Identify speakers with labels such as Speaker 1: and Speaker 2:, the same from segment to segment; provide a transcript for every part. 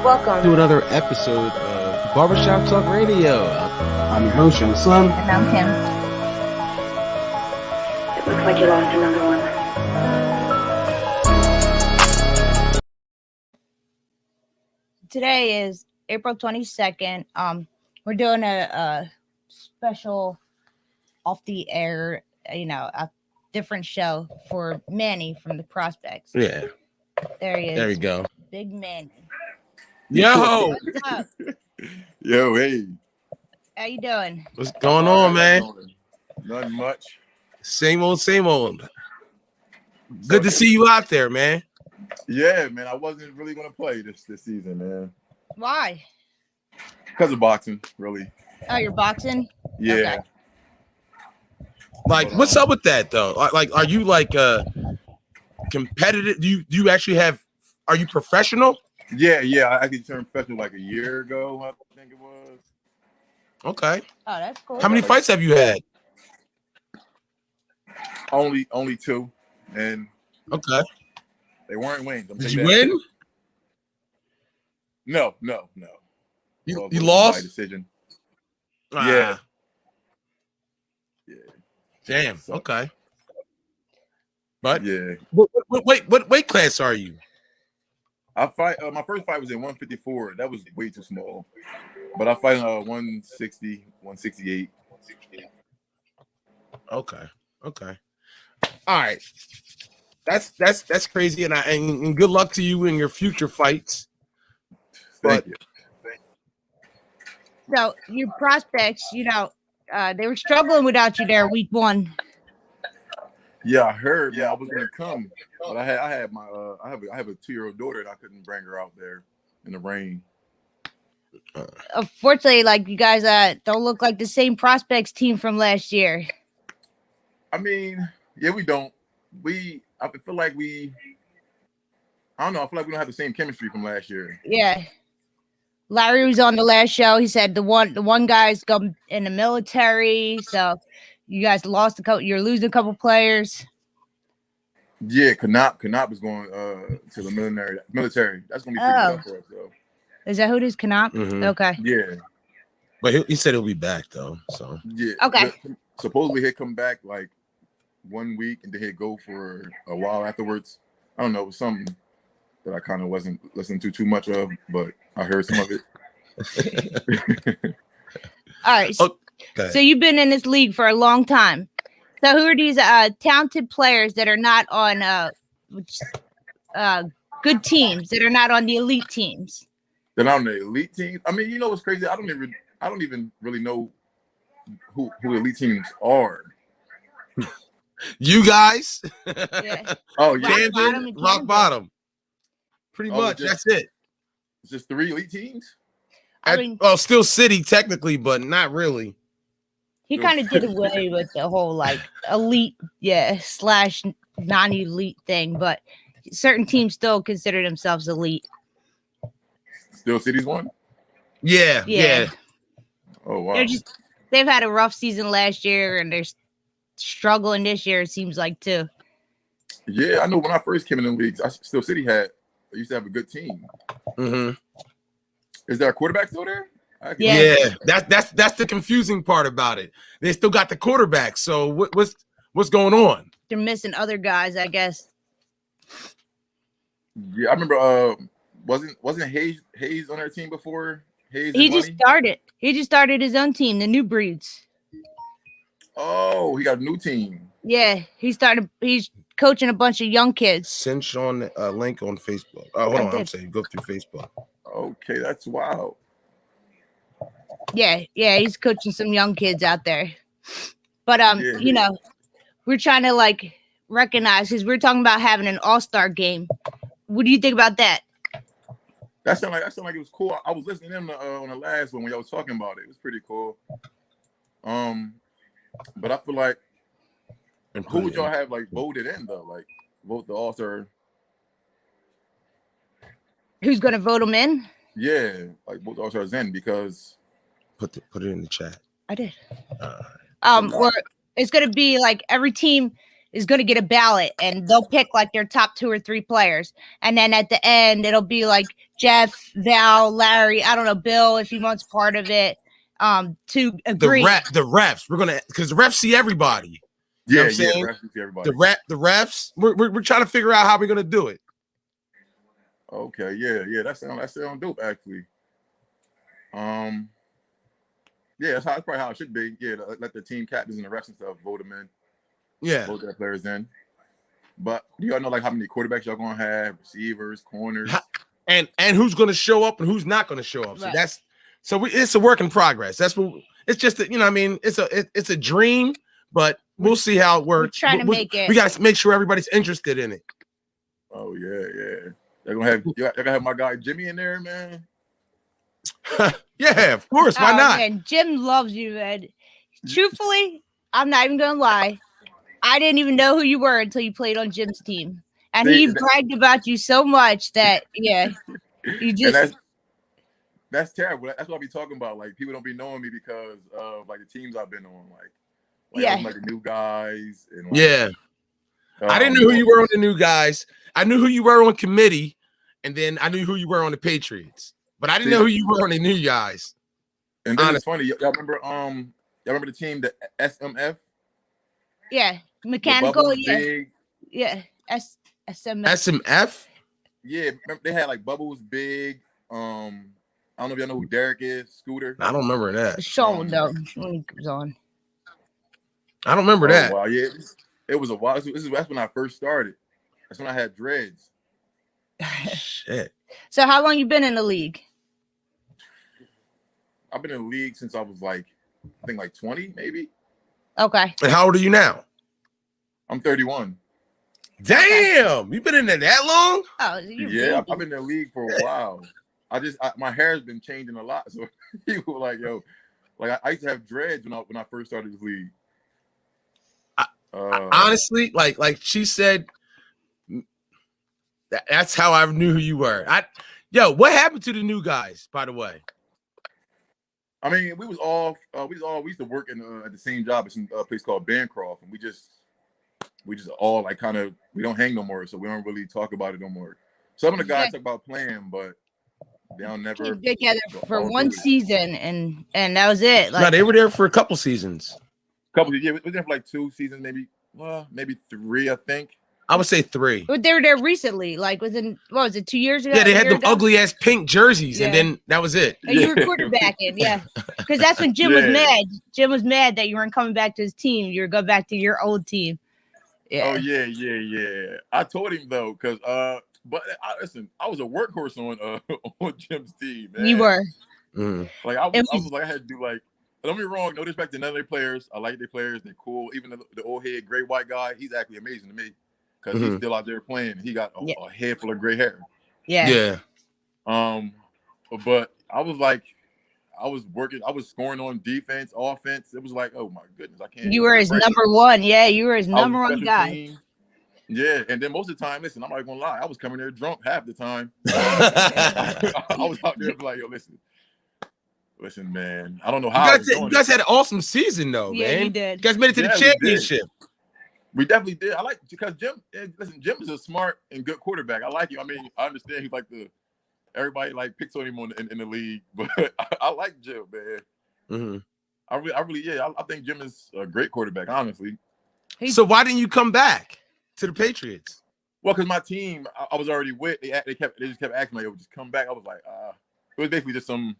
Speaker 1: Welcome to another episode of Barbershop Talk Radio.
Speaker 2: I'm your host, Young Slim.
Speaker 3: And I'm Kim.
Speaker 4: It looks like you lost another one.
Speaker 3: Today is April 22nd. We're doing a special off the air, a different show for Manny from the Prospects.
Speaker 1: Yeah.
Speaker 3: There he is.
Speaker 1: There we go.
Speaker 3: Big Manny.
Speaker 1: Yo.
Speaker 3: What's up?
Speaker 2: Yo, hey.
Speaker 3: How you doing?
Speaker 1: What's going on, man?
Speaker 2: Nothing much.
Speaker 1: Same old, same old. Good to see you out there, man.
Speaker 2: Yeah, man. I wasn't really going to play this season, man.
Speaker 3: Why?
Speaker 2: Because of boxing, really.
Speaker 3: Oh, you're boxing?
Speaker 2: Yeah.
Speaker 3: Okay.
Speaker 1: Like, what's up with that, though? Like, are you, like, competitive? Do you actually have, are you professional?
Speaker 2: Yeah. I actually turned professional like a year ago, I think it was.
Speaker 1: Okay.
Speaker 3: Oh, that's cool.
Speaker 1: How many fights have you had?
Speaker 2: Only two. And
Speaker 1: Okay.
Speaker 2: they weren't wins.
Speaker 1: Did you win?
Speaker 2: No.
Speaker 1: You
Speaker 2: By
Speaker 1: lost?
Speaker 2: decision.
Speaker 1: Ah,
Speaker 2: Yeah.
Speaker 1: Damn.
Speaker 2: So,
Speaker 1: Okay. But
Speaker 2: yeah.
Speaker 1: what weight class are you?
Speaker 2: I fight. My first fight was in 154. That was way too small. But I fight 160, 168.
Speaker 1: Okay. All right. That's crazy, and good luck to you in your future fights.
Speaker 2: Thank you.
Speaker 3: So, your Prospects, they were struggling without you there week one.
Speaker 2: Yeah, I heard. Yeah, I was gonna come, but I have a 2-year-old daughter, and I couldn't bring her out there in the rain.
Speaker 3: Unfortunately, like, you guys don't look like the same Prospects team from last year.
Speaker 2: I mean, yeah, we don't. I feel like I don't know. I feel like we don't have the same chemistry from last year.
Speaker 3: Yeah. Larry was on the last show. He said the one guy's gone in the military, so you guys lost you're losing a couple players.
Speaker 2: Yeah, Canop is going to the military. That's gonna be pretty tough for us, though.
Speaker 3: Is that who it is, Canop?
Speaker 1: Mhm.
Speaker 3: Okay.
Speaker 2: Yeah.
Speaker 1: But he said he'll be back though. So
Speaker 2: Yeah.
Speaker 3: Okay.
Speaker 2: Supposedly he'll come back like 1 week and then he'll go for a while afterwards. I don't know, it was something that I kind of wasn't listening to too much of, but I heard some of it.
Speaker 3: All right.
Speaker 1: Okay.
Speaker 3: So you've been in this league for a long time. So who are these talented players that are not on good teams, that are not on the elite teams?
Speaker 2: Then on the elite teams, I mean, you know what's crazy? I don't even really know who elite teams are.
Speaker 1: You guys?
Speaker 3: Yeah.
Speaker 2: Oh yeah,
Speaker 1: Rock bottom. Pretty much. That's it.
Speaker 2: It's just 3 elite teams.
Speaker 3: I mean,
Speaker 1: Still City technically, but not really.
Speaker 3: he kind of did away with the whole like elite, / non-elite thing, but certain teams still consider themselves elite.
Speaker 2: Still City's one.
Speaker 1: Yeah.
Speaker 2: Oh wow.
Speaker 3: They've had a rough season last year, and they're struggling this year. It seems like too.
Speaker 2: Yeah, I know. When I first came in the leagues, Still City used to have a good team.
Speaker 1: Mm-hmm.
Speaker 2: Is there a quarterback still there?
Speaker 1: Yeah. That's the confusing part about it. They still got the quarterback. So what's going on?
Speaker 3: They're missing other guys, I guess.
Speaker 2: Yeah, I remember. Wasn't Hayes on their team before?
Speaker 3: He just started his own team, the New Breeds.
Speaker 2: Oh, he got a new team.
Speaker 3: Yeah, he's coaching a bunch of young kids.
Speaker 1: Send Sean a link on Facebook. Hold on, I'm saying go through Facebook.
Speaker 2: Okay, that's wild.
Speaker 3: Yeah, he's coaching some young kids out there. But we're trying to like recognize, because we're talking about having an all-star game. What do you think about that?
Speaker 2: That sounded like it was cool. I was listening to them on the last one when y'all was talking about it. It was pretty cool. But I feel like who would y'all have like voted in though? Like vote the all-star.
Speaker 3: Who's gonna vote them in?
Speaker 2: Yeah, like vote the all-stars in, because
Speaker 1: put it in the chat.
Speaker 3: I did. Well, it's gonna be like every team is going to get a ballot, and they'll pick like their top 2 or 3 players, and then at the end it'll be like Jeff, Val, Larry, I don't know, Bill if he wants part of it, to agree.
Speaker 1: The refs, we're gonna, because the refs see everybody. You know what I'm saying?
Speaker 2: The refs see everybody.
Speaker 1: The refs, we're trying to figure out how we're gonna do it.
Speaker 2: Okay, yeah, that sounds dope actually. Yeah, that's probably how it should be. Yeah, let the team captains and the refs and stuff vote them in.
Speaker 1: Yeah,
Speaker 2: vote their players in. But do y'all know like how many quarterbacks y'all gonna have, receivers, corners,
Speaker 1: and who's gonna show up and who's not gonna show up?
Speaker 3: Right.
Speaker 1: So it's a work in progress. That's what it's just. You know, what I mean, it's a dream, but we'll see how it works.
Speaker 3: We're trying to make it.
Speaker 1: We got to make sure everybody's interested in it.
Speaker 2: Oh yeah. They're gonna have my guy Jimmy in there, man.
Speaker 1: Yeah, of course. Why not?
Speaker 3: Man, Jim loves you, man. Truthfully, I'm not even gonna lie. I didn't even know who you were until you played on Jim's team, and he bragged about you so much that you just.
Speaker 2: That's terrible. That's what I be talking about. Like people don't be knowing me because of like the teams I've been on. Like I was, like the new guys. And like,
Speaker 1: I didn't know who you were on the new guys. I knew who you were on committee, and then I knew who you were on the Patriots. But I didn't know who you were on the new guys.
Speaker 2: And then it's funny. Y'all remember the team, the SMF?
Speaker 3: Yeah, mechanical.
Speaker 2: Big.
Speaker 3: Yeah. SMF.
Speaker 1: SMF.
Speaker 2: Yeah, they had like Bubbles, Big. I don't know if y'all know who Derek is. Scooter.
Speaker 1: I don't remember that.
Speaker 3: Sean though when he was on.
Speaker 1: I don't remember that.
Speaker 2: Wow, yeah, it was a while. That's when I first started. That's when I had dreads.
Speaker 1: Shit.
Speaker 3: So how long you been in the league?
Speaker 2: I've been in the league since I was like, I think like 20, maybe.
Speaker 3: Okay.
Speaker 1: And how old are you now?
Speaker 2: I'm 31.
Speaker 1: Damn, you've been in there that long?
Speaker 3: Oh,
Speaker 2: yeah, I've been in the league for a while. My hair has been changing a lot, so people were like, "Yo," like I used to have dreads when I first started this league.
Speaker 1: Honestly, like she said, that's how I knew who you were. What happened to the new guys, by the way?
Speaker 2: I mean, we used to work at the same job at some place called Bancroft, and we just all like kind of, we don't hang no more, so we don't really talk about it no more. Some of the guys talk about playing, but they don't never
Speaker 3: came together for one season, and that was it. Like,
Speaker 1: no, they were there for a couple seasons.
Speaker 2: We were there for like 2 seasons, maybe 3, I think.
Speaker 1: I would say 3.
Speaker 3: But they were there recently, like within, what was it, 2 years ago?
Speaker 1: Yeah, they had them ugly ass pink jerseys, and then that was it.
Speaker 3: And you were quarterbacking, because that's when Jim was mad. Jim was mad that you weren't coming back to his team. You were going back to your old team.
Speaker 2: Yeah. Oh yeah. I told him though, because but listen, I was a workhorse on Jim's team. Man.
Speaker 3: You were.
Speaker 2: Like I was like, I had to do like. Don't be wrong. No disrespect to none of their players. I like their players. They're cool. Even the old head, gray white guy, he's actually amazing to me because he's still out there playing. He got a head full of gray hair.
Speaker 1: Yeah.
Speaker 2: But I was like, I was scoring on defense, offense. It was like, oh my goodness, I can't.
Speaker 3: You were his number one. Yeah, you were his number one guy.
Speaker 2: Team. Yeah, and then most of the time, listen, I'm not gonna lie, I was coming there drunk half the time. I was out there like, yo, listen, man. I don't know how
Speaker 1: you guys had an awesome season, though, man.
Speaker 3: Yeah, you did.
Speaker 1: You guys made it to the championship.
Speaker 2: We definitely did. I like because Jim. Listen, Jim is a smart and good quarterback. I like him. I mean, I understand he's like everybody like picks on him in the league, but I like Jim, man. I think Jim is a great quarterback, honestly.
Speaker 1: So why didn't you come back to the Patriots?
Speaker 2: Well, because my team, I was already with. They just kept asking me, "Yo, just come back." I was like, it was basically just some,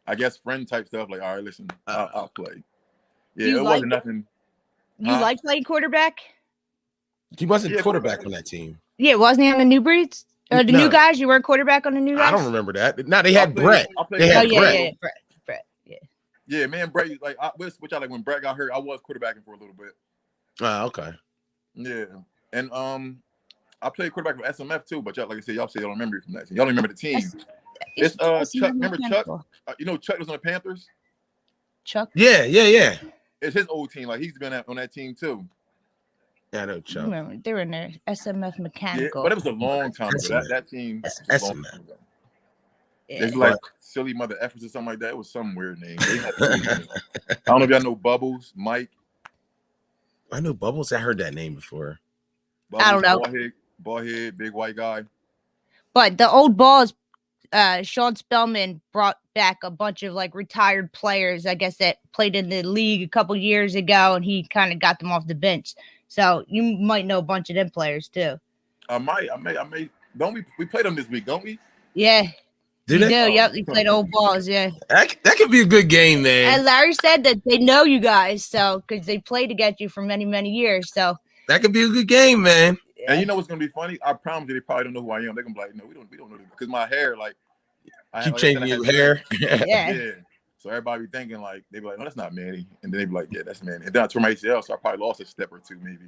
Speaker 2: I guess, friend type stuff. Like, all right, listen, I'll play. Yeah, it wasn't nothing.
Speaker 3: You like playing quarterback?
Speaker 1: He wasn't quarterback on that team.
Speaker 3: Yeah, wasn't he on the New Breeds? The new guys? You were a quarterback on the new guys?
Speaker 1: I don't remember that. No, they had Brett. They had Brett.
Speaker 3: Brett. Yeah.
Speaker 2: Yeah, man, Brett. Like, which I like when Brett got hurt, I was quarterbacking for a little bit.
Speaker 1: Okay.
Speaker 2: Yeah, and I played quarterback for SMF too. But y'all, like I said, y'all say y'all don't remember from that team. Y'all don't remember the team. It's Chuck. Remember Chuck? You know Chuck was on the Panthers.
Speaker 3: Chuck.
Speaker 1: Yeah.
Speaker 2: It's his old team. Like he's been on that team too.
Speaker 1: Yeah, I know Chuck.
Speaker 3: Remember, they were in there. SMF Mechanical.
Speaker 2: Yeah, but it was a long time ago. That team.
Speaker 1: SMF.
Speaker 2: It's like Silly Mother Effers or something like that. It was some weird name. I don't know if y'all know Bubbles, Mike.
Speaker 1: I know Bubbles. I heard that name before.
Speaker 3: I don't know.
Speaker 2: Bald head, big white guy.
Speaker 3: But the old balls, Sean Spellman brought back a bunch of like retired players, I guess, that played in the league a couple years ago, and he kind of got them off the bench. So you might know a bunch of them players too.
Speaker 2: I may. Don't we played them this week? Don't we?
Speaker 3: Yeah.
Speaker 1: Do they?
Speaker 3: Yep, you played old balls, yeah.
Speaker 1: That could be a good game, man.
Speaker 3: And Larry said that they know you guys, so because they played against you for many, many years. So
Speaker 1: that could be a good game, man.
Speaker 2: And you know what's gonna be funny? I promise you, they probably don't know who I am. They're gonna be like, no, we don't know this because my hair, like,
Speaker 1: Keep changing your hair.
Speaker 3: yeah.
Speaker 2: So everybody be thinking like they be like, no, that's not Manny, and then they be like, yeah, that's Manny. And then I tore my ACL, so I probably lost a step or two, maybe.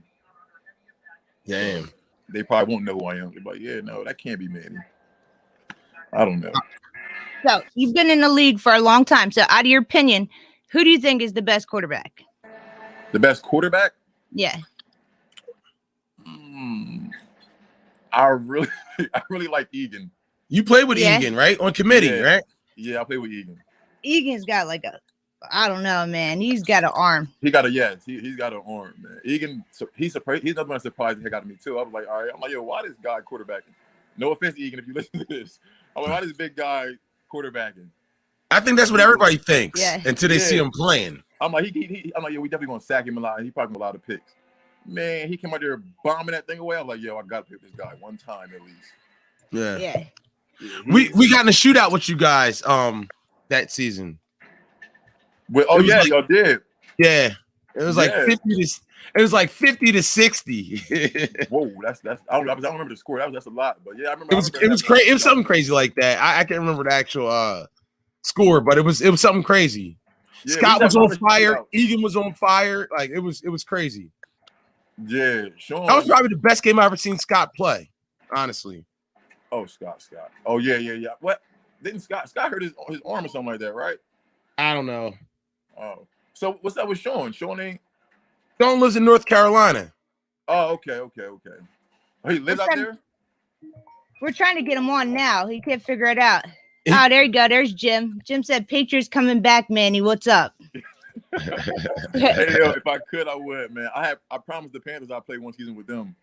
Speaker 1: Damn.
Speaker 2: They probably won't know who I am. They're like, yeah, no, that can't be Manny. I don't know.
Speaker 3: So you've been in the league for a long time. So out of your opinion, who do you think is the best quarterback?
Speaker 2: The best quarterback?
Speaker 3: Yeah.
Speaker 2: I really like Egan.
Speaker 1: You played with Egan, right? On committee, right?
Speaker 2: Yeah, I played with Egan.
Speaker 3: Egan's got like I don't know, man. He's got an arm.
Speaker 2: He's got an arm, man. Egan, he's surprised. He's another one surprised he got me too. I was like, all right. I'm like, yo, why this guy quarterbacking? No offense, Egan, if you listen to this. I'm like, why this big guy quarterbacking?
Speaker 1: I think that's what everybody thinks until they see him playing.
Speaker 2: I'm like, I'm like, yo, we definitely gonna sack him a lot. He probably gonna allow the picks. Man, he came out there bombing that thing away. I was like, yo, I gotta pick this guy one time at least.
Speaker 3: Yeah.
Speaker 1: We got in a shootout with you guys that season.
Speaker 2: Well, y'all did.
Speaker 1: Yeah. It was like 50 to 60.
Speaker 2: Whoa, that's I don't remember the score. That's a lot. But yeah, I remember
Speaker 1: it was crazy. It was something crazy like that. I can't remember the actual score, but it was something crazy. Yeah, Scott was on fire. Egan was on fire. Like it was crazy.
Speaker 2: Yeah, Sean.
Speaker 1: That was probably the best game I ever seen Scott play, honestly.
Speaker 2: Oh, Scott. Oh, yeah. What? Didn't Scott hurt his arm or something like that, right?
Speaker 1: I don't know.
Speaker 2: Oh. So what's up with Sean? Sean
Speaker 1: lives in North Carolina.
Speaker 2: Oh, okay. Oh, he lives out there?
Speaker 3: We're trying to get him on now. He can't figure it out. Oh, there you go. There's Jim. Jim said, Patriots coming back, Manny. What's up?
Speaker 2: Hey, yo, if I could, I would, man. I promised the Panthers I'd play one season with them.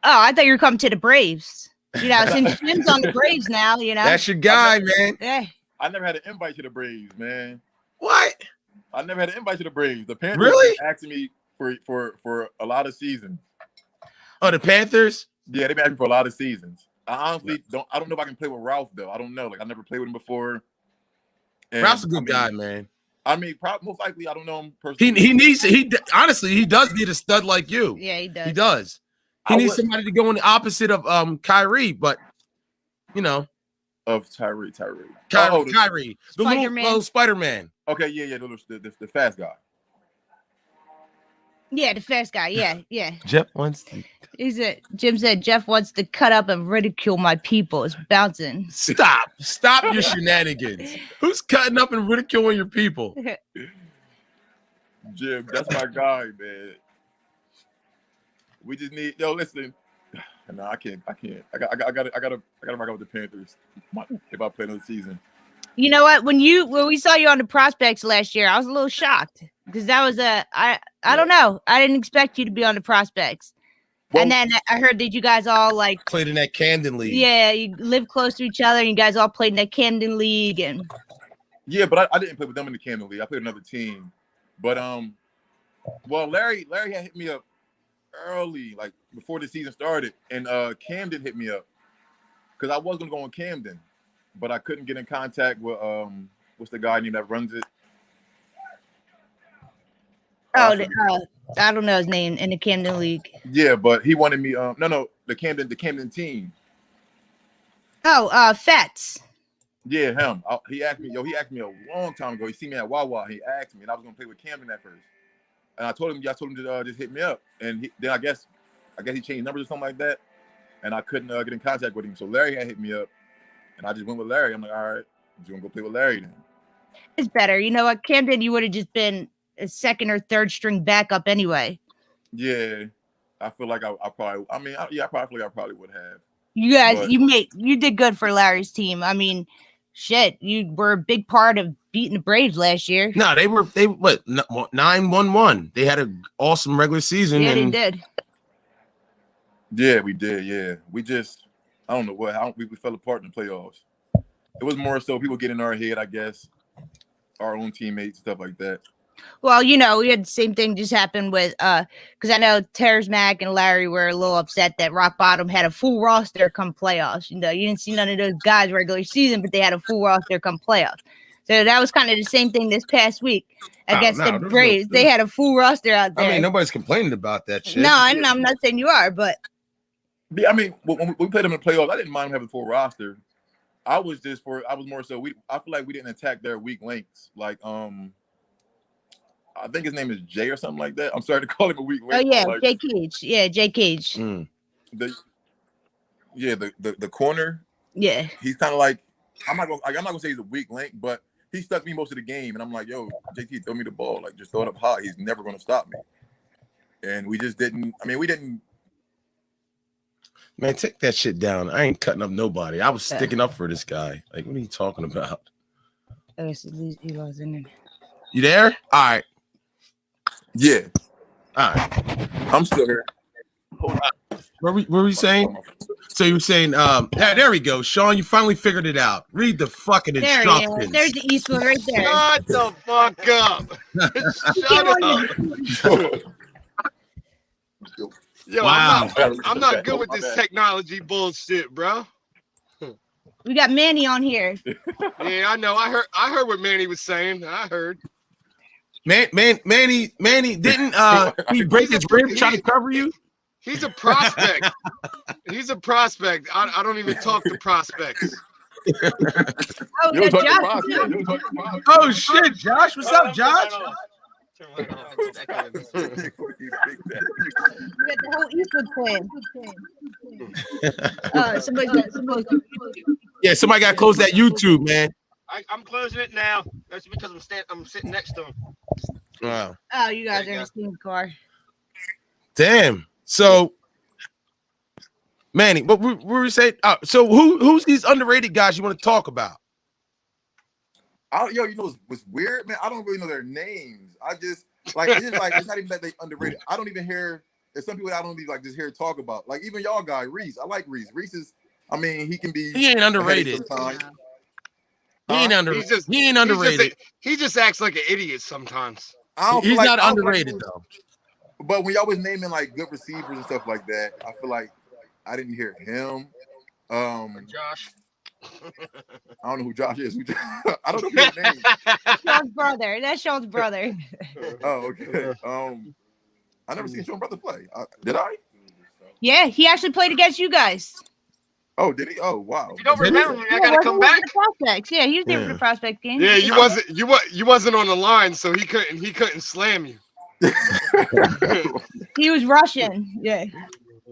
Speaker 3: Oh, I thought you were coming to the Braves. Since Jim's on the Braves now,
Speaker 1: That's your guy, man.
Speaker 3: Yeah.
Speaker 2: I never had an invite to the Braves, man.
Speaker 1: What?
Speaker 2: I never had an invite to the Braves. The Panthers
Speaker 1: really
Speaker 2: asking me for a lot of seasons.
Speaker 1: Oh, the Panthers?
Speaker 2: Yeah, they've been asking for a lot of seasons. I honestly don't know if I can play with Ralph though. I don't know. Like I never played with him before. And,
Speaker 1: Ralph's a good guy, man.
Speaker 2: I mean, most likely I don't know him personally.
Speaker 1: He does need a stud like you.
Speaker 3: Yeah, he does.
Speaker 1: He does. He needs somebody to go in the opposite of Kyrie, but
Speaker 2: of Kyrie.
Speaker 1: Kyrie. The little Spider-Man.
Speaker 2: Okay, yeah, the fast guy.
Speaker 3: Yeah, the fast guy. Yeah.
Speaker 1: Jeff wants to.
Speaker 3: Jim said Jeff wants to cut up and ridicule my people. It's bouncing.
Speaker 1: Stop your shenanigans. Who's cutting up and ridiculing your people?
Speaker 2: Jim, that's my guy, man. We just need listen. No, I can't. I gotta rock out with the Panthers if I play another season.
Speaker 3: You know what? When we saw you on the prospects last year, I was a little shocked because that was I don't know. I didn't expect you to be on the prospects. Well, and then I heard that you guys all like
Speaker 1: played in that Camden League.
Speaker 3: Yeah, you live close to each other, and you guys all played in that Camden League. And
Speaker 2: yeah, but I didn't play with them in the Camden League. I played another team. But well, Larry had hit me up early, like before the season started, and Camden hit me up because I was gonna go on Camden, but I couldn't get in contact with what's the guy name that runs it?
Speaker 3: I don't know his name in the Camden League.
Speaker 2: Yeah, but he wanted me. The Camden team.
Speaker 3: Oh, Fats.
Speaker 2: Yeah, him. He asked me a long time ago. He seen me at Wawa. He asked me, and I was gonna play with Camden at first. And I told him to just hit me up. And then I guess he changed numbers or something like that. And I couldn't get in contact with him. So Larry had hit me up, and I just went with Larry. I'm like, all right, I'm just gonna go play with Larry then.
Speaker 3: It's better. You know what, Camden? You would have just been a second or third string backup anyway.
Speaker 2: Yeah, I feel like I probably. I mean, I probably feel like I probably would have.
Speaker 3: You guys, you did good for Larry's team. I mean, Shit, you were a big part of beating the Braves last year.
Speaker 1: No, they what 9-1-1. They had an awesome regular season.
Speaker 3: Yeah, they did.
Speaker 2: Yeah, we did. Yeah, we just I don't know how we fell apart in the playoffs. It was more so people get in our head, I guess, our own teammates, stuff like that.
Speaker 3: Well, we had the same thing just happen with because I know Terrence Mack and Larry were a little upset that Rock Bottom had a full roster come playoffs. You didn't see none of those guys regular season, but they had a full roster come playoffs. So that was kind of the same thing this past week against the Braves. They had a full roster out there.
Speaker 1: I mean, nobody's complaining about that shit.
Speaker 3: No, I'm not saying you are, but
Speaker 2: yeah, I mean, when we played them in the playoffs, I didn't mind having a full roster. I was more so I feel like we didn't attack their weak links. Like I think his name is Jay or something like that. I'm sorry to call him a weak link.
Speaker 3: Oh yeah, Jay Cage. Yeah, Jay Cage.
Speaker 1: Mm.
Speaker 2: The corner.
Speaker 3: Yeah.
Speaker 2: He's kind of like I'm not gonna say he's a weak link, but he stuck me most of the game, and I'm like, yo, JT, throw me the ball, like just throw it up high. He's never gonna stop me. And we just didn't. I mean, we didn't.
Speaker 1: Man, take that shit down. I ain't cutting up nobody. I was sticking up for this guy. Like, what are you talking about? You there? All right.
Speaker 2: Yeah.
Speaker 1: All right.
Speaker 2: I'm still here.
Speaker 1: What were we saying? So you were saying, there we go. Sean, you finally figured it out. Read the fucking instructions.
Speaker 3: There's the Eastwood right there.
Speaker 5: Shut the fuck up. Shut up. Yo,
Speaker 1: wow.
Speaker 5: I'm not good with this technology bullshit, bro.
Speaker 3: We got Manny on here.
Speaker 5: Yeah, I know. I heard what Manny was saying. I heard.
Speaker 1: Manny didn't he break his rib trying to cover you?
Speaker 5: He's a prospect. He's a prospect. I don't even talk to prospects.
Speaker 1: Oh shit, Josh. What's up, Josh?
Speaker 3: You got the whole Eastwood plan.
Speaker 1: Yeah, somebody got to close that YouTube, man.
Speaker 5: I'm closing it now. That's because I'm sitting next to him.
Speaker 1: Wow.
Speaker 3: Oh, you guys are in the same car.
Speaker 1: Damn. So, Manny, what were we saying? So who's these underrated guys you want to talk about?
Speaker 2: You know what's weird, man? I don't really know their names. I just it's not even that they underrated. I don't even hear. There's some people I don't even just hear talk about. Like even y'all guy Reese. I like Reese. Reese is. I mean, he
Speaker 1: ain't underrated. He ain't underrated.
Speaker 5: He just acts like an idiot sometimes.
Speaker 1: He's not underrated though.
Speaker 2: But when y'all was naming like good receivers and stuff like that, I feel like I didn't hear him.
Speaker 5: Josh.
Speaker 2: I don't know who Josh is. I don't know his name.
Speaker 3: Sean's brother. That's Sean's brother.
Speaker 2: Oh, okay. I never seen Sean's brother play. Did I?
Speaker 3: Yeah, he actually played against you guys.
Speaker 2: Oh, did he? Oh, wow.
Speaker 5: You don't remember me? I gotta come back.
Speaker 3: Prospects. Yeah, he was there for the prospect game.
Speaker 5: Yeah, you wasn't on the line, so he couldn't slam you.
Speaker 3: He was Russian. Yeah.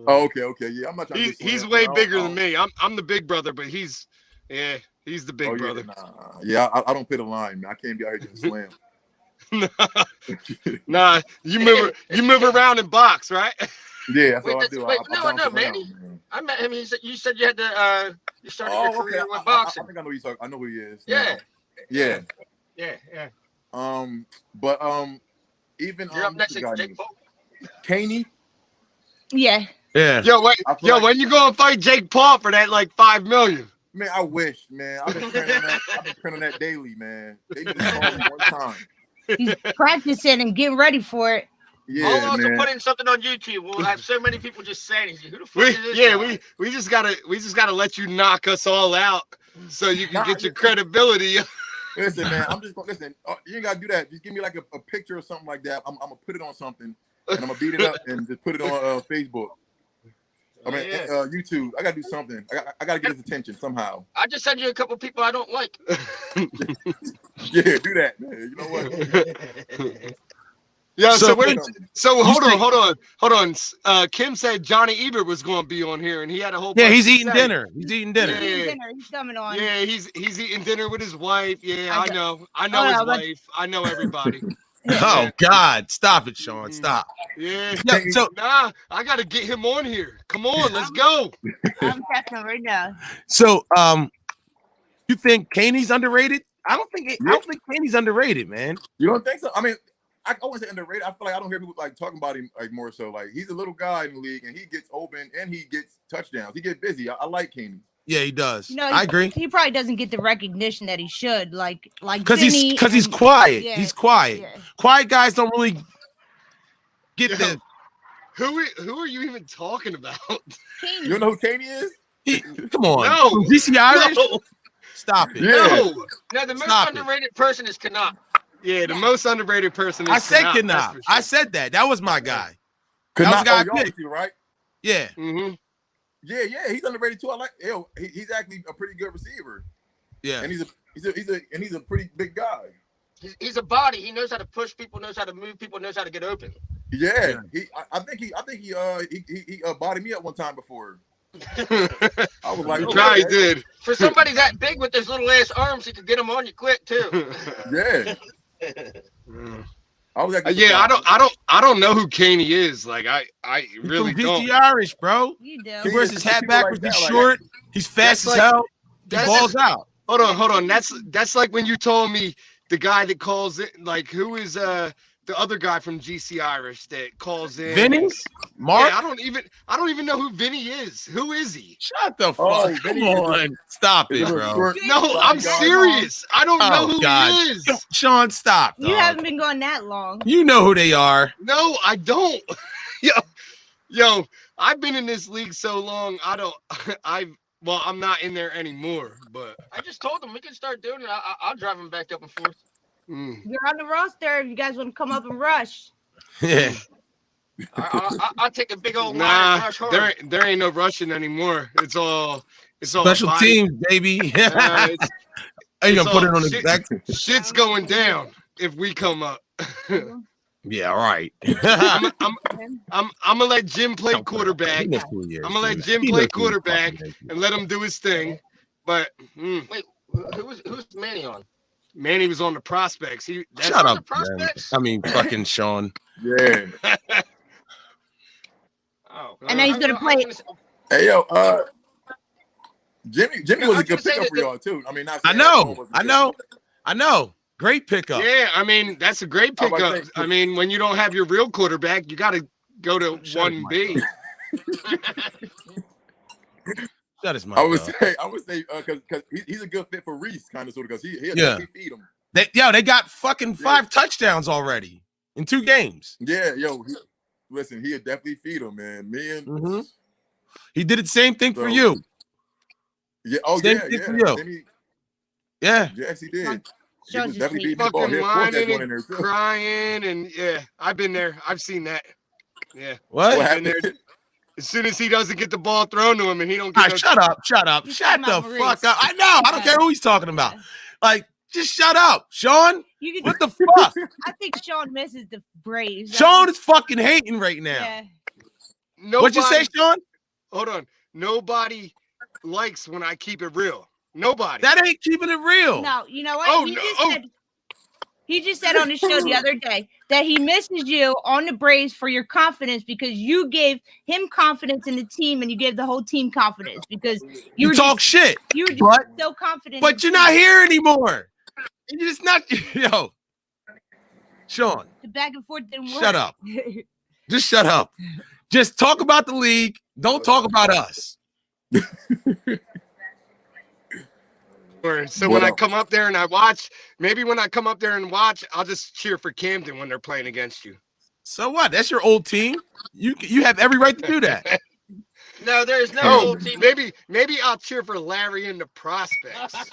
Speaker 2: Oh, okay. Yeah, I'm not trying to
Speaker 5: he's way bigger than me. I'm the big brother, but he's the big brother.
Speaker 2: Yeah, I don't pit a line, man. I can't be out here doing slam.
Speaker 5: Nah, you move around and box, right?
Speaker 2: Yeah, that's all I do.
Speaker 5: No, Manny. I met him. You said you had to you started your career with boxing.
Speaker 2: I think I know who I know who he is.
Speaker 5: Yeah.
Speaker 2: Yeah.
Speaker 5: But
Speaker 2: even
Speaker 5: you're up next to Jake Paul.
Speaker 2: Caney.
Speaker 3: Yeah.
Speaker 5: Yo, when you go and fight Jake Paul for that like $5 million?
Speaker 2: Man, I wish, man. I've been training that daily, man. They just called me one time.
Speaker 3: He's practicing and getting ready for it.
Speaker 2: Yeah,
Speaker 5: also
Speaker 2: man.
Speaker 5: put in something on YouTube. We'll have so many people just saying, "Who the fuck is this?" Yeah, we just gotta let you knock us all out so you can get your credibility.
Speaker 2: Listen, man. I'm just gonna listen. You ain't gotta do that. Just give me like a picture or something like that. I'm gonna put it on something and I'm gonna beat it up and just put it on Facebook. I mean, YouTube. I gotta do something. I gotta get his attention somehow.
Speaker 5: I just sent you a couple people I don't like.
Speaker 2: Yeah, do that, man. You know what?
Speaker 5: Yeah. So hold on. Kim said Johnny Ebert was going to be on here, and he had a whole.
Speaker 1: Yeah, he's eating dinner. He's eating dinner.
Speaker 3: He's coming on.
Speaker 5: Yeah, he's eating dinner with his wife. Yeah, I know his wife. I know everybody.
Speaker 1: Oh God! Stop it, Sean. Stop.
Speaker 5: Yeah. I gotta get him on here. Come on, let's go.
Speaker 3: I'm catching him right now.
Speaker 1: So, You think Kaney's underrated? I don't think Kaney's underrated, man.
Speaker 2: You don't think so? I mean, I wouldn't say underrated. I feel like I don't hear people like talking about him like more so. Like he's a little guy in the league, and he gets open and he gets touchdowns. He gets busy. I like Kaney.
Speaker 1: Yeah, he does.
Speaker 3: You know,
Speaker 1: I agree.
Speaker 3: He probably doesn't get the recognition that he should. Like
Speaker 1: because he's quiet. Yeah, he's quiet. Yeah. Quiet guys don't really get the.
Speaker 5: Who are you even talking about?
Speaker 3: Kaney.
Speaker 2: You don't know who Kaney is?
Speaker 1: Come on.
Speaker 5: No.
Speaker 1: DC Irish? No. Stop it.
Speaker 5: Yeah.
Speaker 6: No, the most underrated person is Kanat.
Speaker 5: Yeah, the most underrated person is
Speaker 1: I said
Speaker 5: Kanat.
Speaker 1: Sure. I said that. That was my guy.
Speaker 2: Kanat, that was guy right?
Speaker 1: Yeah.
Speaker 5: Mm-hmm.
Speaker 2: Yeah, he's underrated too. I like he's actually a pretty good receiver.
Speaker 1: Yeah.
Speaker 2: And he's a pretty big guy.
Speaker 6: He's a body. He knows how to push people, knows how to move people, knows how to get open.
Speaker 2: Yeah. I think he bodied me up one time before. I was like,
Speaker 5: he did.
Speaker 6: For somebody that big with those little ass arms, he could get them on you quick too.
Speaker 2: Yeah. I was like,
Speaker 5: I don't know who Kaney is. Like I really don't.
Speaker 1: DC Irish, bro.
Speaker 3: You do.
Speaker 1: He wears his hat backwards. He's short. He's fast as hell. He balls out.
Speaker 5: Hold on. That's like when you told me the guy that calls it. Like who is the other guy from GC Irish that calls in?
Speaker 1: Vinny? Mark?
Speaker 5: Yeah, I don't even know who Vinny is. Who is he?
Speaker 1: Shut the fuck up. Come on. Stop it, bro.
Speaker 5: No, I'm serious. I don't know who he is.
Speaker 1: Sean, stop.
Speaker 3: You haven't been gone that long.
Speaker 1: You know who they are.
Speaker 5: No, I don't. Yo, I've been in this league so long. I'm not in there anymore, but
Speaker 6: I just told him we can start doing it. I'll drive him back up and forth.
Speaker 3: You're on the roster if you guys want to come up and rush.
Speaker 1: Yeah.
Speaker 6: I'll take a big old line and rush hard.
Speaker 5: There ain't no rushing anymore. It's all
Speaker 1: special teams, baby. Are you gonna put it on the back?
Speaker 5: Shit's going down if we come up.
Speaker 1: Yeah, all right.
Speaker 5: I'm gonna let Jim play quarterback. I'm gonna let Jim play quarterback and let him do his thing. But
Speaker 6: wait, who's Manny on?
Speaker 5: Manny was on the prospects.
Speaker 1: Shut up, I mean, fucking Sean.
Speaker 2: Yeah.
Speaker 3: And now he's gonna play.
Speaker 2: Hey yo, Jimmy was a good pickup for y'all too. I mean, I know. Great pickup.
Speaker 5: Yeah, I mean that's a great pickup. I mean, when you don't have your real quarterback, you got to go to 1B.
Speaker 1: That is my.
Speaker 2: I would say, because he's a good fit for Reese, kind of sort of, because he'll definitely feed him.
Speaker 1: They got fucking 5 touchdowns already in 2 games.
Speaker 2: Yeah, listen, he'll definitely feed him, man.
Speaker 1: He did the same thing for you.
Speaker 2: Yeah.
Speaker 1: Same thing for you.
Speaker 2: Yes, he did. He was definitely beating the ball.
Speaker 5: And crying, and I've been there. I've seen that. Yeah.
Speaker 1: What?
Speaker 5: I've been there. As soon as he doesn't get the ball thrown to him and he don't get
Speaker 1: shut up. Shut the fuck up. I know. I don't care who he's talking about. Like, just shut up. Sean, what the fuck?
Speaker 3: I think Sean misses the Braves.
Speaker 1: Sean is fucking hating right now. Yeah. What'd you say, Sean?
Speaker 5: Hold on. Nobody likes when I keep it real. Nobody.
Speaker 1: That ain't keeping it real.
Speaker 3: No, you know what? He just said on the show the other day that he misses you on the Braves for your confidence, because you gave him confidence in the team and you gave the whole team confidence because
Speaker 1: you talk shit.
Speaker 3: You were just so confident.
Speaker 1: But you're not here anymore. You're just not. Yo, Sean.
Speaker 3: The back and forth didn't work.
Speaker 1: Shut up. Just shut up. Just talk about the league. Don't talk about us.
Speaker 5: So when I come up there and I watch, maybe when I come up there and watch, I'll just cheer for Camden when they're playing against you.
Speaker 1: So what? That's your old team. You have every right to do that.
Speaker 6: No, there's no old team.
Speaker 5: Maybe I'll cheer for Larry and the prospects.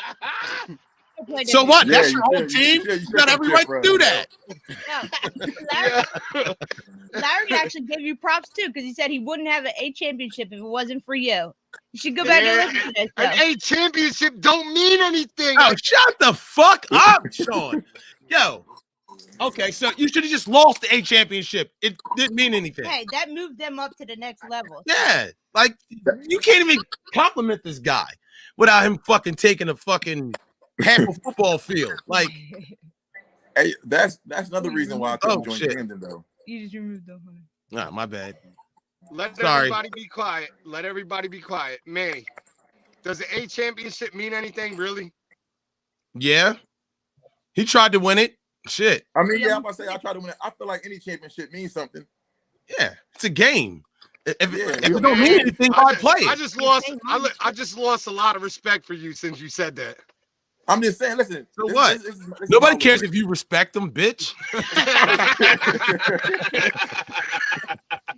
Speaker 1: So what? That's your old team. You got every right to do that.
Speaker 3: Larry actually gave you props too, because he said he wouldn't have an A championship if it wasn't for you. You should go back and listen to this.
Speaker 5: An A championship don't mean anything.
Speaker 1: Oh, shut the fuck up, Sean. Yo. Okay, so you should have just lost the A championship. It didn't mean anything.
Speaker 3: Hey, that moved them up to the next level.
Speaker 1: Yeah, like you can't even compliment this guy without him fucking taking a fucking half a football field. Like,
Speaker 2: hey, that's another reason why I couldn't join Camden though.
Speaker 3: You just removed them.
Speaker 1: Nah, my bad.
Speaker 5: Let everybody be quiet. Let everybody be quiet. Manny, does the A championship mean anything, really?
Speaker 1: Yeah. He tried to win it. Shit.
Speaker 2: I mean, yeah, I'm about to say I try to win it. I feel like any championship means something.
Speaker 1: Yeah, it's a game. If
Speaker 2: Yeah,
Speaker 1: it don't mean anything, why play it?
Speaker 5: I just lost a lot of respect for you since you said that.
Speaker 2: I'm just saying, listen.
Speaker 1: So what? Nobody cares if you respect them, bitch.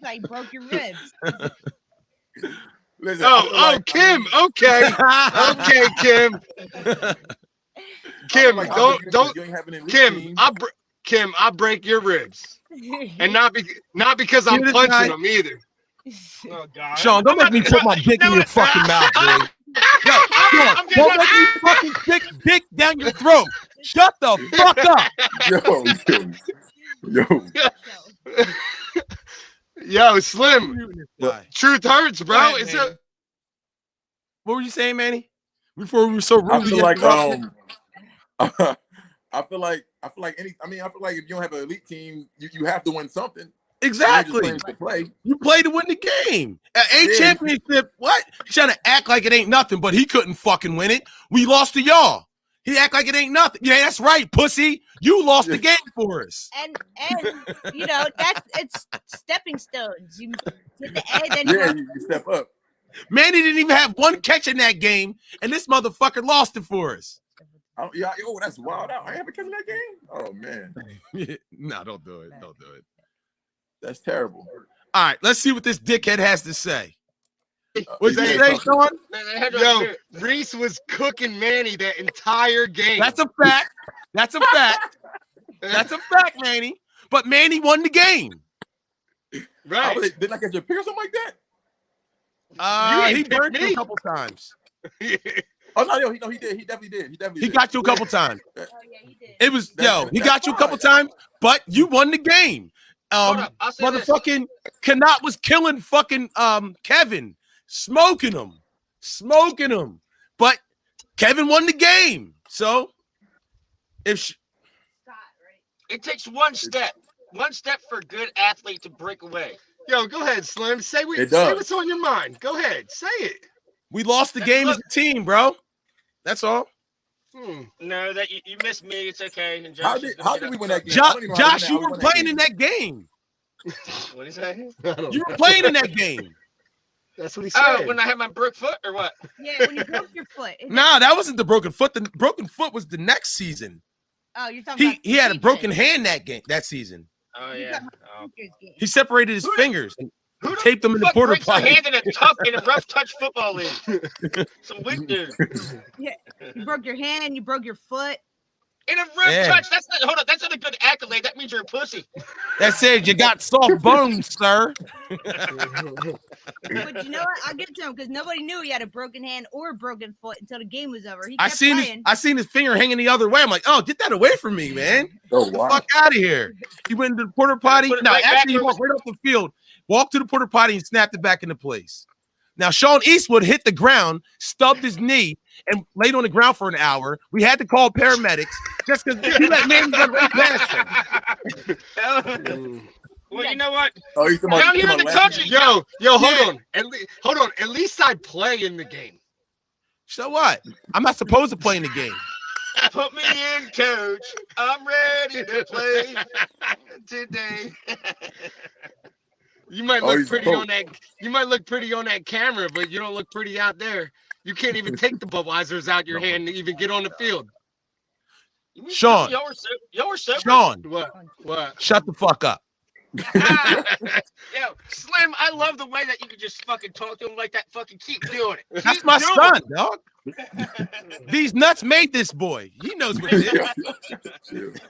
Speaker 3: Like broke your ribs.
Speaker 2: Listen,
Speaker 5: Kim. Okay. Okay, Kim. Kim, don't Kim, I'll break your ribs. And not because I'm punching them either. Oh God.
Speaker 1: Sean, don't make me put my dick in your fucking mouth, boy. Yo, don't make me fucking stick dick down your throat. Shut the fuck up.
Speaker 5: Yo, Slim. Truth hurts, bro.
Speaker 1: Right, what were you saying, Manny? Before we were so rude.
Speaker 2: I feel like I feel like if you don't have an elite team, you have to win something.
Speaker 1: Exactly. You play to win the game. Championship, what? He's trying to act like it ain't nothing, but he couldn't fucking win it. We lost to y'all. He act like it ain't nothing. Yeah, that's right, pussy. You lost the game for us.
Speaker 3: And you know, it's stepping stones. You get the A, then
Speaker 2: you step up.
Speaker 1: Manny didn't even have one catch in that game, and this motherfucker lost it for us.
Speaker 2: That's wild out. I haven't catch in that game. Oh man.
Speaker 1: No, don't do it. Don't do it.
Speaker 2: That's terrible.
Speaker 1: All right, let's see what this dickhead has to say. What's he say, Sean?
Speaker 5: Yo, Reese was cooking Manny that entire game.
Speaker 1: That's a fact. That's a fact. That's a fact, Manny. But Manny won the game.
Speaker 5: Right.
Speaker 2: Didn't I get your pick or something like that?
Speaker 1: He burned you a couple times.
Speaker 2: Oh no, he did. He definitely did. He
Speaker 1: got you a couple times.
Speaker 3: Oh yeah, he did.
Speaker 1: It was he got you a couple times, but you won the game. Motherfucking Kanat was killing fucking Kevin, smoking him. But Kevin won the game. So it
Speaker 6: takes one step for a good athlete to break away.
Speaker 5: Yo, go ahead, Slim. Say what's on your mind. Go ahead, say it.
Speaker 1: We lost the game as a team, bro. That's all.
Speaker 6: No, that you missed me. It's okay. And
Speaker 2: how did we win that game?
Speaker 1: Josh, you were playing in that game.
Speaker 6: What is that?
Speaker 1: You were playing in that game.
Speaker 5: That's what he said.
Speaker 6: Oh, when I had my broke foot or what?
Speaker 3: Yeah, when you broke your foot.
Speaker 1: Nah, that wasn't the broken foot. The broken foot was the next season.
Speaker 3: Oh, you're talking about
Speaker 1: he had a broken hand that season.
Speaker 6: Oh yeah.
Speaker 1: He separated his fingers and taped them in the porta potty.
Speaker 6: Hand in a rough touch football league. Some weak dude.
Speaker 3: Yeah, you broke your hand. You broke your foot.
Speaker 6: In a rough touch. That's not a good accolade. That means you're a pussy.
Speaker 1: That says you got soft bones, sir.
Speaker 3: But you know what? I'll give it to him because nobody knew he had a broken hand or a broken foot until the game was over. I
Speaker 1: seen his finger hanging the other way. I'm like, oh, get that away from me, man. Get the fuck out of here. He went into the porta potty. No, actually, he walked right off the field, walked to the porta potty, and snapped it back into place. Now, Sean Eastwood hit the ground, stubbed his knee, and laid on the ground for an hour. We had to call paramedics just because he let Manny run right past him.
Speaker 6: Well, you know what?
Speaker 2: Oh, he's
Speaker 6: down here in the country.
Speaker 5: Yo, hold on. At least I play in the game.
Speaker 1: So what? I'm not supposed to play in the game.
Speaker 6: Put me in, coach. I'm ready to play today.
Speaker 5: You might look pretty on that. You might look pretty on that camera, but you don't look pretty out there. You can't even take the Budweisers out your hand to even get on the field.
Speaker 1: Sean.
Speaker 5: Sean. What?
Speaker 1: Shut the fuck up.
Speaker 6: Yo, Slim, I love the way that you can just fucking talk to him like that. Fucking keep doing it.
Speaker 1: That's my son, dog. These nuts made this boy. He knows what it is.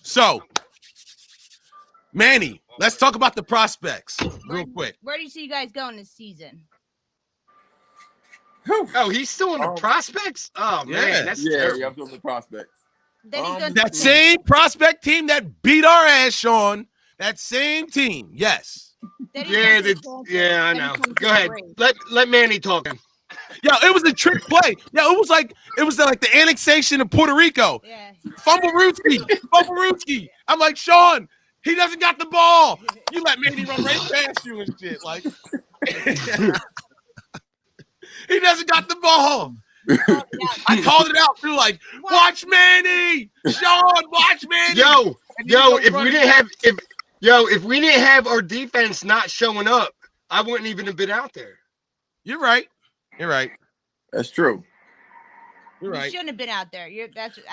Speaker 1: So, Manny, let's talk about the prospects real quick.
Speaker 3: Where do you see you guys going this season?
Speaker 5: Oh, he's still in the prospects? Oh, man, that's terrible.
Speaker 2: Yeah, I'm still in the prospects.
Speaker 1: That same prospect team that beat our ass, Sean. That same team, yes.
Speaker 5: Yeah, I know. Go ahead. Let Manny talk.
Speaker 1: Yeah, it was a trick play. Yeah, it was like the annexation of Puerto Rico.
Speaker 3: Yeah.
Speaker 1: Fumble Rootsky. I'm like, Sean, he doesn't got the ball. You let Manny run right past you and shit. Like, He doesn't got the ball. I called it out too, like, watch Manny, Sean, watch Manny.
Speaker 5: If we didn't have our defense not showing up, I wouldn't even have been out there.
Speaker 1: You're right.
Speaker 2: That's true.
Speaker 3: You shouldn't have been out there.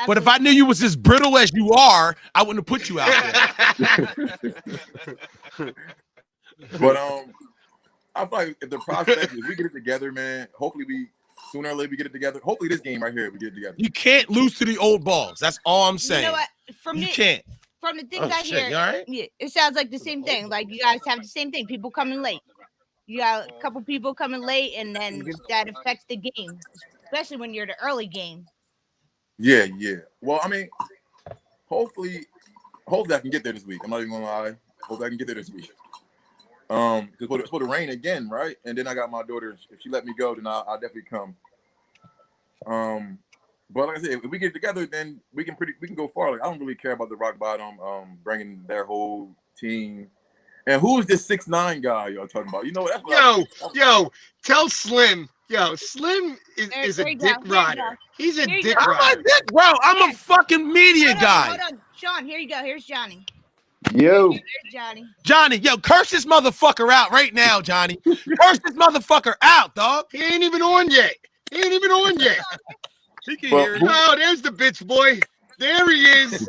Speaker 1: But if I knew you was as brittle as you are, I wouldn't have put you out there.
Speaker 2: But I feel like if the prospect, if we get it together, man, hopefully sooner or later we get it together. Hopefully this game right here we get it together.
Speaker 1: You can't lose to the old balls. That's all I'm saying.
Speaker 3: You know what?
Speaker 1: You can't.
Speaker 3: From the things I hear,
Speaker 1: all right?
Speaker 3: it sounds like the same thing. Like you guys have the same thing. People coming late. You got a couple people coming late, and then that affects the game, especially when you're the early game. Yeah.
Speaker 2: Well, I mean, hopefully I can get there this week. I'm not even gonna lie. Hopefully I can get there this week. Because it's supposed to rain again, right? And then I got my daughter. If she let me go, then I'll definitely come. But like I said, if we get together, then we can go far. Like I don't really care about the Rock Bottom bringing their whole team. And who's this 6'9" guy y'all talking about? You know what?
Speaker 5: Tell Slim. Slim is a dick rider. He's a dick rider.
Speaker 1: I'm a dick, bro. I'm a fucking media guy.
Speaker 3: Hold on, Sean. Here you go. Here's Johnny.
Speaker 7: Yo.
Speaker 3: There's
Speaker 1: Johnny, curse this motherfucker out right now, Johnny. Curse this motherfucker out, dog.
Speaker 5: He ain't even on yet. He can hear it. Oh, there's the bitch boy. There he is.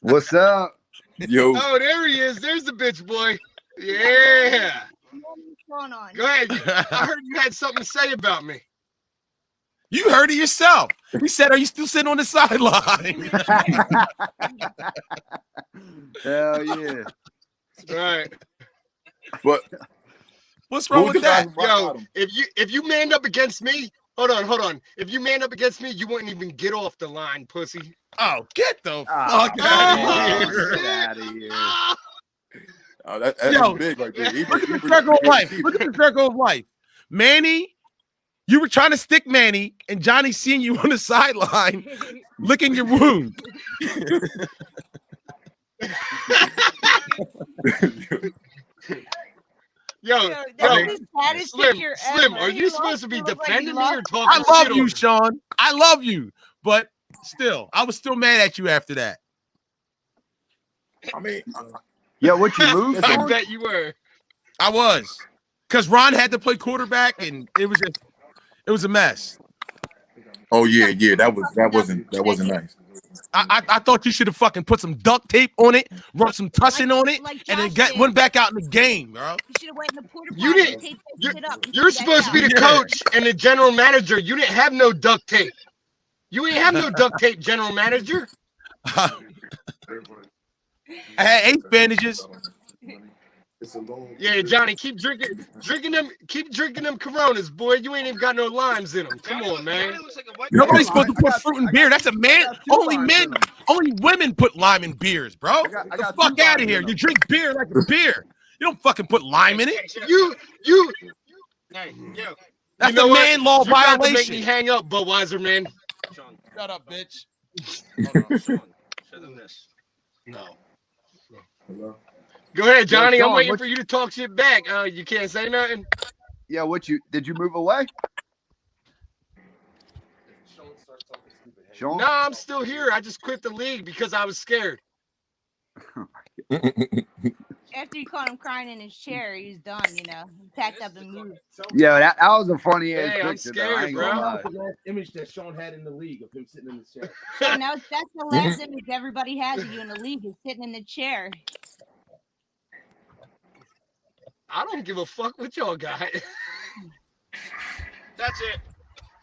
Speaker 7: What's up?
Speaker 2: Yo.
Speaker 5: Oh, there he is. There's the bitch boy. Yeah.
Speaker 3: What's going on?
Speaker 5: Go ahead. I heard you had something to say about me.
Speaker 1: You heard it yourself. He said, "Are you still sitting on the sideline?"
Speaker 7: Hell yeah!
Speaker 5: All right.
Speaker 2: But
Speaker 1: what's wrong with that?
Speaker 5: Yo, if you manned up against me, hold on. If you manned up against me, you wouldn't even get off the line, pussy.
Speaker 1: Oh, get the fuck out of here!
Speaker 7: Get out of here!
Speaker 2: Oh, that's big right there.
Speaker 1: Look at the circle of life. Look at the circle of life. Manny. You were trying to stick Manny, and Johnny seeing you on the sideline, licking your wound.
Speaker 5: Slim, are you supposed to be defending me or talking
Speaker 1: I love
Speaker 5: shit
Speaker 1: you,
Speaker 5: on
Speaker 1: Sean. I love you, but still, I was still mad at you after that.
Speaker 2: I mean,
Speaker 7: what you moved?
Speaker 5: I bet you were.
Speaker 1: I was, because Ron had to play quarterback, and it was a mess.
Speaker 2: Oh yeah, that wasn't nice.
Speaker 1: I thought you should have fucking put some duct tape on it, run some tussin on it, and then went back out in the game, bro.
Speaker 3: You should have went in the porta potty.
Speaker 5: You didn't. You're supposed to be the coach and the general manager. You didn't have no duct tape. You ain't have no duct tape, general manager.
Speaker 1: I had 8 bandages.
Speaker 5: Yeah, Johnny, keep drinking them Coronas, boy. You ain't even got no limes in them. Come on, man.
Speaker 1: Nobody's supposed to put fruit in beer. That's a man. Only women put lime in beers, bro. Get the fuck out of here. You drink beer like a beer. You don't fucking put lime in it. That's a man law violation.
Speaker 5: Make me hang up, Budweiser, man.
Speaker 1: Shut up, bitch.
Speaker 5: No. Hello. Go ahead, Johnny. I'm waiting for you to talk shit back. You can't say nothing.
Speaker 7: Yeah, did you move away? Sean?
Speaker 5: No, I'm still here. I just quit the league because I was scared.
Speaker 3: After you caught him crying in his chair, he's done, He packed up and moved.
Speaker 7: Yeah, that was a funny ass picture.
Speaker 5: I'm scared, bro.
Speaker 1: That's the last image that Sean had in the league of him sitting in the chair.
Speaker 3: So now that's the last image everybody has of you in the league is sitting in the chair.
Speaker 5: I don't give a fuck what y'all got.
Speaker 6: That's it.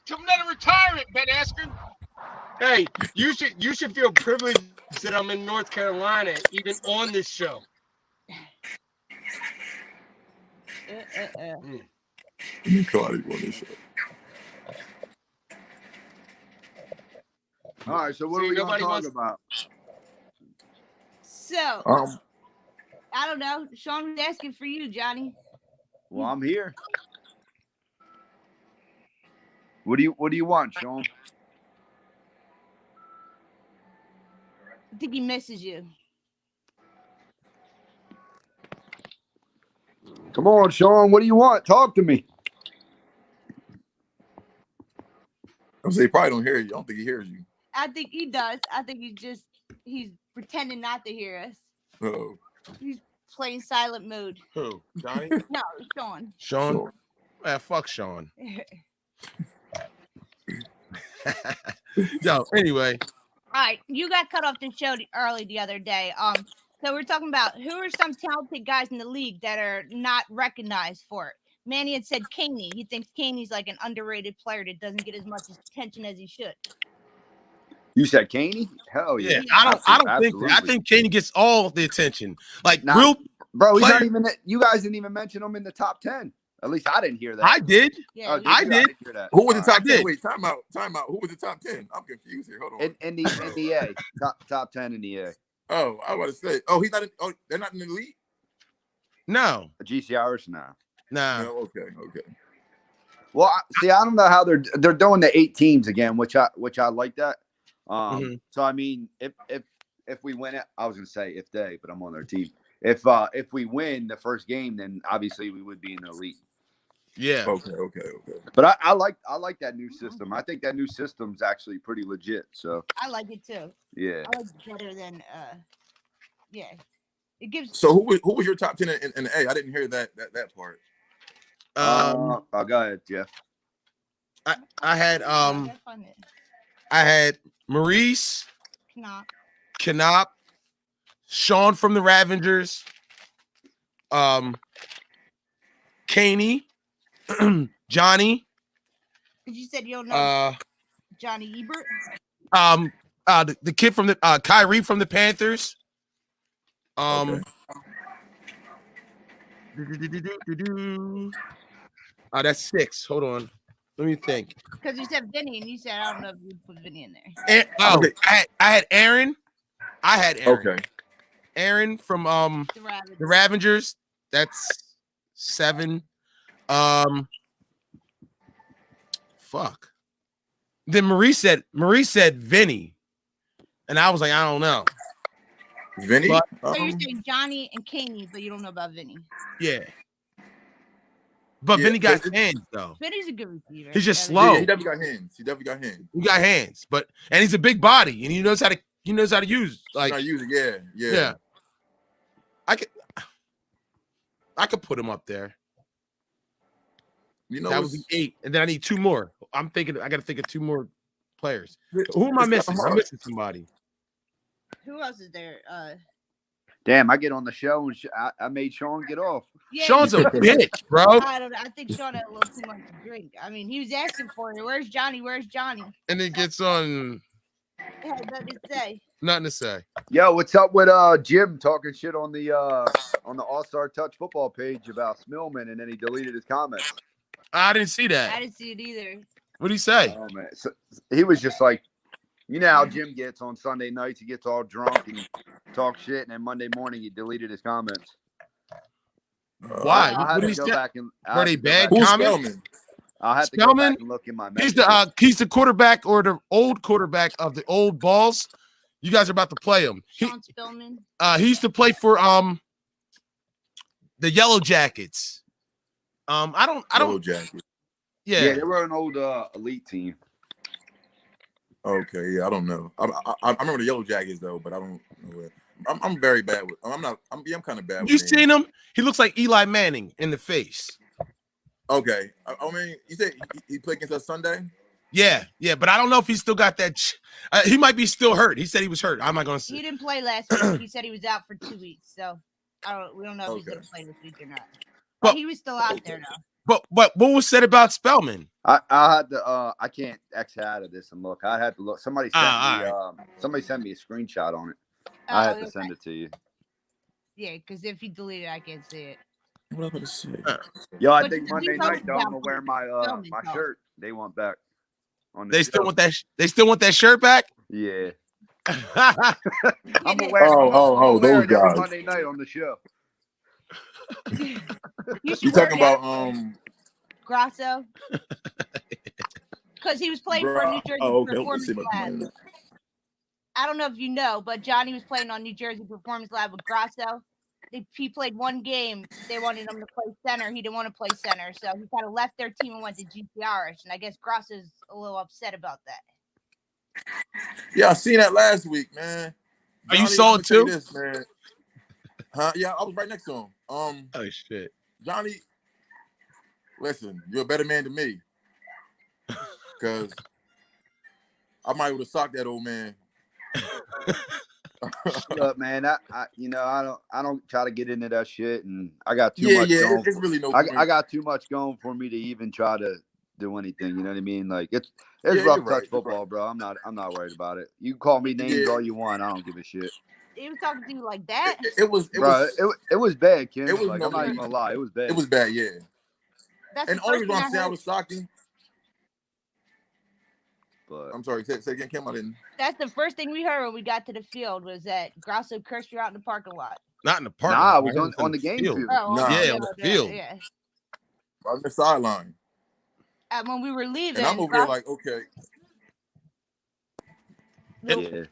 Speaker 6: Till another retirement, Ben Askren.
Speaker 5: Hey, you should feel privileged that I'm in North Carolina, even on this show.
Speaker 7: All right, so what are we going to talk about?
Speaker 3: So, I don't know. Sean was asking for you, Johnny.
Speaker 7: Well, I'm here. What do you want, Sean?
Speaker 3: I think he misses you.
Speaker 7: Come on, Sean. What do you want? Talk to me.
Speaker 2: I'm saying he probably don't hear you. I don't think he hears you.
Speaker 3: I think he does. I think he's pretending not to hear us.
Speaker 2: Oh.
Speaker 3: He's playing silent mode.
Speaker 1: Who? Johnny?
Speaker 3: No, Sean.
Speaker 1: Sean? Fuck Sean. Yo, anyway.
Speaker 3: All right, you got cut off the show early the other day. So we're talking about who are some talented guys in the league that are not recognized for it. Manny had said Caney. He thinks Caney's like an underrated player that doesn't get as much attention as he should.
Speaker 7: You said Caney? Hell yeah.
Speaker 1: I don't think that. I think Caney gets all the attention. Like real
Speaker 7: bro, he's not even. You guys didn't even mention him in the top 10. At least I didn't hear that.
Speaker 1: I did.
Speaker 3: Yeah,
Speaker 1: I did.
Speaker 2: Hear that. Who was the top 10? Wait, time out. Who was the top 10? I'm confused here. Hold on.
Speaker 7: In the A. Top 10 in the A.
Speaker 2: Oh, I was about to say. Oh, he's not in. Oh, they're not in the league?
Speaker 1: No.
Speaker 7: GC Irish? Nah.
Speaker 2: No, okay.
Speaker 7: Well, I don't know how they're doing the 8 teams again, which I like that. So I mean, if we win it, I was gonna say if they, but I'm on their team. If we win the first game, then obviously we would be in the elite.
Speaker 1: Yeah.
Speaker 2: Okay.
Speaker 7: But I like that new system. I think that new system's actually pretty legit. So
Speaker 3: I like it too.
Speaker 7: Yeah.
Speaker 3: I like it better than yeah. It gives.
Speaker 2: So who was your top 10 in the A? I didn't hear that part.
Speaker 7: Go ahead, Jeff.
Speaker 1: I had Maurice, Knop, Sean from the Ravengers, Caney, Johnny.
Speaker 3: Because you said you don't know Johnny Ebert.
Speaker 1: The kid from the Kyrie from the Panthers. That's 6. Hold on. Let me think.
Speaker 3: Because you said Vinny, and you said I don't know if you put Vinny in there.
Speaker 1: I had Aaron.
Speaker 2: Okay.
Speaker 1: Aaron from the Ravengers. That's 7. Fuck. Then Maurice said Vinny, and I was like, I don't know.
Speaker 2: Vinny.
Speaker 3: So you're saying Johnny and Caney, but you don't know about Vinny.
Speaker 1: Yeah. But Vinny got hands though.
Speaker 3: Vinny's a good receiver.
Speaker 1: He's just slow.
Speaker 2: Yeah, he definitely got hands.
Speaker 1: He got hands, and he's a big body, and he knows how to use
Speaker 2: it. Yeah.
Speaker 1: I could put him up there. That would be 8, and then I need 2 more. I got to think of 2 more players. Who am I missing? I'm missing somebody.
Speaker 3: Who else is there?
Speaker 7: Damn, I get on the show and I made Sean get off.
Speaker 3: Yeah,
Speaker 1: Sean's a bitch, bro.
Speaker 3: I think Sean had a little too much to drink. I mean, he was asking for it. Where's Johnny?
Speaker 1: And then gets on.
Speaker 3: Had nothing to say.
Speaker 1: Nothing to say.
Speaker 7: Yo, what's up with Jim talking shit on the All-Star Touch football page about Smillman, and then he deleted his comments.
Speaker 1: I didn't see that.
Speaker 3: I didn't see it either.
Speaker 1: What did he say?
Speaker 7: Oh man, so he was just like, you know how Jim gets on Sunday nights. He gets all drunk and talk shit, and then Monday morning he deleted his comments.
Speaker 1: Why?
Speaker 7: I had to go back and
Speaker 1: were they bad
Speaker 2: Who's
Speaker 1: comments?
Speaker 2: Spellman?
Speaker 7: I had to go back and look in my messages.
Speaker 1: He's the quarterback, or the old quarterback of the old Balls. You guys are about to play him.
Speaker 3: Sean Spillman.
Speaker 1: He used to play for the Yellow Jackets. I don't.
Speaker 2: Yellow Jackets.
Speaker 7: Yeah, they were an old elite team.
Speaker 2: Okay, yeah, I don't know. I remember the Yellow Jackets though, but I don't know it. I'm very bad with. I'm kind of bad.
Speaker 1: You seen him? He looks like Eli Manning in the face.
Speaker 2: Okay, I mean, you said he played against us Sunday.
Speaker 1: Yeah, but I don't know if he still got that. He might be still hurt. He said he was hurt. I'm not gonna say.
Speaker 3: He didn't play last week. He said he was out for 2 weeks. So we don't know if he's gonna play this week or not. But he was still out there though.
Speaker 1: But what was said about Spellman?
Speaker 7: I had to. I can't exit out of this and look. I had to look. Somebody sent me a screenshot on it. I had to send it to you.
Speaker 3: Yeah, because if he deleted, I can't see it.
Speaker 2: What am I going to say?
Speaker 7: Yo, I think Monday night though, I'm gonna wear my shirt. They want back.
Speaker 1: They still want that. They still want that shirt back.
Speaker 7: Yeah.
Speaker 3: I'm
Speaker 7: gonna wear.
Speaker 2: Those guys.
Speaker 7: Monday night on the show.
Speaker 2: You talking about
Speaker 3: Grasso? Because he was playing for New Jersey Performance Lab. I don't know if you know, but Johnny was playing on New Jersey Performance Lab with Grasso. he played one game. They wanted him to play center. He didn't want to play center, so he kind of left their team and went to GPRH. And I guess Grosso's a little upset about that.
Speaker 2: Yeah, I seen that last week, man.
Speaker 1: Are you saw it too?
Speaker 2: This, man. Huh? Yeah, I was right next to him.
Speaker 1: Oh shit,
Speaker 2: Johnny. Listen, you're a better man than me, because I might would have socked that old man.
Speaker 7: Look, man, I don't try to get into that shit, and I got too much.
Speaker 2: Yeah, it's really no.
Speaker 7: I got too much going for me to even try to do anything. You know what I mean? Like it's
Speaker 2: Yeah,
Speaker 7: rough
Speaker 2: you're
Speaker 7: touch
Speaker 2: right,
Speaker 7: football, bro. I'm not worried about it. You can call me names all you want. I don't give a shit.
Speaker 3: He was talking to you like that.
Speaker 2: It was
Speaker 7: bad, Kim.
Speaker 2: It was
Speaker 7: like I'm not even gonna lie. It was bad.
Speaker 2: It was bad, yeah.
Speaker 3: That's
Speaker 2: And the only reason I'm saying I was shocking.
Speaker 7: But
Speaker 2: I'm sorry, say again, Kim. I didn't.
Speaker 3: That's the first thing we heard when we got to the field was that Grosso cursed you out in the parking lot.
Speaker 1: not in the park.
Speaker 7: Nah, I was on the game field.
Speaker 3: Oh,
Speaker 2: Nah.
Speaker 1: Yeah, on the field.
Speaker 3: Yeah.
Speaker 2: On the sideline.
Speaker 3: When we were leaving,
Speaker 2: And I'm over there like, okay.
Speaker 7: Yeah.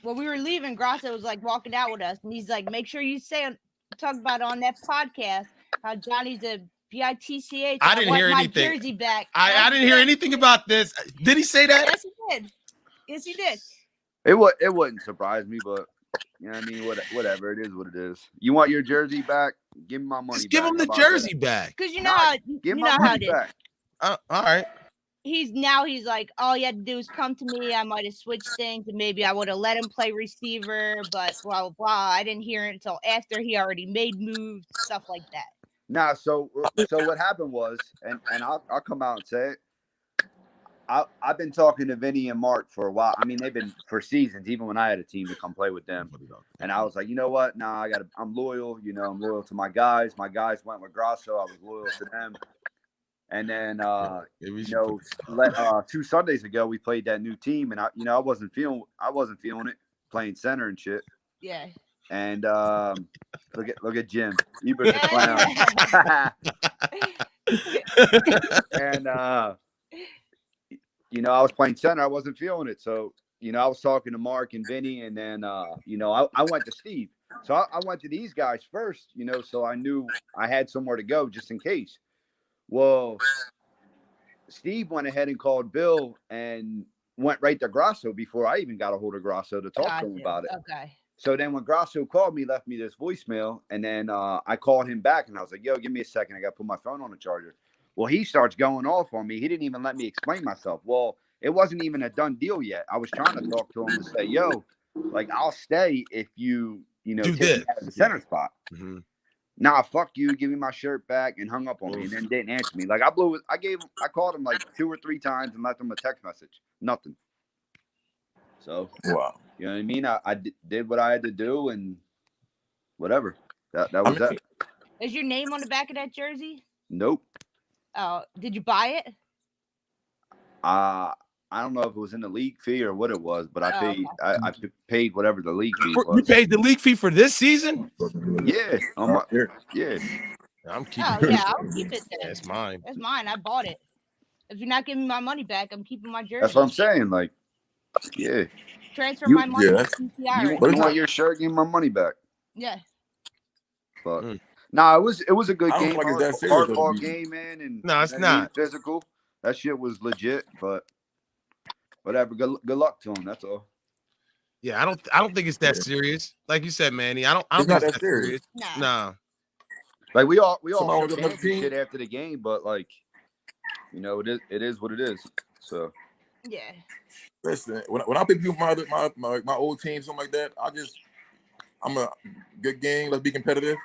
Speaker 3: when we were leaving, Grosso was like walking out with us, and he's like, "Make sure you talk about on that podcast how Johnny's a bitch."
Speaker 1: I didn't hear anything.
Speaker 3: Jersey back.
Speaker 1: I didn't hear anything about this. Did he say that?
Speaker 3: Yes, he did. Yes, he did.
Speaker 7: It wouldn't surprise me, but you know what I mean. Whatever, it is what it is. You want your jersey back? Give me my money.
Speaker 1: Just give
Speaker 7: back.
Speaker 1: him the
Speaker 7: How about
Speaker 1: jersey
Speaker 7: that?
Speaker 1: back.
Speaker 3: Because you know how
Speaker 7: Give
Speaker 3: you
Speaker 7: my
Speaker 3: know how
Speaker 7: money
Speaker 3: it is.
Speaker 7: back.
Speaker 1: All right.
Speaker 3: He's like, all you had to do was come to me. I might have switched things, and maybe I would have let him play receiver, but blah blah blah. I didn't hear it until after he already made moves, stuff like that.
Speaker 7: Nah, so what happened was, and I'll come out and say it. I've been talking to Vinny and Mark for a while. I mean, they've been for seasons, even when I had a team to come play with them. And I was like, you know what? Nah, I'm loyal. You know, I'm loyal to my guys. My guys went with Grosso. I was loyal to them. And then, 2 Sundays ago, we played that new team, and I wasn't feeling it playing center and shit.
Speaker 3: Yeah.
Speaker 7: And look at Jim. Eber's a clown. And I was playing center. I wasn't feeling it. So, I was talking to Mark and Vinny, and then I went to Steve. So I went to these guys first, so I knew I had somewhere to go just in case. Well, Steve went ahead and called Bill and went right to Grosso before I even got a hold of Grosso to talk to him about it.
Speaker 3: Okay.
Speaker 7: So then when Grosso called me, left me this voicemail, and then I called him back, and I was like, yo, give me a second. I got to put my phone on the charger. Well, he starts going off on me. He didn't even let me explain myself. Well, it wasn't even a done deal yet. I was trying to talk to him to say, yo, like, I'll stay if you take me out of the center spot.
Speaker 1: Mm-hmm.
Speaker 7: Nah, fuck you. Give me my shirt back, and hung up on me, and then didn't answer me. Like I called him like 2 or 3 times and left him a text message. Nothing. So
Speaker 2: wow,
Speaker 7: you know what I mean? I did what I had to do, and whatever. That was that.
Speaker 3: Is your name on the back of that jersey?
Speaker 7: Nope.
Speaker 3: Oh, did you buy it?
Speaker 7: I don't know if it was in the league fee or what it was, but I paid. Okay. I paid whatever the league fee was.
Speaker 1: You paid the league fee for this season?
Speaker 7: Yeah. Yeah.
Speaker 1: I'm keeping.
Speaker 3: Oh yeah, I'll keep it. Then.
Speaker 1: That's mine.
Speaker 3: That's mine. I bought it. If you're not giving me my money back, I'm keeping my jersey.
Speaker 7: That's what I'm saying. Like, yeah.
Speaker 3: Transfer my money to CCI.
Speaker 7: You want your shirt? Give me my money back.
Speaker 3: Yeah.
Speaker 7: But it was a good game.
Speaker 2: Hardball
Speaker 7: game, man. And
Speaker 1: no, it's not
Speaker 7: physical. That shit was legit, but. Whatever. Good luck to him. That's all.
Speaker 1: Yeah, I don't think it's that serious. Like you said, Manny. I don't
Speaker 2: it's
Speaker 1: think
Speaker 2: not
Speaker 1: it's
Speaker 2: that serious.
Speaker 1: Nah.
Speaker 7: Like we all shit after the game, but like, it is what it is. So
Speaker 3: yeah.
Speaker 2: Listen, when I pick people my old team, something like that, I'm a good game. Let's be competitive.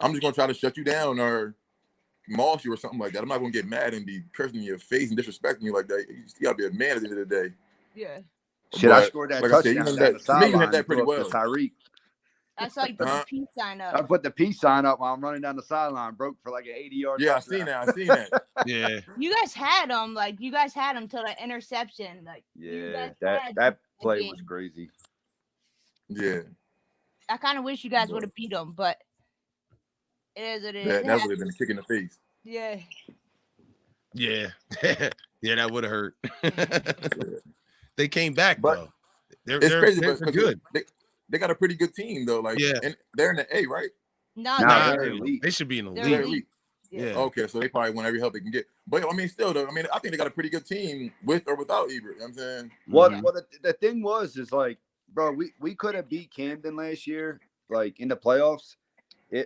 Speaker 2: I'm just gonna try to shut you down or moss you or something like that. I'm not gonna get mad and be cursing in your face and disrespecting you like that. You gotta be a man at the end of the day.
Speaker 3: Yeah.
Speaker 7: Shit, I scored that touchdown.
Speaker 2: To me, you had that pretty well.
Speaker 7: Tyreek.
Speaker 3: I saw you put the peace sign up.
Speaker 7: I put the peace sign up while I'm running down the sideline. Broke for like an 80-yard.
Speaker 2: Yeah,
Speaker 7: touchdown.
Speaker 2: I seen that.
Speaker 1: Yeah.
Speaker 3: You guys had them. Like you guys had them till the interception. Like
Speaker 7: yeah, that play was crazy.
Speaker 2: Yeah.
Speaker 3: I kind of wish you guys would have beat them, but it is what it is.
Speaker 2: That would have been a kick in the face.
Speaker 3: Yeah.
Speaker 1: Yeah. Yeah, that would have hurt. They came back, though. They're
Speaker 2: crazy,
Speaker 1: they're good.
Speaker 2: they got a pretty good team though. Like, and they're in the A, right?
Speaker 3: No,
Speaker 1: they should be in the league.
Speaker 3: Yeah.
Speaker 2: Okay, so they probably want every help they can get. But I mean, still though, I mean, I think they got a pretty good team with or without Ebert. You know what I'm saying?
Speaker 7: What the thing was is like, bro, we could have beat Camden last year, like in the playoffs.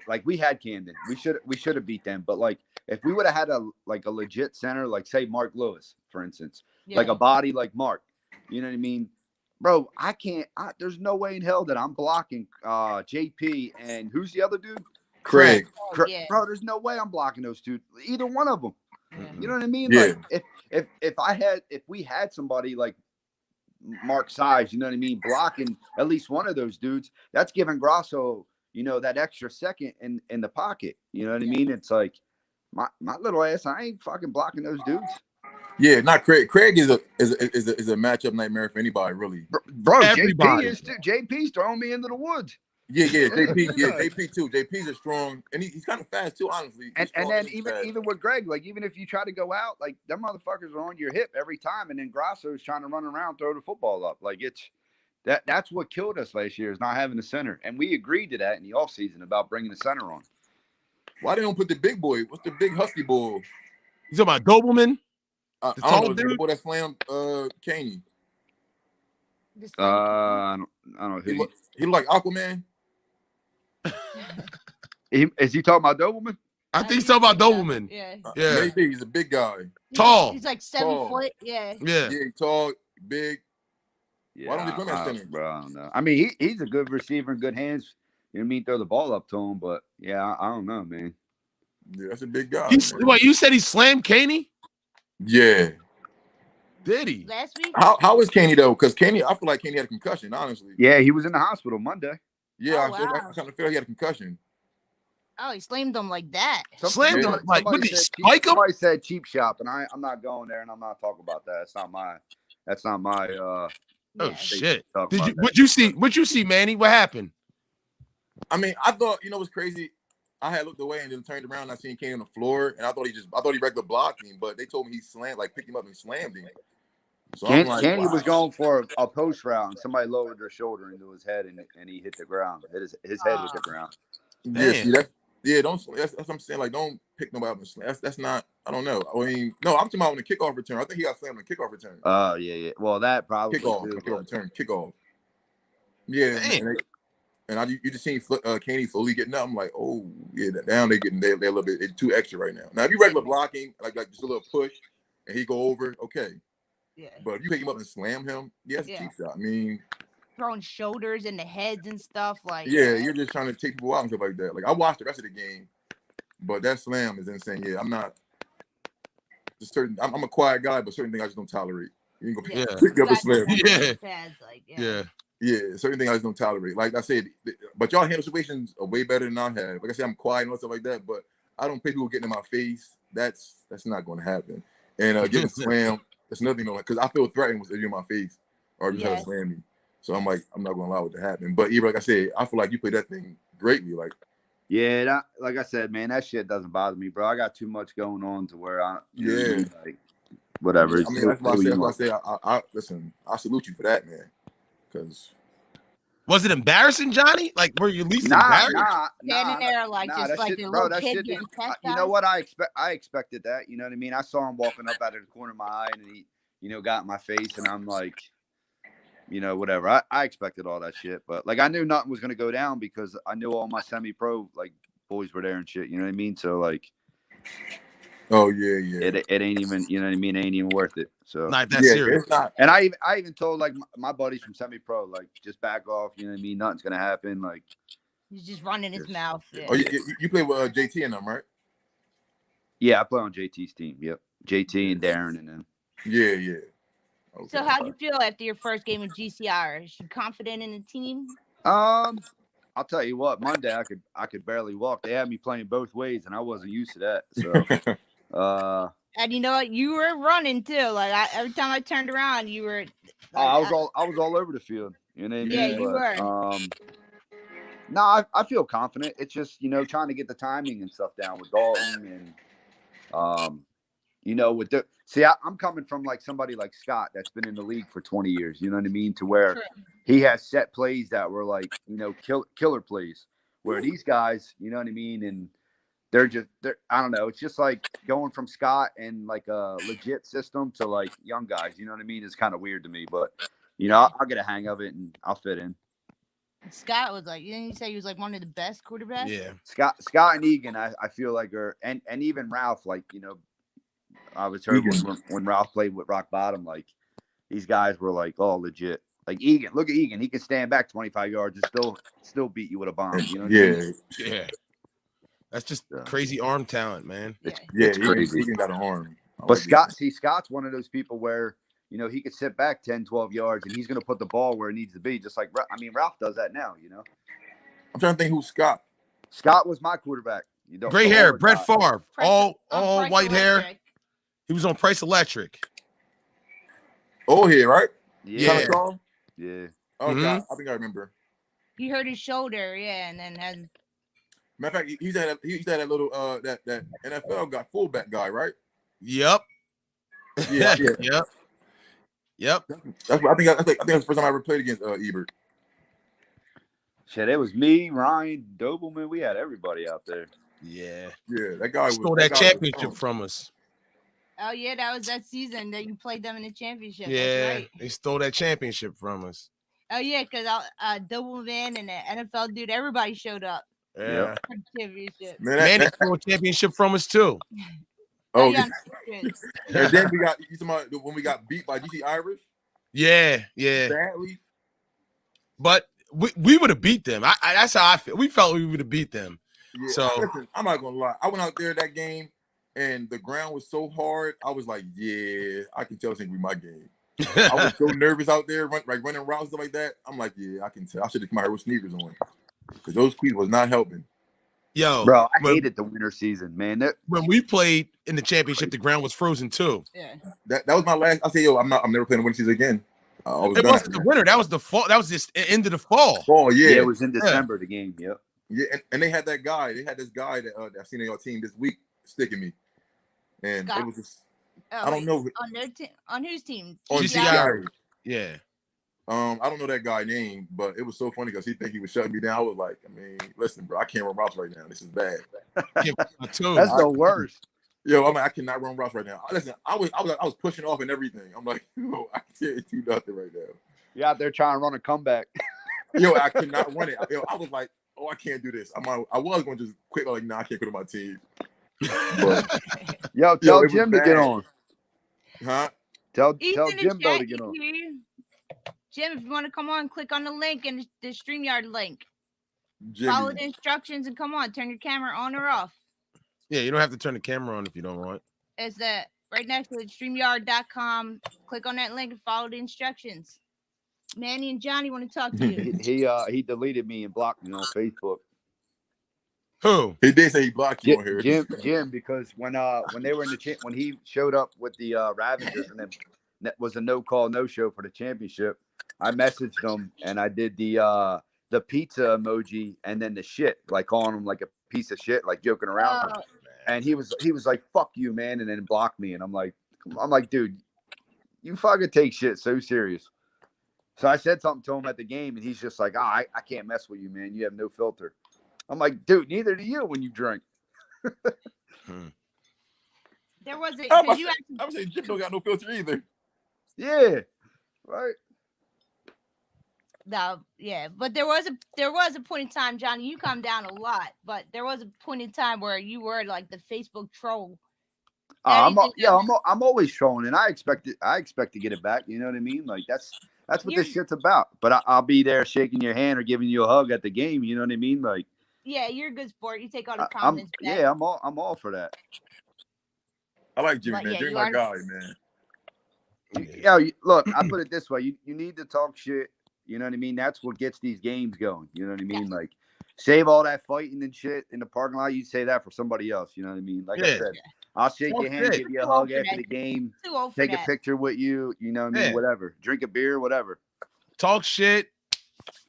Speaker 7: Like we had Camden. We should have beat them. But like if we would have had a legit center, like say Mark Lewis, for instance, like a body like Mark, you know what I mean? Bro, there's no way in hell that I'm blocking JP and who's the other dude?
Speaker 2: Craig.
Speaker 7: Bro, there's no way I'm blocking those two. Either one of them. You know what I mean?
Speaker 2: Yeah.
Speaker 7: Like if we had somebody like Mark size, you know what I mean, blocking at least one of those dudes, that's giving Grasso, you know, that extra second in the pocket. You know what I mean? It's like my little ass, I ain't fucking blocking those dudes.
Speaker 2: Yeah, not Craig. Craig is a matchup nightmare for anybody, really.
Speaker 7: Bro, JP is too. JP's throwing me into the woods.
Speaker 2: Yeah, JP too. JP's a strong, and he's kind of fast too, honestly.
Speaker 7: And then even with Greg, like even if you try to go out, like them motherfuckers are on your hip every time, and then Grasso's trying to run around, throw the football up. Like that's what killed us last year is not having a center, and we agreed to that in the offseason about bringing the center on.
Speaker 2: Why they don't put the big boy? What's the big husky boy?
Speaker 1: You talking about Dobleman?
Speaker 2: I don't know the boy that slammed Caney.
Speaker 7: I don't know who
Speaker 2: he look like Aquaman.
Speaker 7: Is he talking about Dobleman?
Speaker 1: I think he's talking about Dobleman.
Speaker 3: Yeah.
Speaker 2: Maybe he's a big guy.
Speaker 1: Tall.
Speaker 3: He's like 7 foot. Yeah.
Speaker 2: Yeah, tall, big.
Speaker 7: Yeah,
Speaker 2: why don't they put him at center?
Speaker 7: Bro, I don't know. I mean, he's a good receiver and good hands. You know what I mean? Throw the ball up to him, but yeah, I don't know, man.
Speaker 2: Yeah, that's a big guy.
Speaker 1: What you said he slammed Caney?
Speaker 2: Yeah.
Speaker 1: Did he?
Speaker 3: Last week?
Speaker 2: How is Caney though? Because Caney, I feel like Caney had a concussion, honestly.
Speaker 7: Yeah, he was in the hospital Monday.
Speaker 2: Yeah, I kind of feel like he had a concussion.
Speaker 3: Oh, he slammed him like that.
Speaker 1: Slammed him like what did he spike him?
Speaker 7: Somebody said cheap shop, and I'm not going there, and I'm not talking about that. That's not my.
Speaker 1: Oh shit! What'd you see, Manny? What happened?
Speaker 2: I mean, I thought what's crazy. I had looked away and then turned around and I seen Caney on the floor, and I thought he regular blocked him, but they told me he picked him up and slammed him. So
Speaker 7: Caney was going for a post route, and somebody lowered their shoulder into his head, and he hit the ground. His head hit the ground.
Speaker 2: Yeah, see, that's what I'm saying. Like, don't pick nobody up and slam. That's not. I don't know. I mean, no, I'm talking about on the kickoff return. I think he got slammed on the kickoff return.
Speaker 7: Oh yeah. Well, that probably
Speaker 2: kickoff return, kickoff. Yeah, and you just seen Caney slowly getting up. I'm like, oh yeah, down they're a little bit. It's too extra right now. Now if you regular blocking, like just a little push, and he go over, okay.
Speaker 3: Yeah.
Speaker 2: But if you pick him up and slam him, it's a cheap shot. I mean,
Speaker 3: throwing shoulders in the heads and stuff like.
Speaker 2: Yeah, you're just trying to take people out and stuff like that. Like I watched the rest of the game, but that slam is insane. Yeah, I'm not. I'm a quiet guy, but certain things I just don't tolerate. You ain't gonna pick up a slam. Yeah, certain things I just don't tolerate. Like I said, but y'all handle situations way better than I have. Like I said, I'm quiet and stuff like that, but I don't pay people getting in my face. That's not going to happen. And getting slammed, that's another thing. Because I feel threatened if you're in my face or you try to slam me. So I'm like, I'm not going to allow it to happen. But even like I said, I feel like you played that thing greatly. Like,
Speaker 7: yeah, like I said, man, that shit doesn't bother me, bro. I got too much going on to where like whatever.
Speaker 2: I mean, that's why I say, I listen. I salute you for that, man. Because
Speaker 1: was it embarrassing, Johnny? Like, were you at least embarrassed?
Speaker 3: Standing there like just like a little kid getting tested.
Speaker 7: You know what? I expected that. You know what I mean? I saw him walking up out of the corner of my eye, and he, got in my face, and I'm like, whatever. I expected all that shit, but like I knew nothing was gonna go down because I knew all my semi-pro like boys were there and shit. You know what I mean? So like.
Speaker 2: Oh yeah.
Speaker 7: It ain't even, you know what I mean? It ain't even worth it. So
Speaker 1: not that serious.
Speaker 2: It's not.
Speaker 7: And I even told like my buddies from semi-pro, like just back off. You know what I mean? Nothing's gonna happen. Like
Speaker 3: he's just running his mouth. Yeah.
Speaker 2: Oh, you play with JT and them, right?
Speaker 7: Yeah, I play on JT's team. Yep, JT and Darren and them.
Speaker 2: Yeah.
Speaker 3: Okay. So how'd you feel after your first game of GCR? Is you confident in the team?
Speaker 7: I'll tell you what. Monday I could barely walk. They had me playing both ways, and I wasn't used to that. So.
Speaker 3: And you know what? You were running too. Like every time I turned around, you were. Like,
Speaker 7: I was all over the field. You know what I mean?
Speaker 3: Yeah, you were.
Speaker 7: No, I feel confident. It's just trying to get the timing and stuff down with Dalton and with I'm coming from like somebody like Scott that's been in the league for 20 years. You know what I mean? To where he has set plays that were like, killer plays. Where these guys, you know what I mean, and they're I don't know. It's just like going from Scott and like a legit system to like young guys. You know what I mean? It's kind of weird to me, but I'll get a hang of it and I'll fit in.
Speaker 3: Scott was like, didn't you say he was like one of the best quarterbacks?
Speaker 1: Yeah.
Speaker 7: Scott and Egan, I feel like and even Ralph, like, I was heard when Ralph played with Rock Bottom, like these guys were like all legit. Like Egan, look at Egan. He can stand back 25 yards and still beat you with a bomb. You know what I mean?
Speaker 1: Yeah. That's just crazy arm talent, man.
Speaker 7: It's crazy.
Speaker 2: Egan got an arm.
Speaker 7: But Scott's one of those people where, he could sit back 10, 12 yards and he's going to put the ball where it needs to be. Just like, Ralph does that now,
Speaker 2: I'm trying to think who's Scott.
Speaker 7: Scott was my quarterback.
Speaker 1: Gray hair, Brett Favre, all white hair.
Speaker 3: Electric.
Speaker 1: He was on Price Electric.
Speaker 2: Old head, right?
Speaker 7: Yeah.
Speaker 2: Yeah. Oh, God. I think I remember.
Speaker 3: He hurt his shoulder, and then
Speaker 2: Matter of fact, he's that little that NFL guy, fullback guy, right?
Speaker 1: Yep.
Speaker 2: Yeah.
Speaker 1: Yep.
Speaker 2: That's what I think. I think that's the first time I ever played against Ebert.
Speaker 7: Shit, it was me, Ryan, Dobleman. We had everybody out there.
Speaker 1: Yeah.
Speaker 2: Yeah, that guy
Speaker 1: stole that championship from us.
Speaker 3: Oh yeah, that was that season that you played them in the championship.
Speaker 1: Yeah,
Speaker 3: that's right.
Speaker 1: They stole that championship from us.
Speaker 3: Oh yeah, because Dobleman and the NFL dude, everybody showed up.
Speaker 1: Yeah.
Speaker 3: Championship.
Speaker 1: Manny stole a championship from us too.
Speaker 2: Oh, and then we got when we got beat by DC Irish.
Speaker 1: Yeah.
Speaker 2: Badly.
Speaker 1: But we would have beat them. That's how I feel. We felt we would have beat them.
Speaker 2: Yeah,
Speaker 1: so
Speaker 2: listen, I'm not gonna lie. I went out there that game, and the ground was so hard. I was like, yeah, I can tell it's gonna be my game. I was so nervous out there, running routes and stuff like that. I'm like, yeah, I can tell. I should have come out here with sneakers on because those cleats was not helping.
Speaker 1: Yo,
Speaker 7: bro, I hated the winter season, man.
Speaker 1: When we played in the championship, the ground was frozen too.
Speaker 3: Yeah,
Speaker 2: that was my last. I said, yo, I'm never playing the winter season again.
Speaker 1: It wasn't the winter. That was the fall. That was just end of the fall.
Speaker 2: Oh yeah,
Speaker 7: it was in December. The game. Yep.
Speaker 2: Yeah, and they had that guy. They had this guy that I've seen on your team this week sticking me, and Scott. It was just I don't know
Speaker 3: on their on whose team.
Speaker 2: On
Speaker 1: GCI. Yeah.
Speaker 2: I don't know that guy's name, but it was so funny because he think he was shutting me down. I was like, listen, bro, I can't run routes right now. This is bad.
Speaker 7: That's the worst.
Speaker 2: Yo, I cannot run routes right now. Listen, I was pushing off and everything. I'm like, yo, I can't do nothing right now.
Speaker 7: You out there trying to run a comeback.
Speaker 2: Yo, I cannot run it. Yo, I was like, oh, I can't do this. I was going to just quit. Like, nah, I can't quit on my team. But,
Speaker 7: tell Jim to get on.
Speaker 2: Huh?
Speaker 7: Tell Jimbo to get on.
Speaker 3: Jim, if you want to come on, click on the link and the StreamYard link.
Speaker 2: Jimmy.
Speaker 3: Follow the instructions and come on. Turn your camera on or off.
Speaker 1: Yeah, you don't have to turn the camera on if you don't want.
Speaker 3: It's right next to it, StreamYard.com. Click on that link and follow the instructions. Manny and Johnny want to talk to you.
Speaker 7: He deleted me and blocked me on Facebook.
Speaker 1: Who?
Speaker 2: He did say he blocked you on here.
Speaker 7: Jim, because when they were in when he showed up with the Ravengers and then that was a no call, no show for the championship, I messaged him and I did the pizza emoji and then the shit, like calling him like a piece of shit, like joking around.
Speaker 3: Oh.
Speaker 7: And he was like, "Fuck you, man," and then blocked me. And I'm like, dude, you fucking take shit so serious. So I said something to him at the game, and he's just like, I can't mess with you, man. You have no filter. I'm like, dude, neither do you when you drink.
Speaker 3: There was
Speaker 2: I was saying Jim don't got no filter either.
Speaker 7: Yeah, right.
Speaker 3: No, yeah, but there was a point in time, Johnny. You come down a lot, but there was a point in time where you were like the Facebook troll.
Speaker 7: I'm always trolling, and I expect to get it back. You know what I mean? Like that's what this shit's about. But I'll be there shaking your hand or giving you a hug at the game. You know what I mean? Like,
Speaker 3: yeah, you're a good sport. You take all the comments.
Speaker 7: I'm all for that.
Speaker 2: I like Jimmy, man. Jimmy's my guy, man.
Speaker 7: Yeah, look, I put it this way: you need to talk shit. You know what I mean? That's what gets these games going. You know what I mean? Like, save all that fighting and shit in the parking lot. You say that for somebody else. You know what I mean? Like I said, I'll shake your hand, give you a hug after the game, take a picture with you. You know what I mean? Whatever. Drink a beer, whatever.
Speaker 1: Talk shit.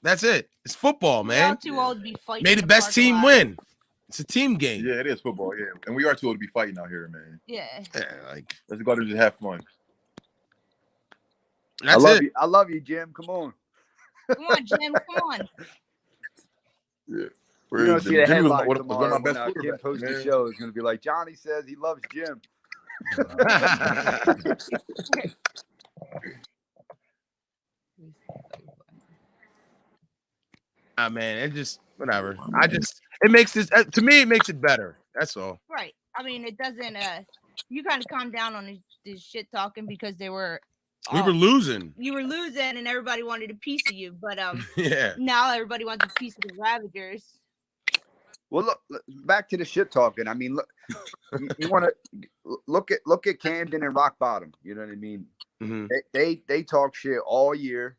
Speaker 1: That's it. It's football, man.
Speaker 3: Too old to be fighting.
Speaker 1: May the best team win. It's a team game.
Speaker 2: Yeah, it is football. Yeah, and we are too old to be fighting out here, man.
Speaker 3: Yeah.
Speaker 1: Like
Speaker 2: let's go out there and just have fun.
Speaker 1: I
Speaker 7: love you, Jim. Come on.
Speaker 3: Come on, Jim. Come on.
Speaker 2: Yeah.
Speaker 7: You're gonna see the headline
Speaker 2: one
Speaker 7: tomorrow
Speaker 2: of my best
Speaker 7: when Jim posts the show. It's gonna be like, Johnny says he loves Jim.
Speaker 1: Man, it just whatever. It makes this to me. It makes it better. That's all.
Speaker 3: Right. I mean, it doesn't. You kind of calm down on this shit talking because they were.
Speaker 1: We were losing.
Speaker 3: You were losing, and everybody wanted a piece of you. But
Speaker 1: yeah.
Speaker 3: Now everybody wants a piece of the Ravagers.
Speaker 7: Well, look back to the shit talking. I mean, look, you want to look at Camden and Rock Bottom. You know what I mean?
Speaker 1: Mm-hmm.
Speaker 7: They talk shit all year.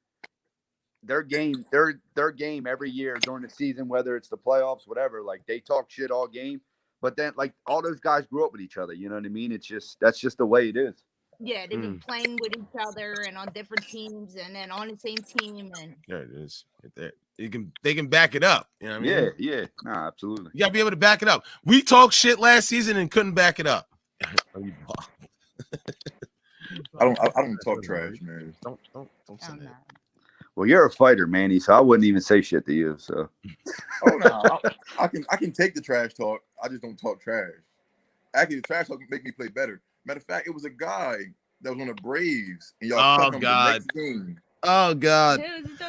Speaker 7: Their game every year during the season, whether it's the playoffs, whatever. Like they talk shit all game. But then, like all those guys grew up with each other. You know what I mean? That's just the way it is.
Speaker 3: Yeah, they've been playing with each other and on different teams, and then on the same team. And
Speaker 1: there it is. They can back it up. You know what I mean?
Speaker 7: Yeah. Nah, absolutely.
Speaker 1: You gotta be able to back it up. We talked shit last season and couldn't back it up.
Speaker 2: I don't talk trash, man.
Speaker 1: Don't say that.
Speaker 7: Well, you're a fighter, Manny, so I wouldn't even say shit to you. So.
Speaker 2: Oh no, I can take the trash talk. I just don't talk trash. Actually, the trash talk make me play better. Matter of fact, it was a guy that was on the Braves, and y'all cut him the next game.
Speaker 1: Oh God!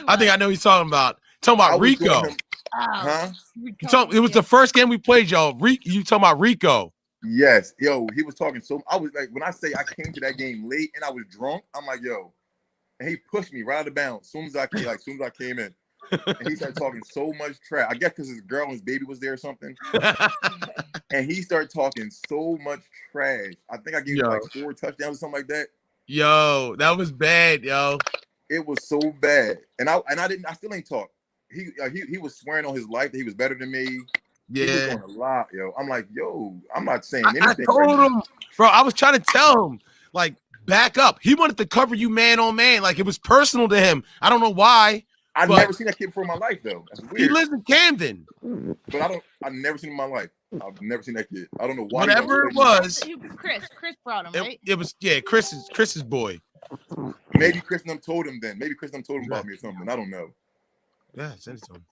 Speaker 1: I think I know what he's talking about. Talking about Rico. It was the first game we played, y'all. You talking about Rico?
Speaker 2: Yes, yo, he was talking so. I was like, when I say I came to that game late and I was drunk, I'm like, yo, and he pushed me right out of bounds. Soon as I came in, and he started talking so much trash. I guess because his girl and his baby was there or something. And he started talking so much trash. I think I gave him like 4 touchdowns or something like that.
Speaker 1: Yo, that was bad, yo.
Speaker 2: It was so bad, and I still ain't talk. He was swearing on his life that he was better than me.
Speaker 1: Yeah,
Speaker 2: he was doing a lot, yo. I'm like, yo, I'm not saying anything.
Speaker 1: I told him, bro. I was trying to tell him, like, back up. He wanted to cover you man on man, like it was personal to him. I don't know why.
Speaker 2: I've never seen that kid before in my life, though. That's weird.
Speaker 1: He lives in Camden,
Speaker 2: but I've never seen him in my life. I've never seen that kid. I don't know why.
Speaker 3: Whatever it was, Chris brought him, right?
Speaker 1: It was Chris's boy.
Speaker 2: Maybe Chris and them told him then. Maybe Chris and them told him about me or something. I don't know.
Speaker 1: Yeah, send it to him.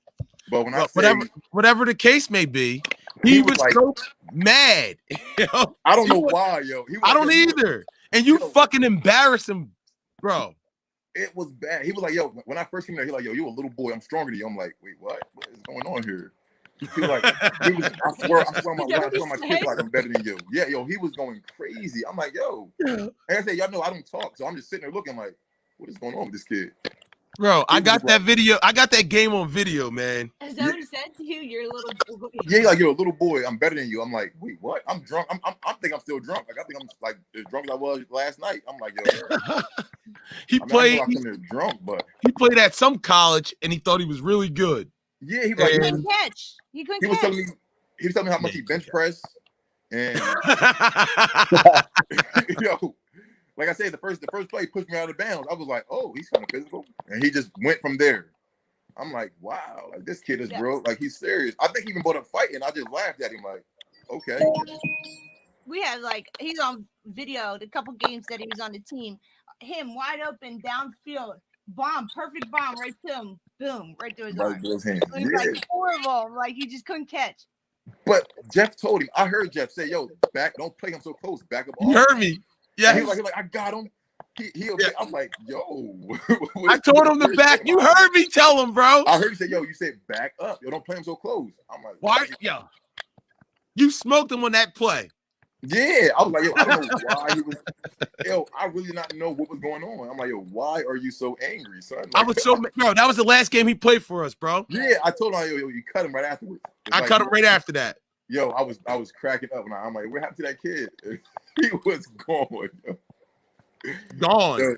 Speaker 2: But when
Speaker 1: whatever the case may be, he was like, so mad. You know?
Speaker 2: I don't know why, yo.
Speaker 1: I don't either. And you fucking embarrassed him, bro.
Speaker 2: It was bad. He was like, yo, when I first came there, he was like, yo, you a little boy. I'm stronger than you. I'm like, wait, what? What is going on here? He was like, I swear on my kids, like I'm better than you. Yeah, yo, he was going crazy. I'm like, yo. And I said, y'all know I don't talk. So I'm just sitting there looking like, what is going on with this kid?
Speaker 1: Bro, I got that video. I got that game on video, man.
Speaker 3: Is that what he said to you? You're a little boy.
Speaker 2: Yeah, like you're a little boy. I'm better than you. I'm like, wait, what? I'm drunk. I think I'm still drunk. Like I think I'm like as drunk as I was last night. I'm like, yo.
Speaker 1: He played.
Speaker 2: Drunk, but
Speaker 1: he played at some college, and he thought he was really good.
Speaker 2: Yeah, he was
Speaker 3: couldn't catch. He was
Speaker 2: telling me how much he bench press, and yo. Like I said, the first play pushed me out of bounds. I was like, oh, he's kind of physical. And he just went from there. I'm like, wow, like this kid is real. Like he's serious. I think he even brought up fighting. I just laughed at him like, okay.
Speaker 3: We had he's on video, the couple games that he was on the team. Him wide open downfield. Perfect bomb right to him. Boom, right through his arm. Like 4 of them. Like he just couldn't catch.
Speaker 2: But Jeff told him, I heard Jeff say, yo, don't play him so close. Back up.
Speaker 1: You heard me. Yeah,
Speaker 2: he was like, I got him. I'm like, yo.
Speaker 1: I told him to back. You heard me tell him, bro.
Speaker 2: I heard you say, yo, you said back up. Yo, don't play him so close. I'm like,
Speaker 1: why? Yo, you smoked him on that play.
Speaker 2: Yeah, I was like, yo, I don't know why he was. Yo, I really did not know what was going on. I'm like, yo, why are you so angry, son? Like,
Speaker 1: I was so bro. That was the last game he played for us, bro.
Speaker 2: Yeah, I told him, yo, you cut him right afterwards.
Speaker 1: I cut him right after that.
Speaker 2: Yo, I was cracking up, and I'm like, what happened to that kid? He was gone.
Speaker 1: Gone.
Speaker 2: So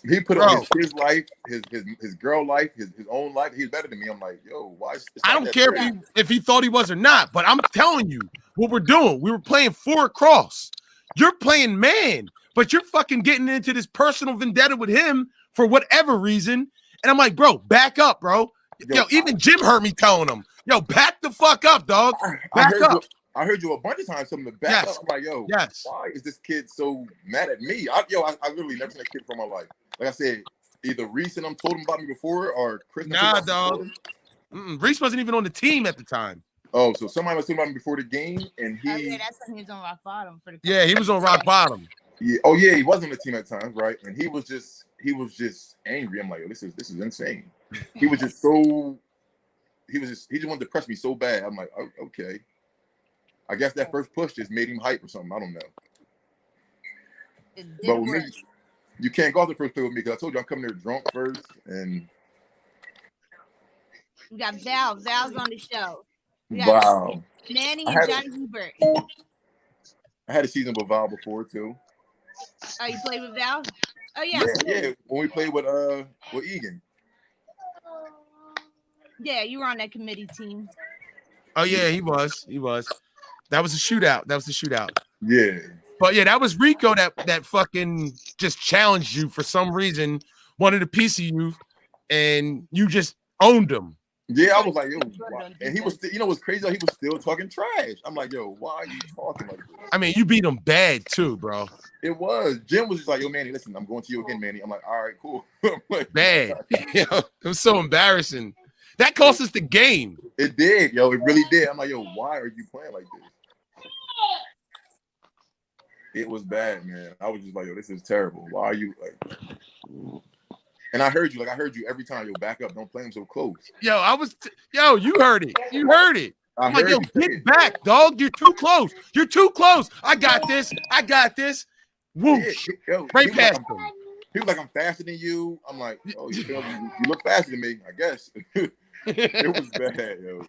Speaker 2: he put on his life, his girl life, his own life. He's better than me. I'm like, yo, why?
Speaker 1: I don't care if he thought he was or not, but I'm telling you what we're doing. We were playing 4 across. You're playing man, but you're fucking getting into this personal vendetta with him for whatever reason. And I'm like, bro, back up, bro. Yo, even Jim heard me telling him, Yo, back the fuck up, dog.
Speaker 2: I heard you a bunch of times telling me to back up. I'm like, yo,
Speaker 1: yes.
Speaker 2: why is this kid so mad at me? I literally never seen a kid from my life. Like I said, either Reese and told him about me before, or Chris.
Speaker 1: Nah, dog. Reese wasn't even on the team at the time.
Speaker 2: Oh, so somebody was talking about him before the game, and he.
Speaker 3: Oh, yeah, that's when he was on rock bottom.
Speaker 1: Yeah, he was on rock bottom.
Speaker 2: Yeah. Oh yeah, he was on the team at times, right? And he was just angry. I'm like, this is insane. He was just so. He just wanted to press me so bad. I'm like, oh, okay. I guess that first push just made him hype or something. I don't know. But with me, you can't go off the first play with me because I told you I'm coming there drunk first, and
Speaker 3: we got Val. Val's on the show.
Speaker 2: Wow.
Speaker 3: Manny and Johnny Hubert.
Speaker 2: I had a season with Val before too.
Speaker 3: Oh, you played with Val? Oh yeah.
Speaker 2: Yeah. When we played with Egan.
Speaker 3: Yeah, you were on that committee team.
Speaker 1: Oh yeah, he was. That was a shootout.
Speaker 2: Yeah.
Speaker 1: But yeah, that was Rico that fucking just challenged you for some reason, wanted a piece of you, and you just owned him.
Speaker 2: Yeah, I was like, yo, why? And he was, what's crazy? He was still talking trash. I'm like, yo, why are you talking like this?
Speaker 1: I mean, you beat him bad too, bro.
Speaker 2: It was. Jim was just like, yo, Manny, listen, I'm going to you again, Manny. I'm like, all right, cool. Like,
Speaker 1: bad. It was so embarrassing. That cost us the game.
Speaker 2: It did, yo. It really did. I'm like, yo, why are you playing like this? It was bad, man. I was just like, yo, this is terrible. Why are you like? And I heard you every time. Yo, back up. Don't play him so close.
Speaker 1: Yo, you heard it. I'm like, yo, get back, dog. You're too close. I got this. Whoosh.
Speaker 2: Yeah, yo,
Speaker 1: right past him.
Speaker 2: He was like, I'm faster than you. I'm like, oh, you look faster than me, I guess. It was bad, yo.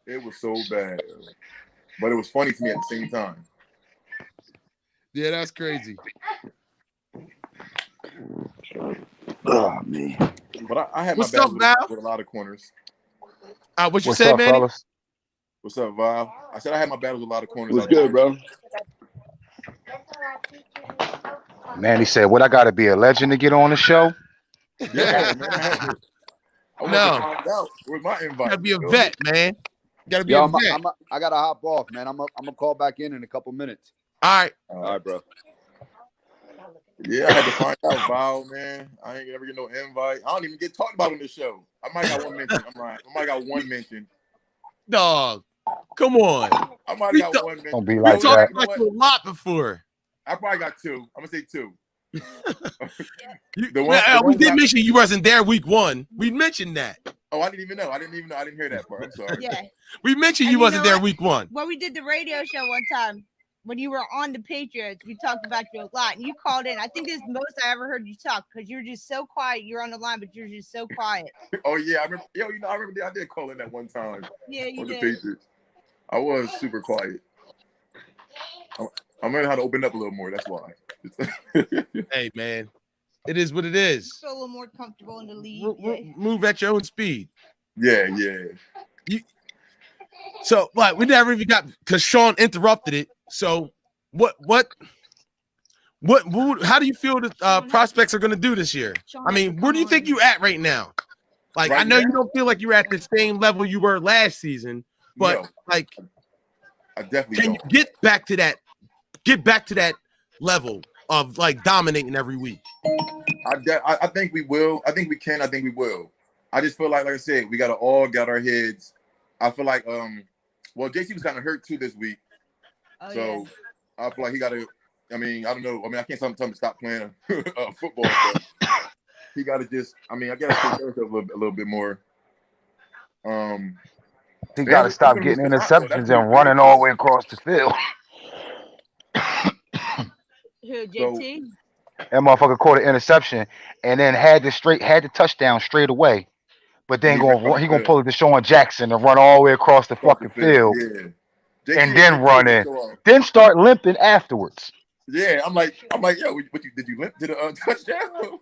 Speaker 2: It was so bad, yo. But it was funny to me at the same time.
Speaker 1: Yeah, that's crazy.
Speaker 7: Oh man.
Speaker 2: But I had
Speaker 1: What's
Speaker 2: my
Speaker 1: up, Val?
Speaker 2: with a lot of corners.
Speaker 1: What you say, man?
Speaker 8: Fellas?
Speaker 2: What's up, Val? I said I had my battles with a lot of corners.
Speaker 7: What's good, bro?
Speaker 8: Manny said, "What I got to be a legend to get on the show?"
Speaker 2: Yeah, man. I wanted to find out. Where's my invite?
Speaker 1: Gotta be a vet, man. Gotta be
Speaker 7: Yo,
Speaker 1: a vet.
Speaker 7: I gotta hop off, man. I'm gonna call back in a couple minutes.
Speaker 1: All right,
Speaker 7: bro.
Speaker 2: Yeah, I had to find out, Val, man. I ain't ever get no invite. I don't even get talked about on this show. I might got one mention. I'm right. I might got one mention.
Speaker 1: Dog, come on.
Speaker 2: I might have got one mention.
Speaker 8: Don't be
Speaker 1: We
Speaker 8: like
Speaker 1: talked
Speaker 8: that.
Speaker 1: about you a lot before.
Speaker 2: I probably got two. I'm gonna say two.
Speaker 1: We did mention you wasn't there week 1. We mentioned that.
Speaker 2: Oh, I didn't even know. I didn't hear that part. I'm sorry.
Speaker 3: Yeah.
Speaker 1: We mentioned you wasn't there week 1.
Speaker 3: When we did the radio show one time, when you were on the Patriots, we talked about you a lot, and you called in. I think this is the most I ever heard you talk because you're just so quiet. You're on the line, but you're just so quiet.
Speaker 2: Oh yeah, I remember. Yo, I remember. I did call in that one time.
Speaker 3: Yeah, you
Speaker 2: on
Speaker 3: did.
Speaker 2: The Patriots. I was super quiet. I'm learning how to open up a little more. That's why.
Speaker 1: Hey, man, it is what it is.
Speaker 3: Feel a little more comfortable in the league.
Speaker 1: Move at your own speed.
Speaker 2: Yeah.
Speaker 1: So, what? We never even got because Sean interrupted it. So, what? How do you feel the prospects are going to do this year? I mean, where do you think you at right now? Like, I know you don't feel like you're at the same level you were last season, but like,
Speaker 2: I definitely
Speaker 1: can you get back to that level of like dominating every week?
Speaker 2: I think we will. I think we can. I think we will. I just feel like I said, we got to all got our heads. I feel like, well, JC was kind of hurt too this week. I feel like he got to, I don't know. I can't tell him to stop playing football, but he got to just, I got to take care of himself a little bit more.
Speaker 8: He got to stop getting interceptions and running all the way across the field.
Speaker 3: Who, JT?
Speaker 8: That motherfucker caught an interception and then had the touchdown straight away. But then he gonna pull it to Deshaun Jackson and run all the way across the fucking field.
Speaker 2: Yeah.
Speaker 8: And then run in. Then start limping afterwards.
Speaker 2: Yeah, I'm like, yo, did you limp to the touchdown?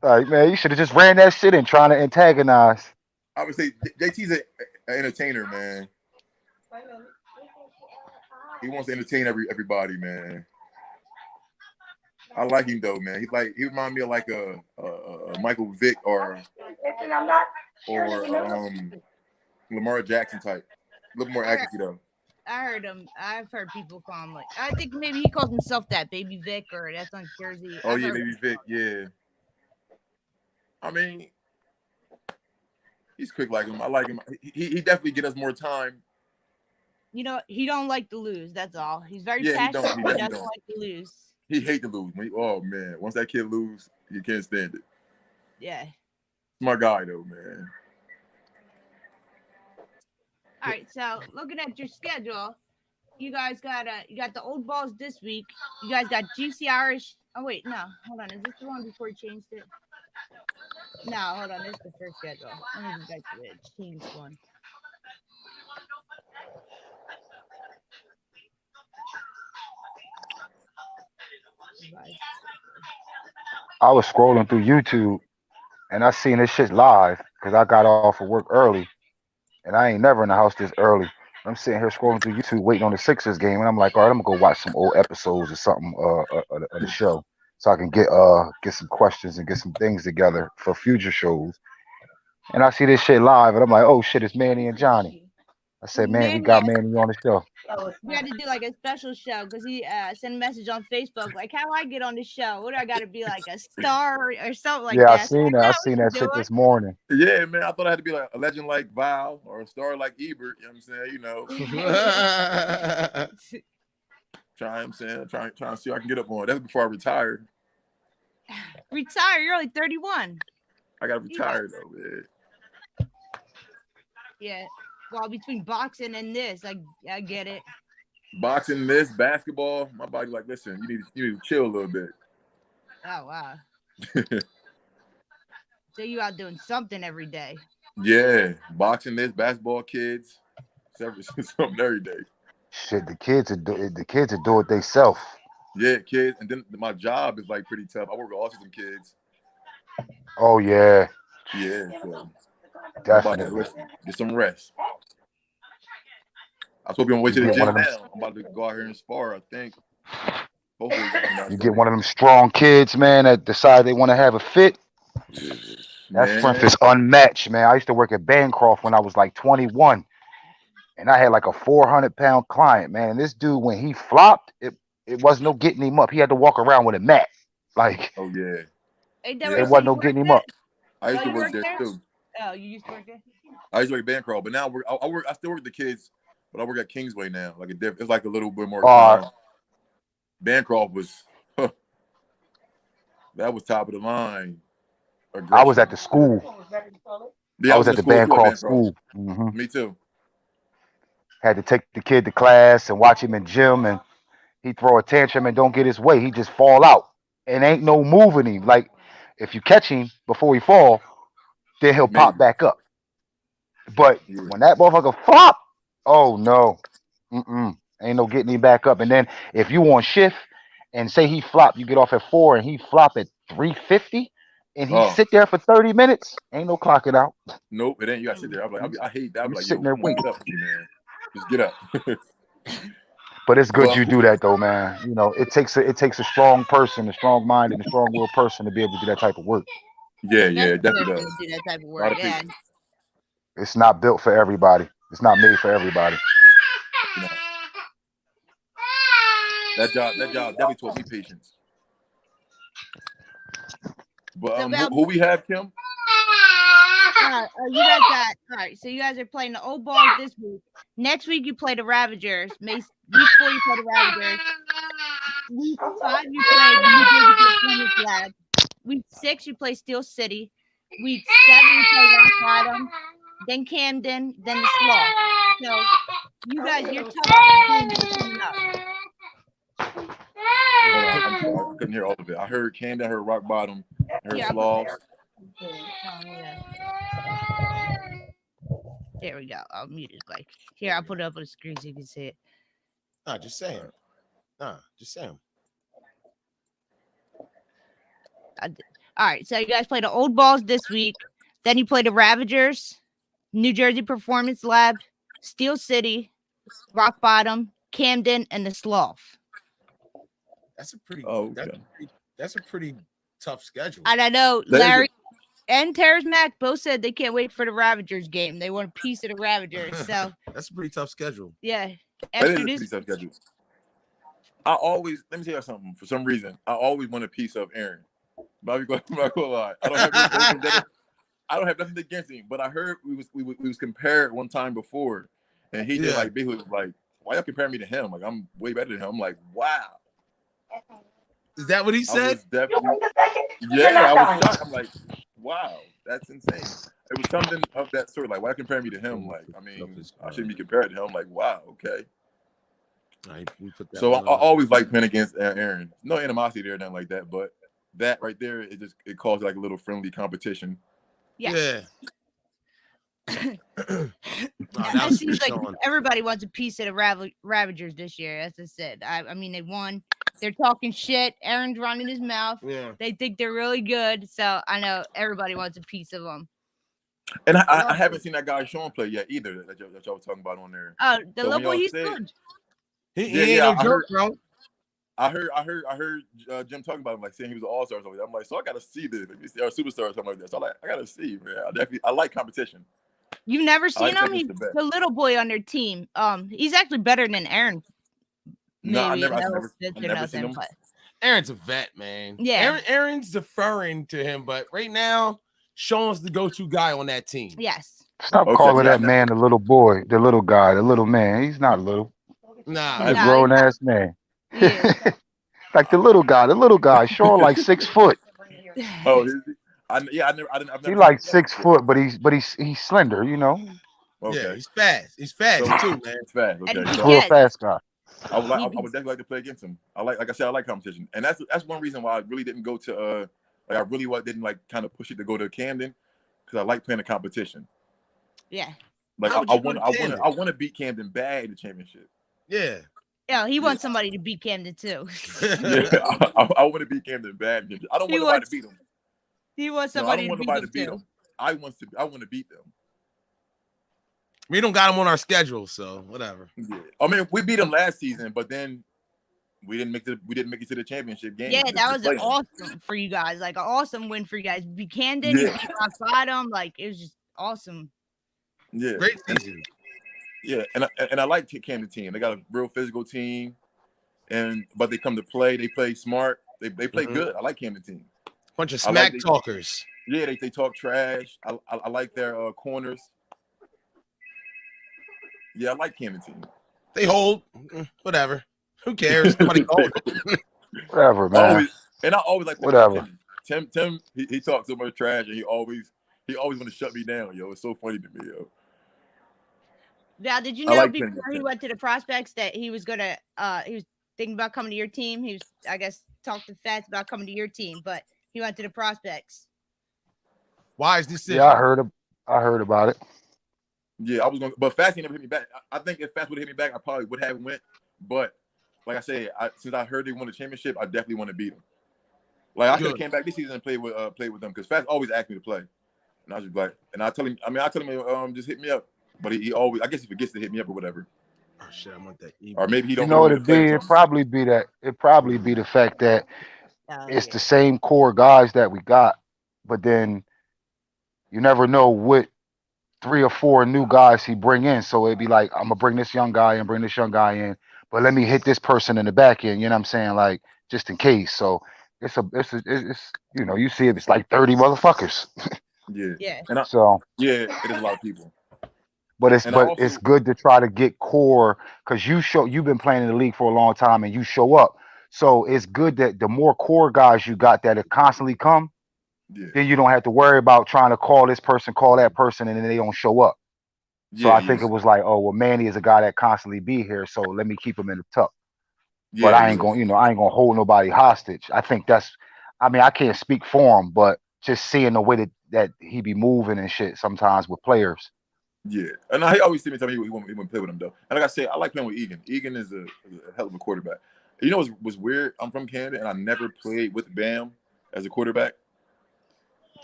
Speaker 8: Like, man, you should have just ran that shit in trying to antagonize.
Speaker 2: I would say JT's an entertainer, man. He wants to entertain everybody, man. I like him though, man. He reminds me of like a Michael Vick or Lamar Jackson type. A little more accuracy though.
Speaker 3: I heard him. I've heard people call him like. I think maybe he calls himself that, Baby Vic, or that's on Jersey.
Speaker 2: Oh yeah, Baby Vic. Yeah. I mean, he's quick like him. I like him. He definitely get us more time.
Speaker 3: You know, he don't like to lose. That's all. He's very passionate. He doesn't like to lose.
Speaker 2: He hate to lose. Oh man, once that kid lose, he can't stand it.
Speaker 3: Yeah.
Speaker 2: My guy though, man.
Speaker 3: All right, so looking at your schedule, you guys got the old balls this week. You guys got GC Irish. Oh wait, no, hold on. Is this the one before you changed it? No, hold on. This is the first schedule. Let me go back to the changed one.
Speaker 8: I was scrolling through YouTube and I seen this shit live because I got off of work early, and I ain't never in the house this early. I'm sitting here scrolling through YouTube waiting on the Sixers game, and I'm like, all right, I'm gonna go watch some old episodes or something of the show so I can get some questions and get some things together for future shows. And I see this shit live, and I'm like, oh shit, it's Manny and Johnny. I said, man, we got Manny on the show.
Speaker 3: We had to do like a special show because he sent a message on Facebook like, how do I get on the show? What do I got to be, like a star or something like that?
Speaker 8: I seen that. I seen that shit this morning.
Speaker 2: Yeah, man. I thought I had to be like a legend like Val or a star like Ebert. You know what I'm saying? You know. Trying to see if I can get up on. That's before I retired.
Speaker 3: Retire? You're only 31.
Speaker 2: I got to retire though, man.
Speaker 3: Yeah. Well, between boxing and this, I get it.
Speaker 2: Boxing, this, basketball, my body like, listen, you need to chill a little bit.
Speaker 3: Oh wow. So you out doing something every day?
Speaker 2: Yeah, boxing, this, basketball, kids, something every day.
Speaker 8: Shit, the kids are do it themselves.
Speaker 2: Yeah, kids, and then my job is like pretty tough. I work with autism kids.
Speaker 8: Oh yeah.
Speaker 2: Yeah, so
Speaker 8: definitely.
Speaker 2: Listen, get some rest. I was hoping on the way to the gym now. I'm about to go out here and spar, I think. Hopefully,
Speaker 8: you get one of them strong kids, man, that decide they want to have a fit. That strength is unmatched, man. I used to work at Bancroft when I was like 21, and I had like a 400-pound client, man. And this dude, when he flopped, it wasn't no getting him up. He had to walk around with a mat. Like,
Speaker 2: oh yeah,
Speaker 8: it wasn't no getting him up.
Speaker 2: I used to work there too.
Speaker 3: Oh, you used to work there?
Speaker 2: I used to work at Bancroft, but now I still work with the kids. But I work at Kingsway now. Like it's like a little bit more. Bancroft was that was top of the line.
Speaker 8: I was at the school.
Speaker 2: Yeah,
Speaker 8: I was at the Bancroft school. Mm-hmm.
Speaker 2: Me too.
Speaker 8: Had to take the kid to class and watch him in gym, and he throw a tantrum and don't get his way. He just fall out, and ain't no moving him. Like if you catch him before he fall, then he'll pop back up. But when that motherfucker flop. Oh no, ain't no getting him back up. And then if you on shift and say he flop, you get off at 4 and he flop at 3:50, and he sit there for 30 minutes. Ain't no clocking out.
Speaker 2: Nope, it ain't. You gotta sit there. I'm like, I hate that. I'm like,
Speaker 8: sitting there waiting.
Speaker 2: Up, man. Just get up.
Speaker 8: But it's good you do that though, man. You know, it takes a strong person, a strong mind, and a strong-willed person to be able to do that type of work.
Speaker 2: Yeah, it definitely does.
Speaker 3: Do that type of work. Yeah.
Speaker 8: It's not built for everybody. It's not made for everybody.
Speaker 2: No. That job definitely taught me patience. But who we have, Kim?
Speaker 3: You guys got all right. So you guys are playing the old balls this week. Next week you play the Ravagers. Week 4 you play the Ravagers. Week 5 you play the New Jersey Performance Lab. Week 6 you play Steel City. Week 7 you play Rock Bottom. Then Camden, then the Slough. So you guys, you're tough coming up.
Speaker 2: I couldn't hear all of it. I heard Camden, I heard Rock Bottom, I heard Slough.
Speaker 3: There we go. I'll mute it. Like here, I'll put it up on the screen so you can see it.
Speaker 1: Nah, just say him. Just say him.
Speaker 3: All right. So you guys play the old balls this week. Then you play the Ravagers, New Jersey Performance Lab, Steel City, Rock Bottom, Camden, and the Slough.
Speaker 1: That's a pretty.
Speaker 2: Okay.
Speaker 1: That's a pretty tough schedule.
Speaker 3: And I know Larry and Terrence Mack both said they can't wait for the Ravagers game. They want a piece of the Ravagers. So
Speaker 1: that's a pretty tough schedule.
Speaker 3: Yeah.
Speaker 2: That is a pretty tough schedule. Let me tell you something. For some reason, I always want a piece of Aaron. I'm not gonna lie. I don't have nothing against him, but I heard we was compared one time before, and he did like Big was like, "Why y'all compare me to him? Like I'm way better than him." I'm like, "Wow."
Speaker 1: Is that what he said?
Speaker 2: I was shocked. I'm like, "Wow, that's insane." It was something of that sort. Like, why compare me to him? Like, I mean, I shouldn't be compared to him. I'm like, wow, okay.
Speaker 1: Right,
Speaker 2: so I always like playing against Aaron. No animosity there, nothing like that. But that right there, it caused like a little friendly competition.
Speaker 3: Yeah.
Speaker 1: That
Speaker 3: seems like everybody wants a piece of the Ravagers this year. As I said, I mean they won. They're talking shit. Aaron's running his mouth.
Speaker 1: Yeah.
Speaker 3: They think they're really good. So I know everybody wants a piece of them.
Speaker 2: And I haven't seen that guy Sean play yet either. That y'all was talking about on there.
Speaker 3: Oh, the little boy, he's good.
Speaker 1: He ain't no joke, bro.
Speaker 2: I heard Jim talking about him, like saying he was an all-star. I'm like, so I gotta see this. Or superstar or something like that. So I gotta see, man. I like competition.
Speaker 3: You've never seen him? He's the little boy on their team. He's actually better than Aaron.
Speaker 2: No, I've never seen him.
Speaker 3: But
Speaker 1: Aaron's a vet, man.
Speaker 3: Yeah.
Speaker 1: Aaron's deferring to him, but right now, Sean's the go-to guy on that team.
Speaker 3: Yes.
Speaker 8: Stop calling that man the little boy, the little guy, the little man. He's not little.
Speaker 1: Nah.
Speaker 8: He's a grown-ass man. Like the little guy. Sean like 6 foot.
Speaker 2: Oh, I've never.
Speaker 8: He like 6 foot, but he's slender, you know.
Speaker 2: Okay.
Speaker 1: Yeah, he's fast. He's fast too, man.
Speaker 2: He's fast. Okay.
Speaker 8: He's a real fast guy.
Speaker 2: I would definitely like to play against him. Like I said, I like competition, and that's one reason why I really didn't go to I really didn't like kind of push it to go to Camden, because I like playing the competition.
Speaker 3: Yeah.
Speaker 2: Like I want to beat Camden bad in the championship.
Speaker 1: Yeah.
Speaker 3: Yeah, he wants somebody to beat Camden too.
Speaker 2: I want to beat Camden bad. I don't want nobody to beat him.
Speaker 3: He wants somebody to beat
Speaker 2: him. I want to beat them.
Speaker 1: We don't got him on our schedule, so whatever.
Speaker 2: Yeah. I mean, we beat him last season, but then we didn't make it to the championship game.
Speaker 3: Yeah, that was awesome for you guys. Like an awesome win for you guys. Beat Camden, beat outside them. Like it was just awesome.
Speaker 2: Yeah,
Speaker 1: great season.
Speaker 2: Yeah, and I like Camden team. They got a real physical team, but they come to play. They play smart. They play good. I like Camden team.
Speaker 1: Bunch of smack talkers.
Speaker 2: Yeah, they talk trash. I like their corners. Yeah, I like Camden team.
Speaker 1: They hold. Whatever. Who cares? Somebody hold.
Speaker 8: Whatever, man.
Speaker 2: I always like
Speaker 8: whatever.
Speaker 2: Tim, he talks so much trash, and he always want to shut me down, yo. It's so funny to me, yo.
Speaker 3: Now, did you know before he went to the prospects that he was gonna he was thinking about coming to your team? He was, I guess, talked to Fats about coming to your team, but he went to the prospects.
Speaker 1: Why is this?
Speaker 8: Yeah, I heard about it.
Speaker 2: Yeah, I was going, but Fats never hit me back. I think if Fats would have hit me back, I probably would have went. But like I said, since I heard they won the championship, I definitely want to beat them. Like I could have came back this season and played with them, because Fats always asked me to play, and I was just like, and I tell him, just hit me up, but he always, I guess he forgets to hit me up or whatever.
Speaker 1: Oh shit, I want that.
Speaker 2: Or maybe he don't.
Speaker 8: You know what it'd be? It'd probably be the fact that it's the same core guys that we got, but then you never know what 3 or 4 new guys he bring in. So it'd be like, I'm gonna bring this young guy and bring this young guy in, but let me hit this person in the back end. You know what I'm saying? Like just in case. So it's you know, you see it's like 30 motherfuckers.
Speaker 3: Yeah.
Speaker 2: And
Speaker 8: so
Speaker 2: it is a lot of people.
Speaker 8: But it's good to try to get core, because you've been playing in the league for a long time and you show up. So it's good that the more core guys you got that constantly come, then you don't have to worry about trying to call this person, call that person, and then they don't show up. So I think it was like, oh well, Manny is a guy that constantly be here, so let me keep him in the tuck. But I ain't gonna hold nobody hostage. I think I can't speak for him, but just seeing the way that he be moving and shit sometimes with players.
Speaker 2: Yeah, and he always tell me he wouldn't play with him though. And like I said, I like playing with Egan. Egan is a hell of a quarterback. You know what's weird? I'm from Canada, and I never played with Bam as a quarterback.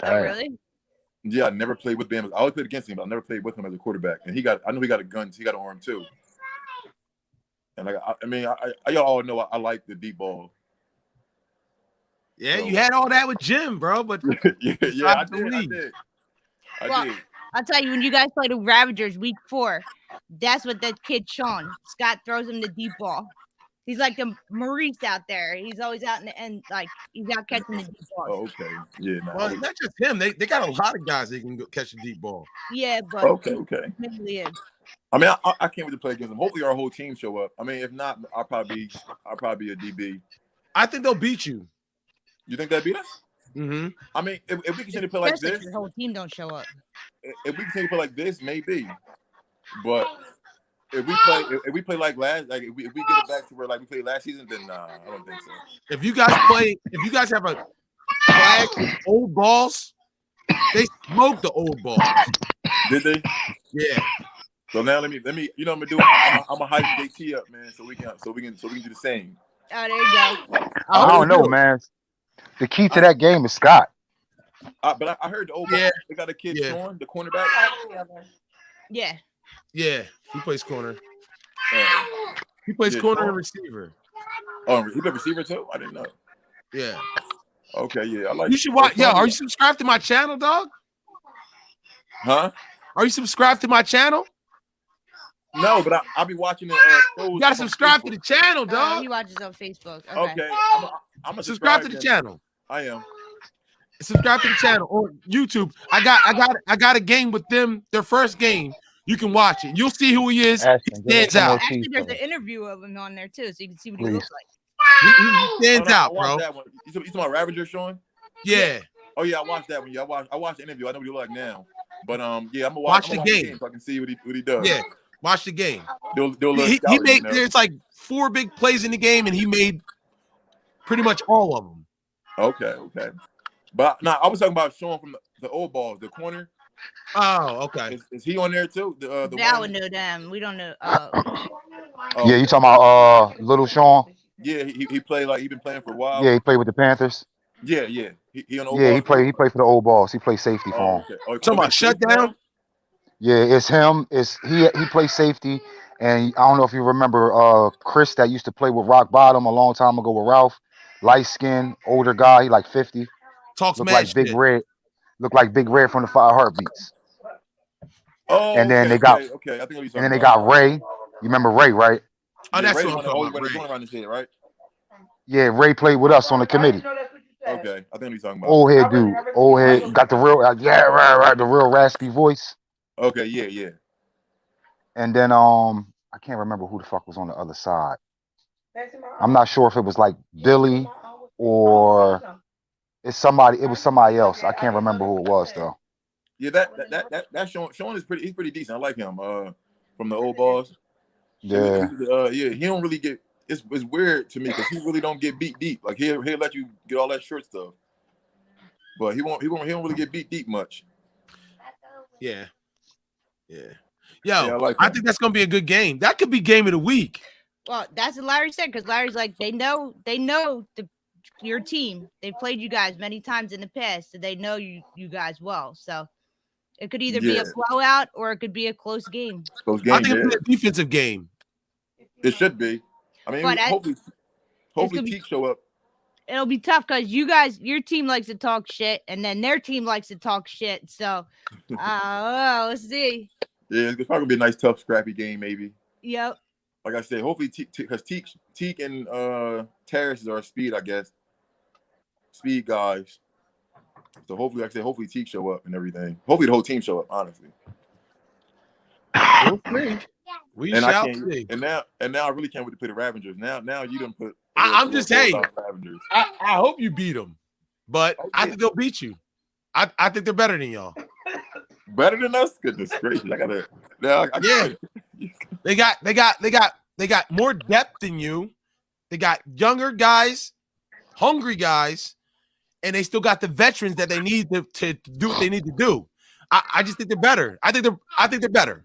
Speaker 3: Oh, really?
Speaker 2: Yeah, I never played with Bam. I always played against him, but I never played with him as a quarterback. And I know he got a gun. He got an arm too. And like, y'all all know I like the deep ball.
Speaker 1: Yeah,
Speaker 2: So,
Speaker 1: you had all that with Jim, bro. But
Speaker 2: yeah, I did.
Speaker 3: I'll tell you, when you guys play the Ravagers week 4, that's what that kid Sean Scott throws him the deep ball. He's like the Maurice out there. He's always out in the end, like he's out catching the deep balls.
Speaker 2: Oh, okay. Yeah. Nah,
Speaker 1: well, not just him. They got a lot of guys that can go catch a deep ball.
Speaker 3: Yeah, but
Speaker 2: okay.
Speaker 3: mainly is.
Speaker 2: I mean, I can't wait to play against them. Hopefully, our whole team show up. I mean, if not, I'll probably be a DB.
Speaker 1: I think they'll beat you.
Speaker 2: You think they'll beat us?
Speaker 1: Mm-hmm.
Speaker 2: I mean, if we continue to play like
Speaker 3: Especially
Speaker 2: this,
Speaker 3: if your whole team don't show up.
Speaker 2: if we continue to play like this, maybe. But if we play like if we get it back to where like we played last season, then nah, I don't think so.
Speaker 1: If you guys have a flag with old balls, they smoked the old balls.
Speaker 2: Did they?
Speaker 1: Yeah.
Speaker 2: So now let me you know what I'm gonna do? I'm gonna hype JT up, man, so we can do the same.
Speaker 3: Oh, there you go.
Speaker 8: I don't know, man. The key to that game is Scott.
Speaker 2: But I heard the old ball, they got a kid Sean, the cornerback.
Speaker 3: Yeah.
Speaker 1: Yeah, he plays corner. He plays corner and receiver.
Speaker 2: Oh, he plays receiver too? I didn't know.
Speaker 1: Yeah.
Speaker 2: Okay, yeah. I like
Speaker 1: you should watch. Yeah, are you subscribed to my channel, dog?
Speaker 2: Huh?
Speaker 1: Are you subscribed to my channel?
Speaker 2: No, but I'll be watching the
Speaker 1: you gotta subscribe to the channel, dog.
Speaker 3: He watches on Facebook.
Speaker 2: Okay. I'm a
Speaker 1: subscribe to the channel.
Speaker 2: I am.
Speaker 1: Subscribe to the channel or YouTube. I got a game with them, their first game. You can watch it. You'll see who he is. He stands out.
Speaker 3: Actually, there's an interview of him on there too, so you can see what he looks like.
Speaker 1: He stands out, bro.
Speaker 2: That one. You talking about Ravager, Sean?
Speaker 1: Yeah.
Speaker 2: Oh yeah, I watched that one. Yeah, I watched the interview. I know what you look like now. But yeah, I'm gonna
Speaker 1: watch
Speaker 2: the
Speaker 1: game
Speaker 2: so I can see what he does.
Speaker 1: Yeah, watch the game.
Speaker 2: He
Speaker 1: made there's like 4 big plays in the game, and he made pretty much all of them.
Speaker 2: Okay. But now I was talking about Sean from the old balls, the corner.
Speaker 1: Oh, okay.
Speaker 2: Is he on there too? The
Speaker 3: that would know them. We don't know.
Speaker 8: Yeah, you talking about Little Sean?
Speaker 2: Yeah, he played like he been playing for a while.
Speaker 8: Yeah, he played with the Panthers.
Speaker 2: Yeah. He on the old
Speaker 8: balls?
Speaker 2: He
Speaker 8: played for the old balls. He played safety for him.
Speaker 2: Okay. Oh,
Speaker 1: talking about shutdown?
Speaker 8: Yeah, it's him. He plays safety, and I don't know if you remember Chris that used to play with Rock Bottom a long time ago with Ralph. Light skin, older guy, he like 50.
Speaker 1: Talks
Speaker 8: look
Speaker 1: mad
Speaker 8: like
Speaker 1: shit.
Speaker 8: Big Red. Look like Big Red from the 5 Heartbeats.
Speaker 2: Oh,
Speaker 8: and then
Speaker 2: okay,
Speaker 8: they got
Speaker 2: okay. I think
Speaker 8: and then they got Ray. You remember Ray, right?
Speaker 1: Oh, that's
Speaker 2: Ray
Speaker 1: what I'm talking about.
Speaker 2: Ray. Around his head, right?
Speaker 8: Yeah, Ray played with us on the committee.
Speaker 2: Okay, I think he's talking about.
Speaker 8: Old head dude. Old head. Got the real, right, the real raspy voice.
Speaker 2: Okay, yeah.
Speaker 8: And then I can't remember who the fuck was on the other side. I'm not sure if it was like Billy or it was somebody else. I can't remember who it was though.
Speaker 2: Yeah, that Sean is he's pretty decent. I like him. From the old balls.
Speaker 8: Yeah.
Speaker 2: He don't really get. It's weird to me because he really don't get beat deep. Like he'll let you get all that short stuff, but he don't really get beat deep much.
Speaker 1: Yeah. Yo, I think that's gonna be a good game. That could be game of the week.
Speaker 3: Well, that's what Larry said because Larry's like they know your team. They played you guys many times in the past, so they know you guys well. So it could either be a blowout or it could be a close game.
Speaker 1: I think it'll be a defensive game.
Speaker 2: It should be. I mean, hopefully Teak show up.
Speaker 3: It'll be tough because your team likes to talk shit, and then their team likes to talk shit. So, let's see.
Speaker 2: Yeah, it's probably gonna be a nice, tough, scrappy game, maybe.
Speaker 3: Yep.
Speaker 2: Like I said, hopefully, because Teak and Terrace are speed, I guess. Speed guys. So hopefully, like I said, hopefully Teak show up and everything. Hopefully the whole team show up, honestly.
Speaker 1: We shall see.
Speaker 2: And now I really can't wait to play the Ravagers. Now you done put.
Speaker 1: I'm just saying. I hope you beat them, but I think they'll beat you. I think they're better than y'all.
Speaker 2: Better than us? Goodness gracious!
Speaker 1: They got more depth than you. They got younger guys, hungry guys, and they still got the veterans that they need to do what they need to do. I just think they're better. I think they're better.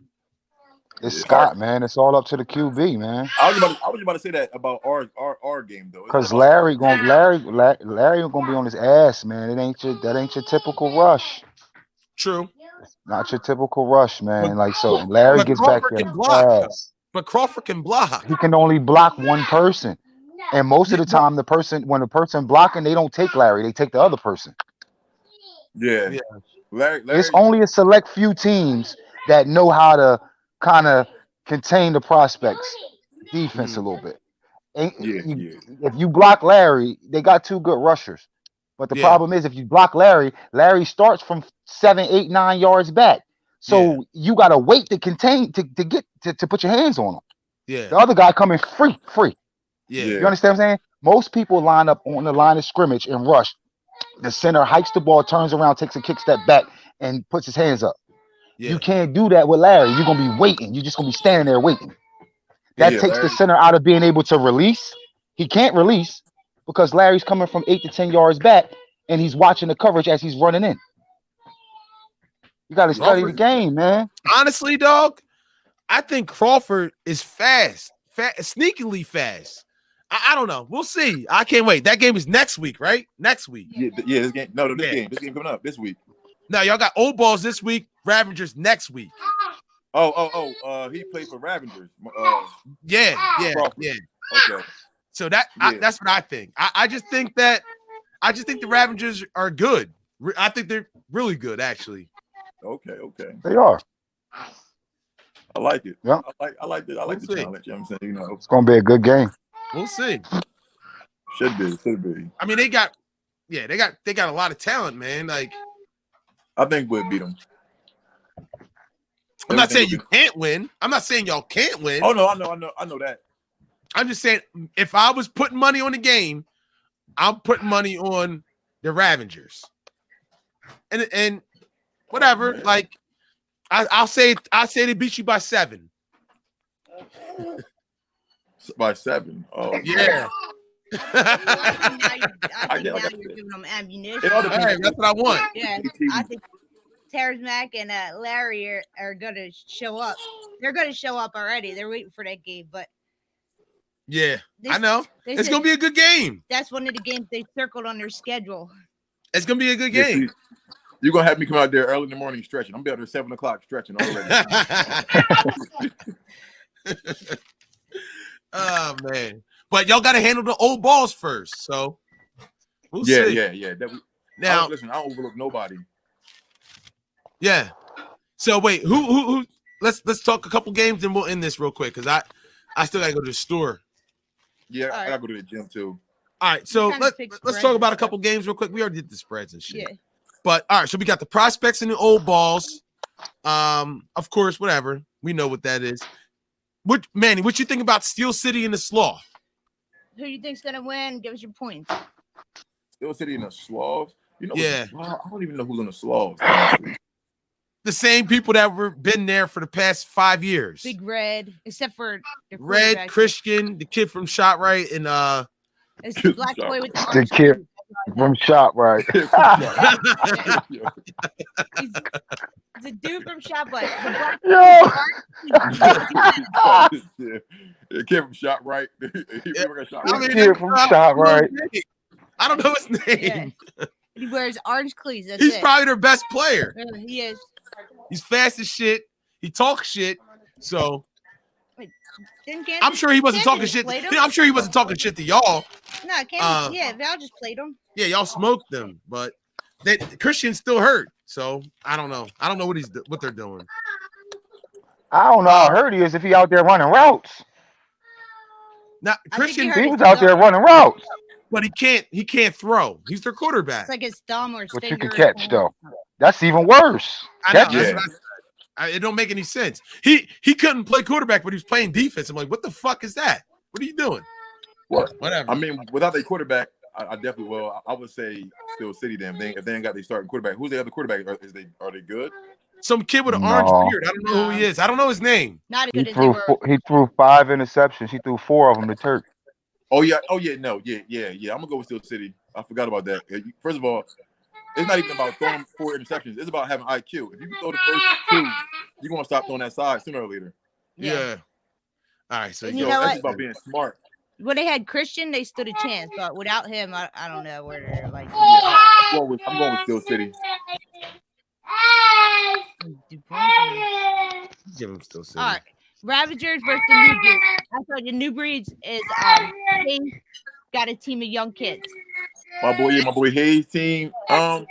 Speaker 8: It's Scott, man. It's all up to the QB, man.
Speaker 2: I was about to say that about our game though.
Speaker 8: Because Larry gonna be on his ass, man. That ain't your typical rush.
Speaker 1: True.
Speaker 8: It's not your typical rush, man. Larry gets back there fast.
Speaker 1: But Crawford can block.
Speaker 8: He can only block one person. And most of the time, when the person blocking, they don't take Larry, they take the other person.
Speaker 2: Yeah. Larry.
Speaker 8: It's only a select few teams that know how to kind of contain the prospects defense a little bit. If you block Larry, they got two good rushers. But the problem is, if you block Larry, Larry starts from 7, 8, 9 yards back. So you got to wait to contain to get to put your hands on him.
Speaker 1: Yeah.
Speaker 8: The other guy coming free.
Speaker 1: Yeah.
Speaker 8: You understand what I'm saying? Most people line up on the line of scrimmage and rush. The center hikes the ball, turns around, takes a kick step back, and puts his hands up.
Speaker 1: Yeah.
Speaker 8: You can't do that with Larry. You're gonna be waiting. You're just gonna be standing there waiting. That takes
Speaker 2: Larry.
Speaker 8: the center out of being able to release. He can't release because Larry's coming from 8 to 10 yards back, and he's watching the coverage as he's running in. You got to study the game, man.
Speaker 1: Honestly, dog, I think Crawford is fast, sneakily fast. I don't know. We'll see. I can't wait. That game is next week, right? Next week.
Speaker 2: Yeah. This game. No, this game. This game coming up this week.
Speaker 1: No, y'all got Old Balls this week. Ravengers next week.
Speaker 2: He played for Ravengers.
Speaker 1: Yeah.
Speaker 2: Okay.
Speaker 1: So that's what I think. I just think the Ravengers are good. I think they're really good, actually.
Speaker 2: Okay.
Speaker 8: They are.
Speaker 2: I like it.
Speaker 8: Yeah.
Speaker 2: I like it. I like the challenge. You know what I'm saying? You know,
Speaker 8: it's gonna be a good game.
Speaker 1: We'll see.
Speaker 2: Should be.
Speaker 1: I mean, they got a lot of talent, man. Like,
Speaker 2: I think we'll beat them.
Speaker 1: I'm not saying you can't win. I'm not saying y'all can't win.
Speaker 2: Oh no, I know that.
Speaker 1: I'm just saying, if I was putting money on the game, I'm putting money on the Ravengers. And whatever, like I'll say they beat you by 7.
Speaker 2: By 7. Oh
Speaker 1: yeah.
Speaker 3: I think now you're giving them ammunition.
Speaker 1: All right, that's what I want.
Speaker 3: Yeah, I think Terrence Mack and Larry are going to show up. They're going to show up already. They're waiting for that game, but
Speaker 1: yeah, I know. It's going to be a good game.
Speaker 3: That's one of the games they circled on their schedule.
Speaker 1: It's going to be a good game.
Speaker 2: You're going to have me come out there early in the morning stretching. I'm going to be out there 7 o'clock stretching already.
Speaker 1: Oh, man. But y'all got to handle the Old Balls first, so we'll see.
Speaker 2: Yeah.
Speaker 1: Now,
Speaker 2: listen, I don't overlook nobody.
Speaker 1: Yeah. So wait, who? Let's talk a couple games and we'll end this real quick because I still gotta go to the store.
Speaker 2: Yeah, I gotta go to the gym too.
Speaker 1: All right, so let's talk about a couple games real quick. We already did the spreads and shit. Yeah. But all right, so we got the prospects and the Old Balls. Of course, whatever. We know what that is. Manny, what you think about Steel City and the Sloth?
Speaker 3: Who you think's gonna win? Give us your points.
Speaker 2: Steel City and the Sloths. You know,
Speaker 1: yeah.
Speaker 2: I don't even know who's on the Sloths.
Speaker 1: The same people that were been there for the past 5 years.
Speaker 3: Big Red, except for the
Speaker 1: Red, Christian, the kid from ShotRite, and
Speaker 3: it's the black boy with
Speaker 8: the kid from ShotRite.
Speaker 3: He's a dude from ShotRite.
Speaker 2: The kid from ShotRite.
Speaker 8: Kid from ShotRite.
Speaker 1: I don't know his name.
Speaker 3: Yeah. He wears orange cleats.
Speaker 1: He's probably their best player.
Speaker 3: Yeah, he is.
Speaker 1: He's fast as shit. He talks shit. So
Speaker 3: wait,
Speaker 1: I'm sure he wasn't talking shit. I'm sure he wasn't talking shit to y'all.
Speaker 3: No, Val just played him.
Speaker 1: Yeah, y'all smoked them, but Christian's still hurt. So I don't know. I don't know what they're doing.
Speaker 8: I don't know how hurt he is if he out there running routes.
Speaker 1: Now Christian,
Speaker 8: he was out there running routes.
Speaker 1: But he can't throw. He's their quarterback.
Speaker 3: It's like his thumb or his finger.
Speaker 8: But you can catch though. That's even worse.
Speaker 1: It don't make any sense. He couldn't play quarterback, but he was playing defense. I'm like, what the fuck is that? What are you doing?
Speaker 2: Whatever. I mean, without their quarterback, I definitely will. I would say Steel City. Then if they ain't got their starting quarterback, who's the other quarterback? Are they good?
Speaker 1: Some kid with an orange beard. I don't know who he is. I don't know his name.
Speaker 3: Not as good
Speaker 8: he threw 5 interceptions. He threw 4 of them to Turk.
Speaker 2: Oh yeah. I'm gonna go with Steel City. I forgot about that. First of all, it's not even about throwing 4 interceptions. It's about having IQ. If you can throw the first 2, you're gonna stop throwing that side sooner or later.
Speaker 1: Yeah. All right. So
Speaker 2: that's about being smart.
Speaker 3: When they had Christian, they stood a chance, but without him, I don't know where they're like.
Speaker 2: Yeah, I'm going with Steel City.
Speaker 1: Give him Steel City.
Speaker 3: All right. Ravagers versus the New Breeds. I thought the New Breeds is Hayes got a team of young kids.
Speaker 2: My boy Hayes team. Well,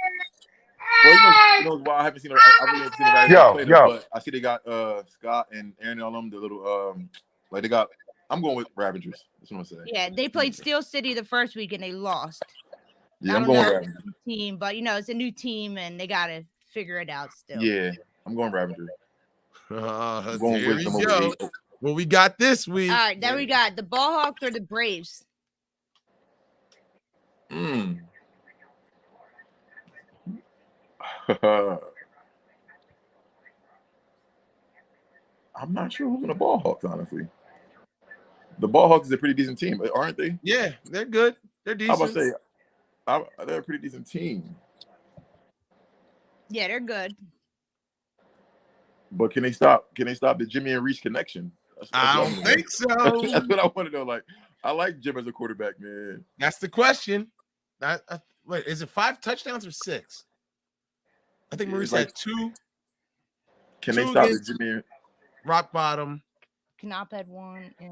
Speaker 2: you know why I haven't seen I really haven't seen the Ravagers play them, but I see they got Scott and Aaron on them, the little like they got. I'm going with Ravagers. That's what I'm saying.
Speaker 3: Yeah, they played Steel City the first week and they lost.
Speaker 2: Yeah, I'm going Ravagers.
Speaker 3: Team, but it's a new team and they gotta figure it out still.
Speaker 2: Yeah, I'm going Ravagers.
Speaker 1: I'm going here we go. What we got this week?
Speaker 3: All right, then we got the Ballhawks or the Braves.
Speaker 2: I'm not sure who's in the Ballhawks, honestly. The Ballhawks is a pretty decent team, aren't they?
Speaker 1: Yeah, they're good. They're decent.
Speaker 2: I was about to say, they're a pretty decent team.
Speaker 3: Yeah, they're good.
Speaker 2: But can they stop the Jimmy and Reese connection?
Speaker 1: I don't think so.
Speaker 2: That's what I want to know. Like, I like Jim as a quarterback, man.
Speaker 1: That's the question. Wait, is it 5 touchdowns or 6? I think Maurice had 2.
Speaker 2: Can they stop the Jimmy?
Speaker 1: Rock bottom.
Speaker 3: Knop had 1. Yeah.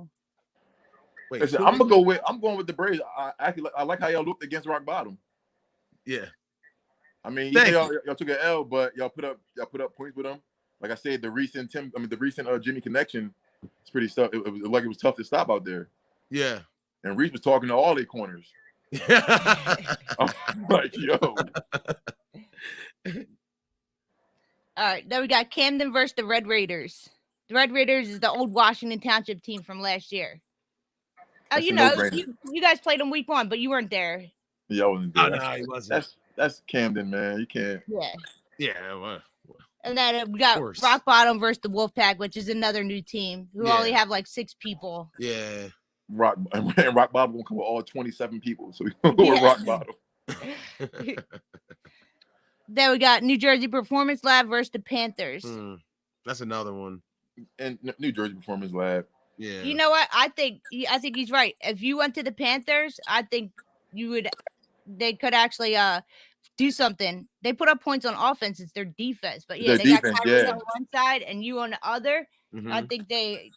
Speaker 2: Wait, listen, I'm going with the Braves. I like how y'all looked against Rock Bottom.
Speaker 1: Yeah.
Speaker 2: I mean, y'all took an L, but y'all put up points with them. Like I said, the recent Jimmy connection, it's pretty tough. It was tough to stop out there.
Speaker 1: Yeah.
Speaker 2: And Reese was talking to all their corners. I'm like, yo.
Speaker 3: All right, then we got Camden versus the Red Raiders. The Red Raiders is the old Washington Township team from last year. Oh, you guys played them week 1, but you weren't there.
Speaker 2: Yeah, I wasn't there.
Speaker 1: Oh, no, he wasn't.
Speaker 2: That's Camden, man. You can't.
Speaker 3: Yeah.
Speaker 1: Yeah. Well.
Speaker 3: And then we got Rock Bottom versus the Wolfpack, which is another new team who only have like 6 people.
Speaker 1: Yeah.
Speaker 2: Rock Bottom will come with all 27 people, so we go with Rock Bottom.
Speaker 3: Then we got New Jersey Performance Lab versus the Panthers.
Speaker 1: That's another one.
Speaker 2: And New Jersey Performance Lab.
Speaker 3: Yeah. You know what? I think he's right. If you went to the Panthers, I think they could actually do something. They put up points on offense. It's their defense. But yeah, they got Kyrie on one side and you on the other. I think they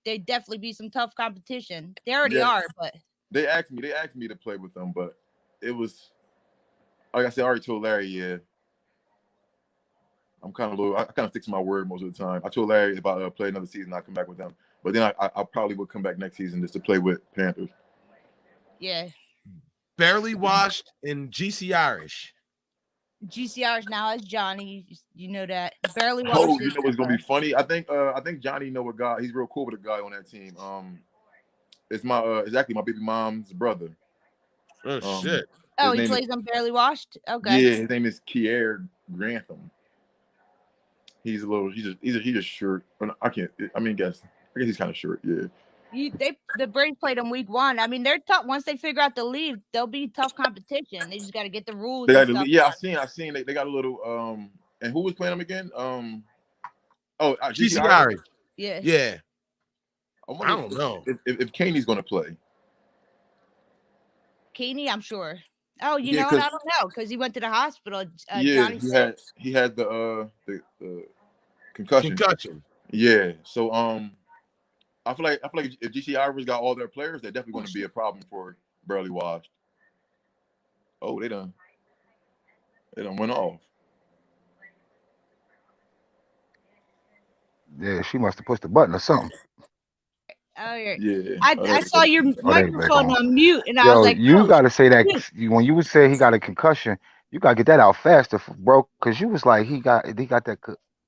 Speaker 3: definitely be some tough competition. They already are, but
Speaker 2: they asked me to play with them, but it was like I said, I already told Larry, I kind of stick to my word most of the time. I told Larry if I play another season, I'll come back with them. But then I probably would come back next season just to play with Panthers.
Speaker 3: Yeah.
Speaker 2: Barely Washed and GC Irish.
Speaker 3: GC Irish now has Johnny. You know that. Barely Washed.
Speaker 2: Oh, you know what's gonna be funny? I think Johnny know a guy. He's real cool with a guy on that team. It's actually my baby mom's brother.
Speaker 1: Oh shit.
Speaker 3: Oh, he plays on Barely Washed? Okay.
Speaker 2: Yeah, his name is Kier Grantham. He's just short. I guess he's kind of short. Yeah.
Speaker 3: The Braves played them week 1. I mean, they're tough. Once they figure out the league, they'll be tough competition. They just got to get the rules.
Speaker 2: I seen. They got a little. And who was playing them again?
Speaker 1: GC Irish.
Speaker 3: Yeah.
Speaker 2: I don't know if Kaney's going to play.
Speaker 3: Kaney, I'm sure. Oh, you know what? I don't know because he went to the hospital.
Speaker 2: Johnny he had the concussion. Yeah. So I feel like if GC Irish got all their players, they're definitely going to be a problem for Barely Washed. Oh, they done went off.
Speaker 8: Yeah, she must have pushed the button or something.
Speaker 3: Oh,
Speaker 2: yeah.
Speaker 3: I saw your microphone on mute, and I was like,
Speaker 8: "You got to say that when you would say he got a concussion, you got to get that out faster, bro." Because you was like, he got that,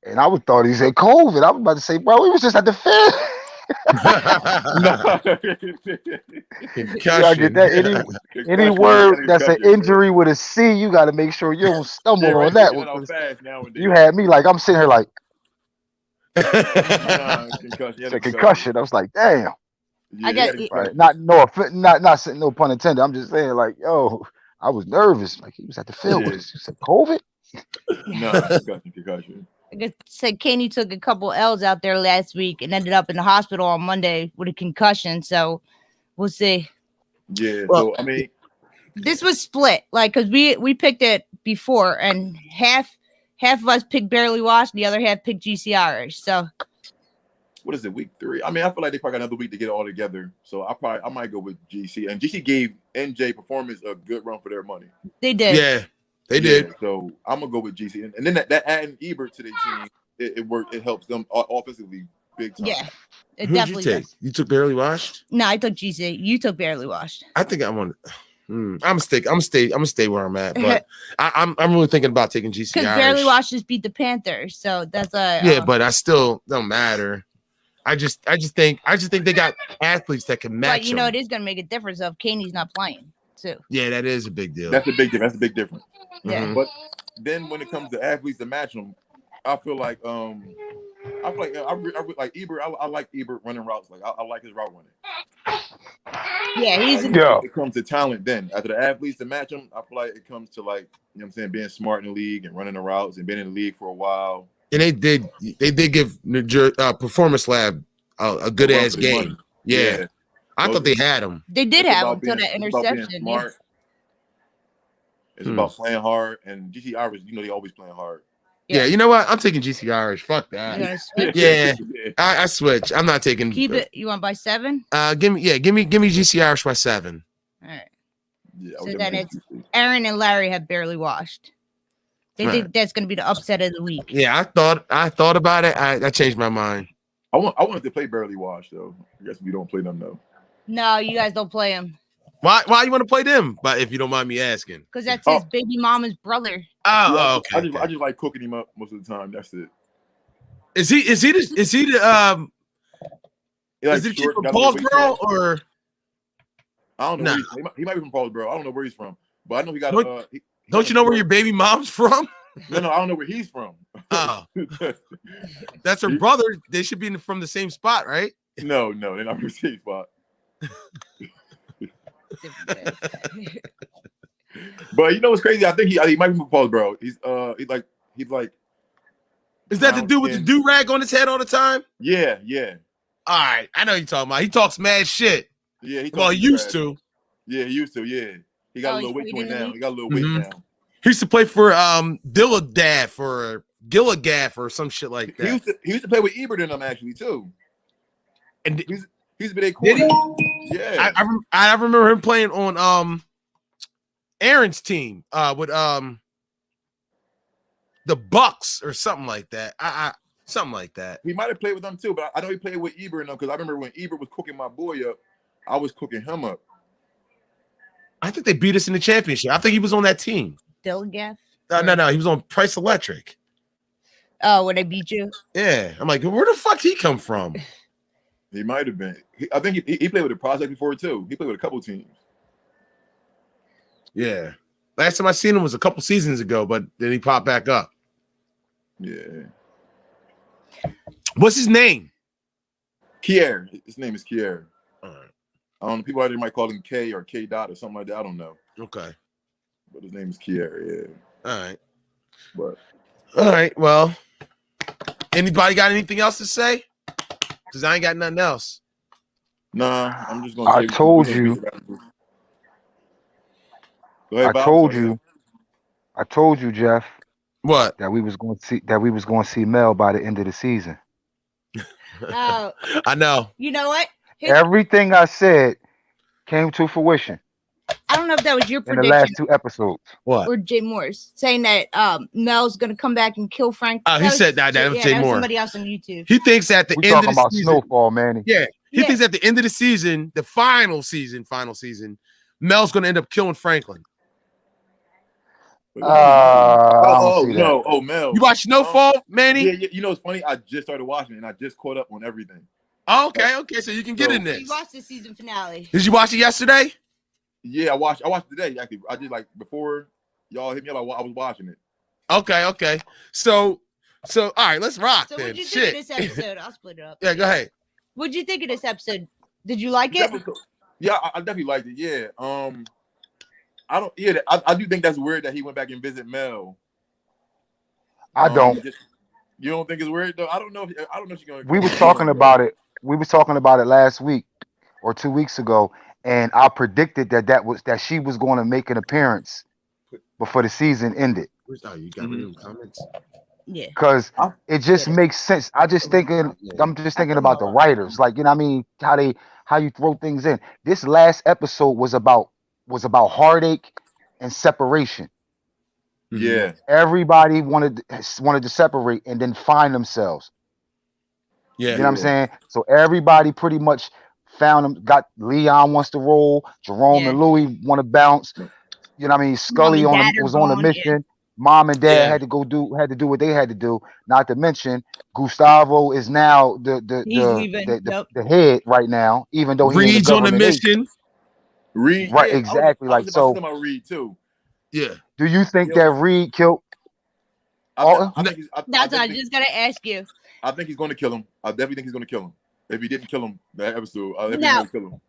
Speaker 8: and I would thought he said COVID. I was about to say, bro, he was just at the field. You gotta get that any word that's an injury with a C, you got to make sure you don't stumble on that one. You had me like I'm sitting here like. Concussion. I was like, damn.
Speaker 3: I got
Speaker 8: right. Not no pun intended. I'm just saying, like, yo, I was nervous. Like he was at the field with us. You said COVID?
Speaker 2: No, concussion.
Speaker 3: I guess said Kaney took a couple L's out there last week and ended up in the hospital on Monday with a concussion. So we'll see.
Speaker 2: Yeah. Well, I mean,
Speaker 3: this was split, like, because we picked it before, and half of us picked Barely Washed, the other half picked GC Irish. So
Speaker 2: what is it, week 3? I mean, I feel like they probably got another week to get it all together. So I might go with GC. And GC gave NJ Performance a good run for their money.
Speaker 3: They did.
Speaker 1: Yeah, they did.
Speaker 2: So I'm gonna go with GC. And then that adding Ebert to their team, it worked. It helps them offensively big time.
Speaker 3: Yeah, it
Speaker 1: Who'd
Speaker 3: definitely
Speaker 1: you take?
Speaker 3: does.
Speaker 1: You took Barely Washed?
Speaker 3: No, I took GC. You took Barely Washed.
Speaker 1: I think I want. I'm gonna stay where I'm at, but I'm really thinking about taking GC
Speaker 3: Because Barely Washed just beat the Panthers, so that's a
Speaker 1: but I still don't matter. I just think they got athletes that can match.
Speaker 3: But you know, it is gonna make a difference if Kaney's not playing too.
Speaker 1: Yeah, that is a big deal.
Speaker 2: That's a big difference. That's a big difference.
Speaker 3: Yeah.
Speaker 2: But then when it comes to athletes to match them, I feel like I like Ebert. I like Ebert running routes. Like I like his route running.
Speaker 3: Yeah, he's
Speaker 2: when it comes to talent, then after the athletes to match him, I feel like it comes to like, you know what I'm saying, being smart in the league and running the routes and being in the league for a while.
Speaker 1: And they did give New Jersey Performance Lab a good ass game. Yeah. I thought they had him.
Speaker 3: They did have him
Speaker 2: being,
Speaker 3: until that interception.
Speaker 2: It's about playing hard, and GC Irish, you know, they always playing hard.
Speaker 1: Yeah, you know what? I'm taking GC Irish. Fuck that. Yeah, I switch. I'm not taking.
Speaker 3: Keep it. You want by 7?
Speaker 1: Give me GC Irish by 7.
Speaker 3: All right.
Speaker 2: Yeah.
Speaker 3: So then it's Aaron and Larry have Barely Washed. They think that's going to be the upset of the week.
Speaker 1: Yeah, I thought about it. I changed my mind.
Speaker 2: I wanted to play Barely Washed though. I guess we don't play them though.
Speaker 3: No, you guys don't play him.
Speaker 1: Why you want to play them? But if you don't mind me asking,
Speaker 3: because that's his baby mama's brother.
Speaker 1: Oh, okay.
Speaker 2: I just like cooking him up most of the time. That's it.
Speaker 1: Is he the kid from Paulsboro or?
Speaker 2: I don't know. He might be from Paulsboro. I don't know where he's from, but I know he got.
Speaker 1: Don't you know where your baby mom's from?
Speaker 2: No, I don't know where he's from.
Speaker 1: Oh, that's her brother. They should be from the same spot, right?
Speaker 2: No, they're not from the same spot. But you know what's crazy? I think he might be from Paulsboro. He's like.
Speaker 1: Is that the dude with the do-rag on his head all the time?
Speaker 2: Yeah.
Speaker 1: All right, I know what you're talking about. He talks mad shit.
Speaker 2: Yeah,
Speaker 1: he used to.
Speaker 2: Yeah, he used to. Yeah, he got a little weight to it now. He got a little weight now.
Speaker 1: He used to play for Dilladaf or Gillagaff or some shit like that.
Speaker 2: He used to play with Ebert in them actually too.
Speaker 1: And
Speaker 2: he's been a quarterback. Yeah,
Speaker 1: I remember him playing on Aaron's team with the Bucks or something like that. Something like that.
Speaker 2: He might have played with them too, but I know he played with Ebert and them because I remember when Ebert was cooking my boy up, I was cooking him up.
Speaker 1: I think they beat us in the championship. I think he was on that team.
Speaker 3: Dilgaff?
Speaker 1: No. He was on Price Electric.
Speaker 3: Oh, when they beat you?
Speaker 1: Yeah. I'm like, where the fuck he come from?
Speaker 2: He might have been. I think he played with the Project before too. He played with a couple teams.
Speaker 1: Yeah. Last time I seen him was a couple seasons ago, but then he popped back up.
Speaker 2: Yeah.
Speaker 1: What's his name?
Speaker 2: Kier. His name is Kier.
Speaker 1: All right.
Speaker 2: I don't know. People out there might call him K or K dot or something like that. I don't know.
Speaker 1: Okay.
Speaker 2: But his name is Kier. Yeah.
Speaker 1: All right.
Speaker 2: But.
Speaker 1: All right. Well, anybody got anything else to say? Because I ain't got nothing else.
Speaker 2: Nah, I'm just gonna.
Speaker 8: I told you. I told you, Jeff.
Speaker 1: What?
Speaker 8: That we was going to see Mel by the end of the season.
Speaker 3: Oh,
Speaker 1: I know.
Speaker 3: You know what?
Speaker 8: Everything I said came to fruition.
Speaker 3: I don't know if that was your prediction
Speaker 8: in the last 2 episodes.
Speaker 1: What?
Speaker 3: Or Jay Moore's saying that Mel's gonna come back and kill Frank.
Speaker 1: He said that. That was Jay Moore.
Speaker 3: Somebody else on YouTube.
Speaker 1: He thinks at the end of the season.
Speaker 8: Snowfall, Manny.
Speaker 1: Yeah. He thinks at the end of the season, the final season, Mel's gonna end up killing Franklin.
Speaker 2: Mel.
Speaker 1: You watch Snowfall, Manny?
Speaker 2: Yeah, you know it's funny. I just started watching it and I just caught up on everything.
Speaker 1: Oh, okay, so you can get in this.
Speaker 3: You watched the season finale.
Speaker 1: Did you watch it yesterday?
Speaker 2: Yeah, I watched it today. Actually, I did like before y'all hit me up. I was watching it.
Speaker 1: Okay. So all right, let's rock.
Speaker 3: So
Speaker 1: then.
Speaker 3: what'd you think of this episode? I'll split it up.
Speaker 1: Yeah, go ahead.
Speaker 3: What'd you think of this episode? Did you like it?
Speaker 2: Yeah, I definitely liked it. Yeah. I do think that's weird that he went back and visit Mel.
Speaker 8: I don't.
Speaker 2: You don't think it's weird though? I don't know if she's gonna.
Speaker 8: We was talking about it. We was talking about it last week or 2 weeks ago, and I predicted that she was going to make an appearance before the season ended.
Speaker 1: Oh, you got rid of comments?
Speaker 3: Yeah.
Speaker 8: Because it just makes sense. I'm just thinking about the writers, like, you know what I mean, how you throw things in. This last episode was about heartache and separation.
Speaker 2: Yeah.
Speaker 8: Everybody wanted to separate and then find themselves.
Speaker 1: Yeah.
Speaker 8: You know what I'm saying? So everybody pretty much found them. Got Leon wants to roll, Jerome and Louis want to bounce. You know what I mean? Scully was on a mission. Mom and dad had to do what they had to do. Not to mention, Gustavo is now the head right now, even though he ain't
Speaker 1: Reed's
Speaker 8: the
Speaker 1: on a
Speaker 8: government agent.
Speaker 1: mission.
Speaker 2: Reed,
Speaker 8: right? Exactly.
Speaker 2: I was about Reed too.
Speaker 1: Yeah.
Speaker 8: Do you think that Reed killed Alton?
Speaker 3: That's what I just gotta ask you.
Speaker 2: I think he's going to kill him. I definitely think he's going to kill him. If he didn't kill him that episode, I definitely going to kill him.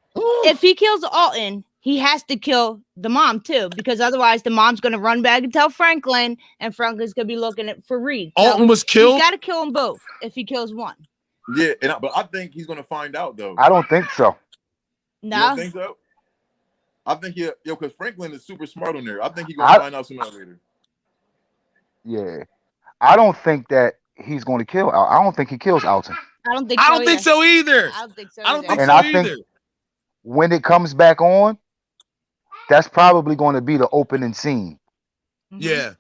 Speaker 3: If he kills Alton, he has to kill the mom too, because otherwise the mom's going to run back and tell Franklin, and Franklin's going to be looking for Reed. So
Speaker 1: Alton was killed.
Speaker 3: He's got to kill them both if he kills one.
Speaker 2: Yeah, but I think he's going to find out though.
Speaker 8: I don't think so.
Speaker 3: No,
Speaker 2: you don't think so? I think because Franklin is super smart on there. I think he's going to find out sooner or later.
Speaker 8: Yeah, I don't think that he's going to kill. I don't think he kills Alton.
Speaker 3: I don't think
Speaker 1: so either.
Speaker 3: I don't think so.
Speaker 1: I don't think
Speaker 8: And
Speaker 1: so
Speaker 8: I
Speaker 1: either.
Speaker 8: think when it comes back on, that's probably going to be the opening scene.
Speaker 1: Yeah.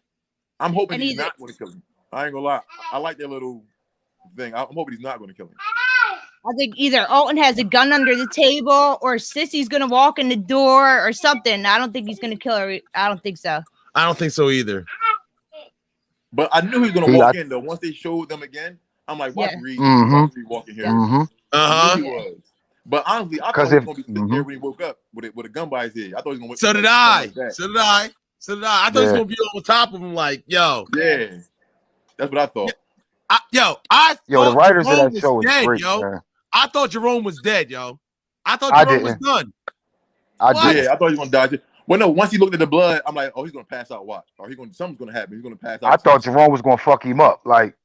Speaker 2: I'm hoping he's not going to kill him. I ain't gonna lie. I like that little thing. I'm hoping he's not going to kill him.
Speaker 3: I think either Alton has a gun under the table, or Sissy's gonna walk in the door, or something. I don't think he's gonna kill her. I don't think so.
Speaker 1: I don't think so either.
Speaker 2: But I knew he was gonna walk in though. Once they showed them again, I'm like, watch Reed. Watch Reed walking here. I knew he was. But honestly, I thought he was gonna be sitting there when he woke up with a gun by his head. I thought he was gonna.
Speaker 1: So did I. So did I. I thought he was gonna be on top of him, like, yo.
Speaker 2: Yeah, that's what I thought.
Speaker 8: The writers of that show is great, man.
Speaker 1: I thought Jerome was dead, yo. I thought Jerome was done.
Speaker 2: I thought he was gonna die. Well, no. Once he looked at the blood, I'm like, oh, he's gonna pass out. Watch, or something's gonna happen. He's gonna pass out.
Speaker 8: I thought Jerome was gonna fuck him up, but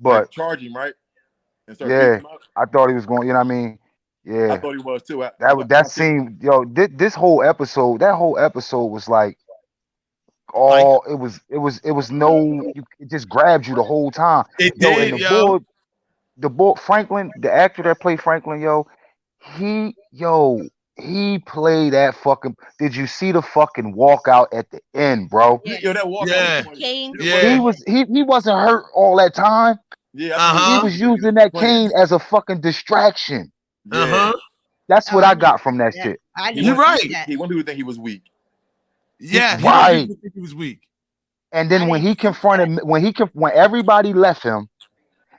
Speaker 2: like, charge him, right? And start
Speaker 8: yeah, I thought he was going. You know what I mean? Yeah,
Speaker 2: I thought he was too.
Speaker 8: That scene, yo. This whole episode, was like, it was no. It just grabbed you the whole time.
Speaker 1: It did,
Speaker 8: and the boy Franklin, the actor that played Franklin, he played that fucking. Did you see the fucking walkout at the end, bro?
Speaker 2: Yo, that walkout.
Speaker 8: He wasn't hurt all that time.
Speaker 2: Yeah,
Speaker 8: he was using that cane as a fucking distraction. That's what I got from that shit.
Speaker 1: You're right.
Speaker 2: He wanted people to think he was weak.
Speaker 1: Yeah,
Speaker 8: right.
Speaker 1: He was weak.
Speaker 8: And then when he confronted, when everybody left him,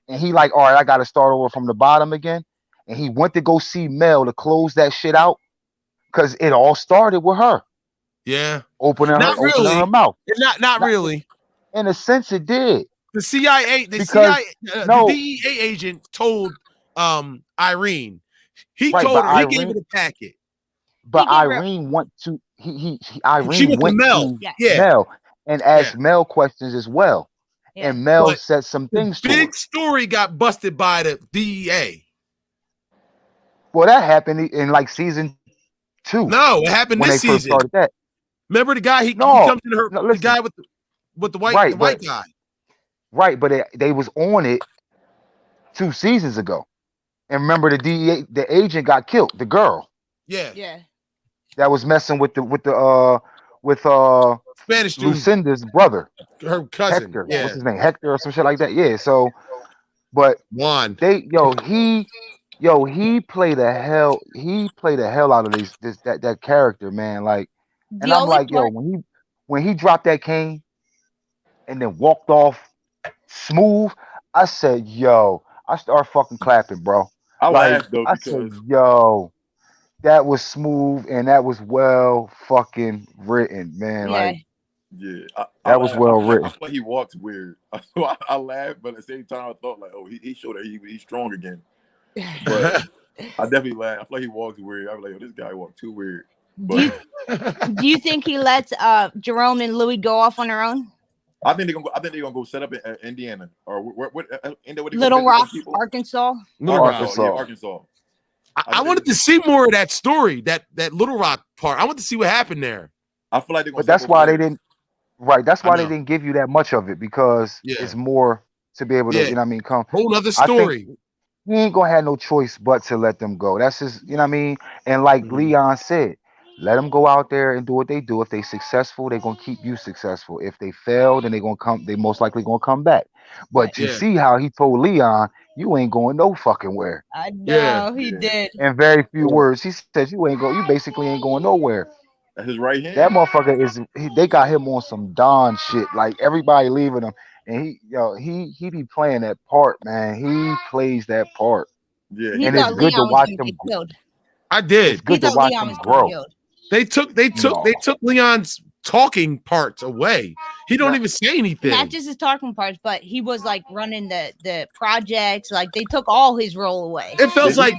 Speaker 8: and he like, all right, I got to start over from the bottom again. And he went to go see Mel to close that shit out, because it all started with her.
Speaker 1: Yeah,
Speaker 8: opening her mouth.
Speaker 1: Not really.
Speaker 8: In a sense, it did.
Speaker 1: The CIA, the DEA agent told Irene. He told her. He gave her the packet.
Speaker 8: But Irene went to Irene went
Speaker 1: Mel.
Speaker 8: to Mel and asked Mel questions as well. Yeah. And Mel said some things.
Speaker 1: The big story got busted by the DEA.
Speaker 8: Well, that happened in like season 2.
Speaker 1: No, it happened this season.
Speaker 8: Started that.
Speaker 1: Remember the guy? He comes in the guy with the white guy.
Speaker 8: Right, but they was on it 2 seasons ago. And remember, the DEA, the agent got killed. The girl.
Speaker 3: Yeah.
Speaker 8: That was messing with
Speaker 1: Spanish dude.
Speaker 8: Lucinda's brother,
Speaker 1: her cousin.
Speaker 8: Hector. Yeah. What's his name? Hector or some shit like that. Yeah. So, but
Speaker 1: Juan.
Speaker 8: He played the hell out of that character, man. Like, and I'm like, when he dropped that cane and then walked off smooth, I said, I start fucking clapping, bro.
Speaker 2: I laughed though.
Speaker 8: I said, that was smooth and that was well fucking written, man. That was well written.
Speaker 2: I feel like he walks weird. I laughed, but at the same time, I thought like, oh, he showed that he's strong again. But I definitely laughed. I feel like he walks weird. I was like, oh, this guy walked too weird. But
Speaker 3: do you think he lets Jerome and Louis go off on their own?
Speaker 2: I think they're gonna go set up in Indiana or what
Speaker 3: Little Rock, Arkansas.
Speaker 2: Arkansas.
Speaker 1: I wanted to see more of that story, that Little Rock part. I want to see what happened there.
Speaker 2: I feel like they're gonna.
Speaker 8: But that's why they didn't. Right. That's
Speaker 1: I
Speaker 8: why they
Speaker 1: know.
Speaker 8: didn't give you that much of it because it's more to be able to,
Speaker 1: Yeah.
Speaker 8: you know what I mean, come.
Speaker 1: Whole other
Speaker 8: I think
Speaker 1: story.
Speaker 8: he ain't gonna have no choice but to let them go. That's just, you know what I mean? And like
Speaker 1: Mhm.
Speaker 8: Leon said, let them go out there and do what they do. If they successful, they're gonna keep you successful. If they fail, then they most likely gonna come back. But you
Speaker 1: Yeah.
Speaker 8: see how he told Leon, you ain't going no fucking where.
Speaker 3: I
Speaker 1: Yeah.
Speaker 3: know he did.
Speaker 8: In very few words, he says you basically ain't going nowhere.
Speaker 2: That's his right hand.
Speaker 8: That motherfucker they got him on some Don shit. Like everybody leaving him. And he be playing that part, man. He plays that part.
Speaker 2: Yeah,
Speaker 3: He
Speaker 8: And it's
Speaker 3: thought
Speaker 8: good to
Speaker 3: Leon was
Speaker 8: watch
Speaker 3: gonna
Speaker 8: him.
Speaker 3: get killed.
Speaker 1: I
Speaker 8: It's
Speaker 1: did.
Speaker 3: He
Speaker 8: good to
Speaker 3: thought
Speaker 8: watch
Speaker 3: Leon
Speaker 8: him
Speaker 3: was gonna get
Speaker 8: grow.
Speaker 3: killed.
Speaker 1: They
Speaker 8: No.
Speaker 1: took Leon's talking parts away. He don't even say anything.
Speaker 3: Not just his talking parts, but he was like running the projects. Like they took all his role away.
Speaker 1: It feels like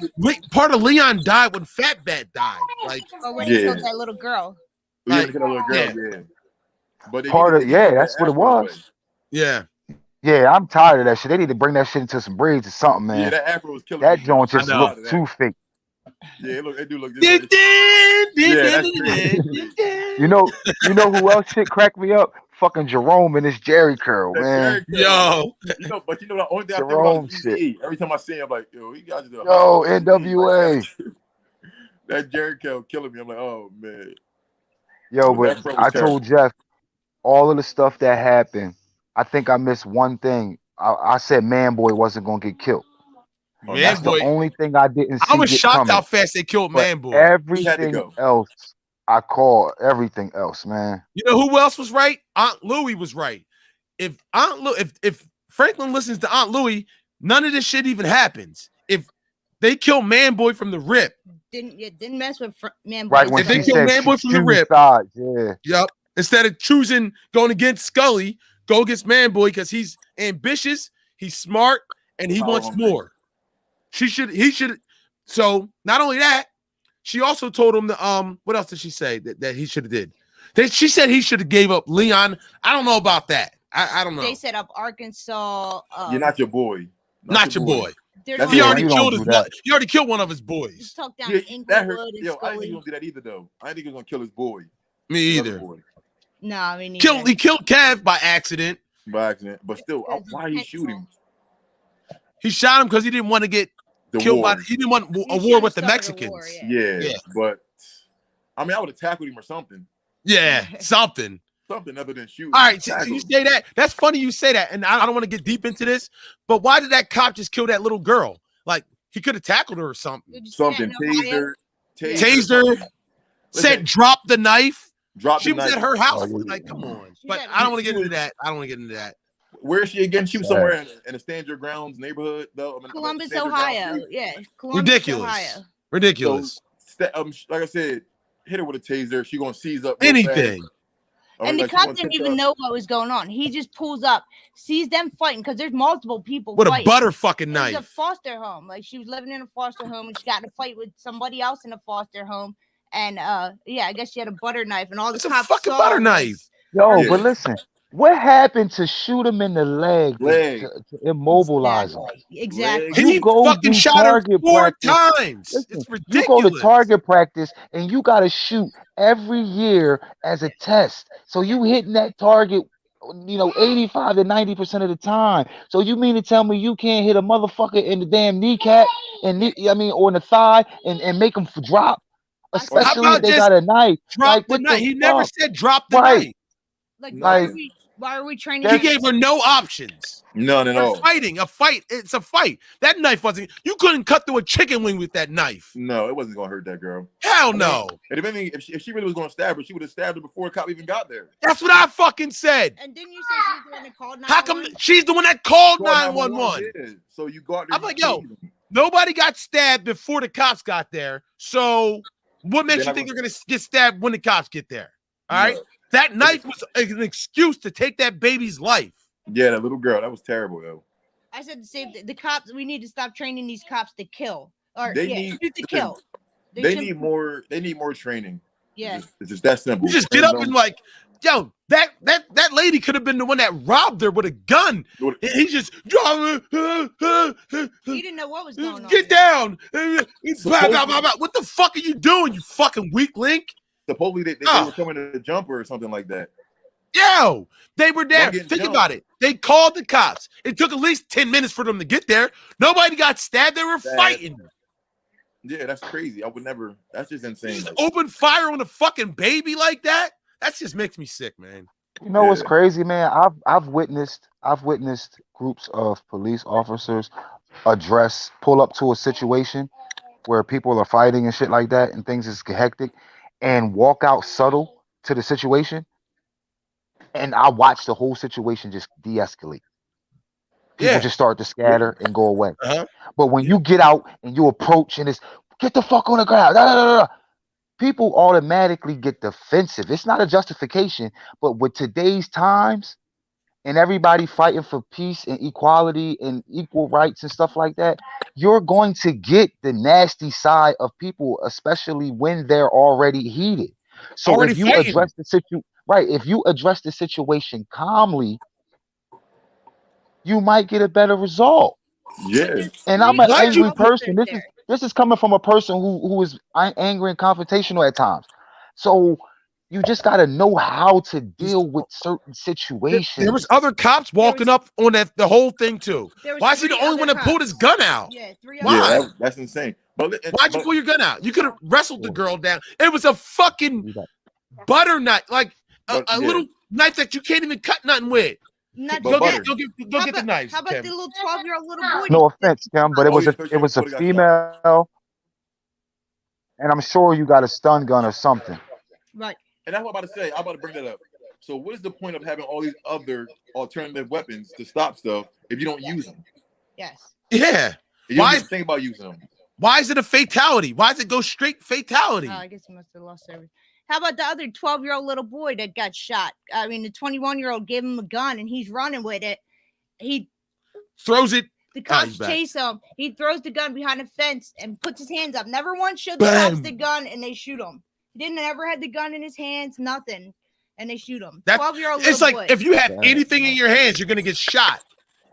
Speaker 1: part of Leon died when Fat Bat died. Like,
Speaker 3: or when he killed that little girl.
Speaker 2: Leon killed that little girl. Yeah. But they
Speaker 8: Part of
Speaker 2: needed to give
Speaker 8: that's
Speaker 2: that
Speaker 8: what it
Speaker 2: afro away.
Speaker 8: was.
Speaker 1: Yeah.
Speaker 8: Yeah, I'm tired of that shit. They need to bring that shit into some braids or something, man.
Speaker 2: Yeah, that afro was killing
Speaker 8: that
Speaker 2: me.
Speaker 8: joint just looked too fake.
Speaker 2: Yeah, it do look.
Speaker 1: Yeah,
Speaker 2: that's crazy.
Speaker 8: You know who else shit cracked me up? Fucking Jerome and his Jerry curl, man.
Speaker 1: Yo.
Speaker 2: But you know the only thing I think
Speaker 8: Jerome
Speaker 2: about is
Speaker 8: shit.
Speaker 2: GCE. Every time I see him, I'm like, yo, he got to
Speaker 8: Yo, NWA.
Speaker 2: Like, that Jerry curl killing me. I'm like, oh man.
Speaker 8: Yo, but I told Jeff all of the stuff that happened. I think I missed one thing. I said Man Boy wasn't gonna get killed. That's the only thing I didn't see.
Speaker 1: I was
Speaker 8: get
Speaker 1: shocked
Speaker 8: coming.
Speaker 1: how fast they killed
Speaker 8: But
Speaker 1: Man Boy.
Speaker 8: Everything else, I call everything else, man.
Speaker 1: You know who else was right? Aunt Louie was right. If if Franklin listens to Aunt Louie, none of this shit even happens. If they kill Man Boy from the rip,
Speaker 3: didn't mess with Man Boy.
Speaker 8: Right when
Speaker 1: if they
Speaker 8: she
Speaker 1: kill
Speaker 8: said
Speaker 1: Man Boy from the
Speaker 8: choose
Speaker 1: rip,
Speaker 8: sides, yeah.
Speaker 1: Yep. Instead of choosing going against Scully, go against Man Boy because he's ambitious, he's smart, and he wants more. He should. So not only that, she also told him to what else did she say that he should have did? She said he should have gave up Leon. I don't know about that. I don't know.
Speaker 3: They set up Arkansas.
Speaker 2: You're not your boy.
Speaker 1: Not your boy.
Speaker 3: He
Speaker 1: already killed his boy. He already killed one of his boys.
Speaker 3: Talk down
Speaker 2: that hurt. Yo, I didn't think he was gonna do that either though. I didn't think he was gonna kill his boy.
Speaker 1: Me either.
Speaker 3: No, I mean he
Speaker 1: killed Kev by accident.
Speaker 2: But still, why did he shoot him?
Speaker 1: He shot him because he didn't want to get killed by. He didn't want a war with the Mexicans.
Speaker 2: War, yeah, but I mean, I would have tackled him or something.
Speaker 1: Yeah, something.
Speaker 2: Something other than shoot.
Speaker 1: All right, so you say that. That's funny you say that, and I don't want to get deep into this, but why did that cop just kill that little girl? Like he could have tackled her or something.
Speaker 2: Something.
Speaker 1: Taser. Said drop the knife.
Speaker 2: She
Speaker 1: was at her house. Like, come on. But I don't want to get into that.
Speaker 2: Where is she again? She was somewhere in a stand your grounds neighborhood, though.
Speaker 3: Columbus, Ohio. Yeah,
Speaker 1: Columbus, Ohio. Ridiculous.
Speaker 2: So, like I said, hit her with a taser. She gonna seize up
Speaker 1: anything.
Speaker 3: And the cop didn't even know what was going on. He just pulls up, sees them fighting because there's multiple people.
Speaker 1: With a butter fucking knife.
Speaker 3: It was a foster home. Like she was living in a foster home and she got in a fight with somebody else in a foster home. And yeah, I guess she had a butter knife and all the cops.
Speaker 1: A fucking butter knife.
Speaker 8: Yo, but listen, what happened to shoot him in the leg to immobilize him?
Speaker 3: Exactly.
Speaker 1: He fucking shot her 4 times.
Speaker 8: Listen,
Speaker 1: it's ridiculous.
Speaker 8: You go to target practice and you got to shoot every year as a test. So you hitting that target, 85 to 90% of the time. So you mean to tell me you can't hit a motherfucker in the damn kneecap or in the thigh and make him drop? Especially if they got a knife.
Speaker 1: Drop the knife. He never said drop the knife.
Speaker 3: Why are we training?
Speaker 1: He gave her no options.
Speaker 2: None at all.
Speaker 1: A fight. It's a fight. That knife wasn't. You couldn't cut through a chicken wing with that knife.
Speaker 2: No, it wasn't gonna hurt that girl.
Speaker 1: Hell no.
Speaker 2: And if anything, if she really was gonna stab her, she would have stabbed her before the cop even got there.
Speaker 1: That's what I fucking said.
Speaker 3: And didn't you say she was the one that called 911?
Speaker 1: How come she's the one that called 911?
Speaker 2: Yeah. So you got.
Speaker 1: I'm like, yo, nobody got stabbed before the cops got there. So what makes you think they're gonna get stabbed when the cops get there? All right. That knife was an excuse to take that baby's life.
Speaker 2: Yeah, that little girl. That was terrible, though.
Speaker 3: I said the same thing. The cops, we need to stop training these cops to kill. Or
Speaker 2: they need
Speaker 3: to kill.
Speaker 2: They need more training.
Speaker 3: Yeah.
Speaker 2: It's just that simple.
Speaker 1: You just get up and like, yo, that lady could have been the one that robbed her with a gun. He just
Speaker 3: he didn't know what was going on.
Speaker 1: Get down. What the fuck are you doing, you fucking weak link?
Speaker 2: Supposedly they were coming to jump her or something like that.
Speaker 1: Yo, they were there.
Speaker 2: getting
Speaker 1: Think
Speaker 2: jumped.
Speaker 1: about it. They called the cops. It took at least 10 minutes for them to get there. Nobody got stabbed. They were fighting.
Speaker 2: Yeah, that's crazy. I would never. That's just insane.
Speaker 1: Just open fire on a fucking baby like that. That just makes me sick, man.
Speaker 8: You know what's crazy, man? I've witnessed groups of police officers pull up to a situation where people are fighting and shit like that, and things is hectic, and walk out subtle to the situation, and I watch the whole situation just de-escalate. People just start to scatter and go away. But when you get out and you approach and it's get the fuck on the ground, people automatically get defensive. It's not a justification, but with today's times and everybody fighting for peace and equality and equal rights and stuff like that, you're going to get the nasty side of people, especially when they're already heated. So if you address the situation calmly, you might get a better result.
Speaker 2: Yeah.
Speaker 8: And I'm an angry person. This is coming from a person who is angry and confrontational at times. So you just got to know how to deal with certain situations.
Speaker 1: There was other cops walking up on the whole thing too. Why is he the only one that pulled his gun out?
Speaker 3: Yeah,
Speaker 2: Why? That's insane.
Speaker 1: Why'd you pull your gun out? You could have wrestled the girl down. It was a fucking butter knife, like a little knife that you can't even cut nothing with. Go get the knife.
Speaker 3: How about the little 12-year-old little boy?
Speaker 8: No offense, Kim, but it was a female, and I'm sure you got a stun gun or something.
Speaker 3: Right.
Speaker 2: And that's what I'm about to say. I'm about to bring that up. So what is the point of having all these other alternative weapons to stop stuff if you don't use them?
Speaker 3: Yes.
Speaker 1: Yeah.
Speaker 2: You don't even think about using them.
Speaker 1: Why is it a fatality? Why does it go straight fatality?
Speaker 3: Oh, I guess he must have lost service. How about the other 12-year-old little boy that got shot? I mean, the 21-year-old gave him a gun and he's running with it. He
Speaker 1: throws it.
Speaker 3: The cops chase him. He throws the gun behind a fence and puts his hands up. Never once showed the cops the gun and they shoot him. He didn't ever had the gun in his hands, nothing. And they shoot him. 12-year-old little boy.
Speaker 1: It's like if you have anything in your hands, you're gonna get shot.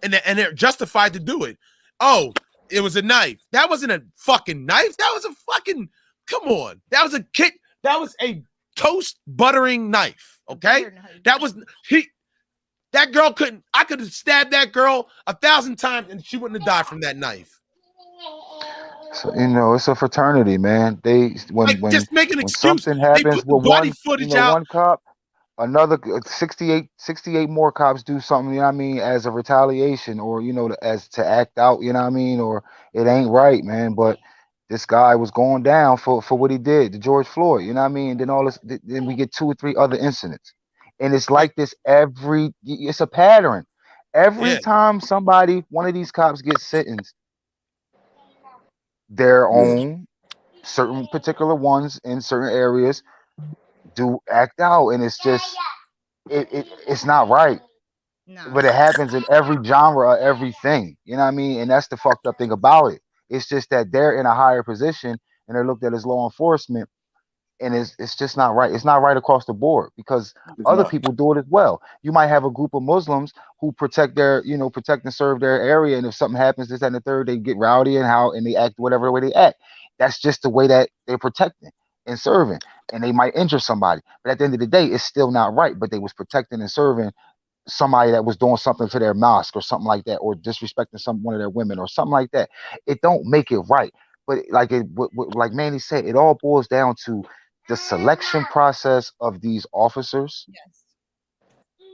Speaker 1: And they're justified to do it. Oh, it was a knife. That wasn't a fucking knife. That was a fucking come on. That was a kid. That was a toast buttering knife. Okay. That was that girl couldn't. I could have stabbed that girl 1,000 times and she wouldn't have died from that knife.
Speaker 8: So, it's a fraternity, man. When
Speaker 1: just make an excuse.
Speaker 8: Something happens with one cop, another 68 more cops do something, you know what I mean, as a retaliation or, as to act out, you know what I mean, or it ain't right, man. But this guy was going down for what he did to George Floyd, you know what I mean? And then we get 2 or 3 other incidents. And it's like this it's a pattern. Every time one of these cops gets sentenced, their own certain particular ones in certain areas do act out, and it's just it's not right. No. But it happens in every genre of everything, you know what I mean? And that's the fucked up thing about it. It's just that they're in a higher position and they're looked at as law enforcement, and it's just not right. It's not right across the board because other people do it as well. You might have a group of Muslims who protect and serve their area, and if something happens, this, that, and the third, they get rowdy and they act whatever way they act. That's just the way that they're protecting and serving, and they might injure somebody. But at the end of the day, it's still not right. But they was protecting and serving somebody that was doing something to their mosque or something like that, or disrespecting one of their women or something like that. It don't make it right. But like Manny said, it all boils down to the selection process of these officers.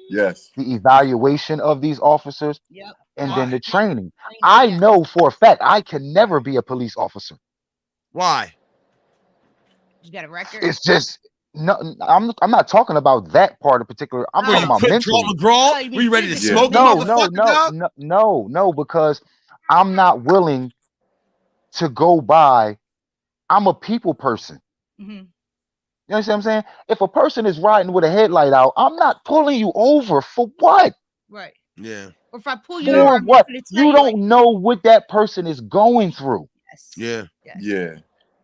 Speaker 2: Yes.
Speaker 8: The evaluation of these officers.
Speaker 3: Yep.
Speaker 8: And then the training. I know for a fact I can never be a police officer.
Speaker 1: Why?
Speaker 3: You got a record?
Speaker 8: It's just no. I'm not talking about that part in particular. I'm talking about mentally.
Speaker 1: McGraw? Were you ready to smoke?
Speaker 8: No, because I'm not willing to go by. I'm a people person.
Speaker 3: Mm-hmm.
Speaker 8: You understand what I'm saying? If a person is riding with a headlight out, I'm not pulling you over for what?
Speaker 3: Right.
Speaker 1: Yeah.
Speaker 3: Or if I pull you over,
Speaker 8: what? You don't know what that person is going through.
Speaker 3: Yes.
Speaker 2: Yeah.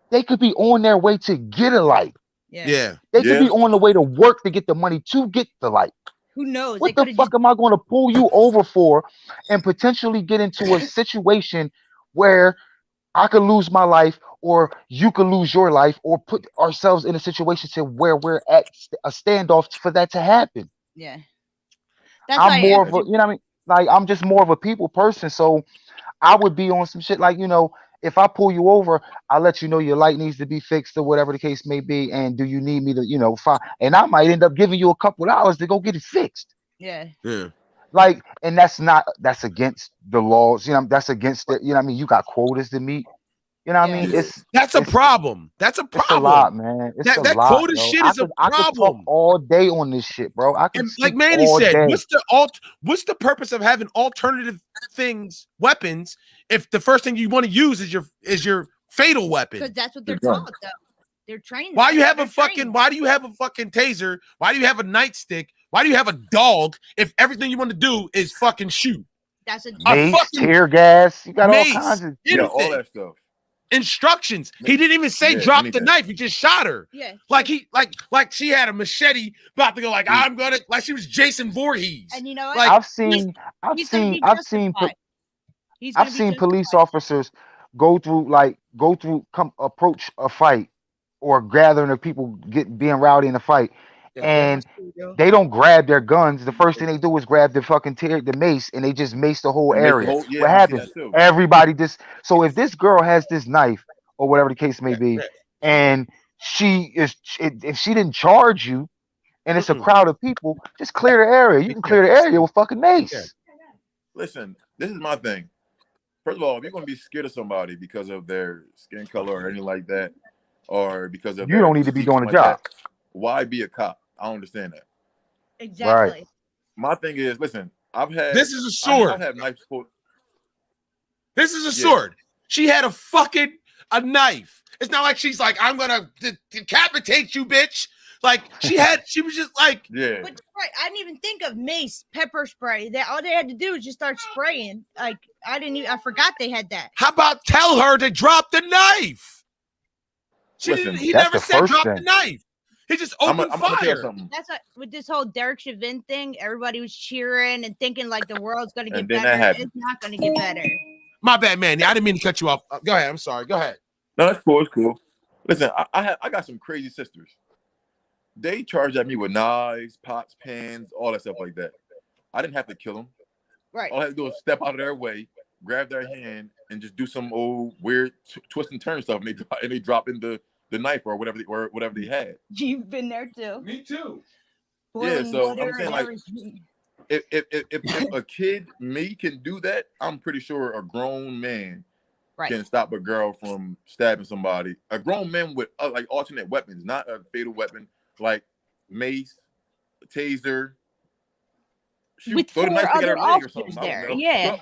Speaker 8: They could be on their way to get a light.
Speaker 1: Yeah.
Speaker 8: They could be on the way to work to get the money to get the light.
Speaker 3: Who knows?
Speaker 8: What the fuck am I going to pull you over for and potentially get into a situation where I could lose my life or you could lose your life or put ourselves in a situation to where we're at a standoff for that to happen?
Speaker 3: Yeah. That's
Speaker 8: I'm
Speaker 3: why
Speaker 8: more of a, you know what I mean? Like I'm just more of a people person. So I would be on some shit like, if I pull you over, I'll let you know your light needs to be fixed or whatever the case may be. And do you need me to, fine. And I might end up giving you a couple of hours to go get it fixed.
Speaker 3: Yeah.
Speaker 1: Yeah.
Speaker 8: Like, and that's against the laws. That's against the, I mean? You got quotas to meet. You know what I mean?
Speaker 1: That's a problem. That's a
Speaker 8: It's a
Speaker 1: problem.
Speaker 8: lot, man. It's a
Speaker 1: That
Speaker 8: lot,
Speaker 1: quota
Speaker 8: yo.
Speaker 1: shit is a
Speaker 8: I could talk
Speaker 1: problem.
Speaker 8: all day on this shit, bro. I could
Speaker 1: And
Speaker 8: speak
Speaker 1: like Manny
Speaker 8: all
Speaker 1: said,
Speaker 8: day.
Speaker 1: what's the purpose of having alternative weapons, if the first thing you want to use is your fatal weapon?
Speaker 3: Because that's what they're taught, though. They're trained.
Speaker 1: Why do you have a fucking taser? Why do you have a nightstick? Why do you have a dog if everything you want to do is fucking shoot?
Speaker 3: That's a
Speaker 8: Mace,
Speaker 1: fucking
Speaker 8: tear gas. You got all
Speaker 1: mace,
Speaker 8: kinds of
Speaker 2: all that stuff.
Speaker 1: Instructions. He didn't even say drop the knife. He just shot her.
Speaker 3: Yeah.
Speaker 1: Like she had a machete about to go. Like like she was Jason Voorhees.
Speaker 3: And you know what?
Speaker 1: Like
Speaker 8: I've seen police officers approach a fight or gathering of people being rowdy in a fight, and they don't grab their guns. The first thing they do is grab the fucking the mace, and they just mace the whole area. What happens? Everybody just so if this girl has this knife or whatever the case may be, and if she didn't charge you, and it's a crowd of people, just clear the area. You can clear the area with fucking mace.
Speaker 2: Listen, this is my thing. First of all, if you're going to be scared of somebody because of their skin color or anything like that, or because of
Speaker 8: you don't need to be doing a job.
Speaker 2: Why be a cop? I don't understand that.
Speaker 3: Exactly.
Speaker 8: Right.
Speaker 2: My thing is, listen,
Speaker 1: this is a sword.
Speaker 2: I've had knives pulled.
Speaker 1: This is a sword. She had a knife. It's not like she's like, I'm gonna decapitate you, bitch. Like she was just like,
Speaker 2: yeah.
Speaker 3: But I didn't even think of mace, pepper spray. All they had to do was just start spraying. Like I forgot they had that.
Speaker 1: How about tell her to drop the knife? He never said drop the knife. He just opened fire.
Speaker 3: That's what with this whole Derek Chauvin thing, everybody was cheering and thinking like the world's gonna get better. It's not gonna get better.
Speaker 1: My bad, man. I didn't mean to cut you off. Go ahead. I'm sorry. Go ahead.
Speaker 2: No, that's cool. It's cool. Listen, I got some crazy sisters. They charged at me with knives, pots, pans, all that stuff like that. I didn't have to kill them.
Speaker 3: Right.
Speaker 2: All I had to do was step out of their way, grab their hand, and just do some old weird twist and turn stuff, and they drop in the knife or whatever they had.
Speaker 3: You've been there too.
Speaker 1: Me too.
Speaker 2: Yeah, so I'm saying like, if a kid can do that, I'm pretty sure a grown man can stop a girl from stabbing somebody. A grown man with like alternate weapons, not a fatal weapon like mace, taser.
Speaker 3: With four other officers there, yeah.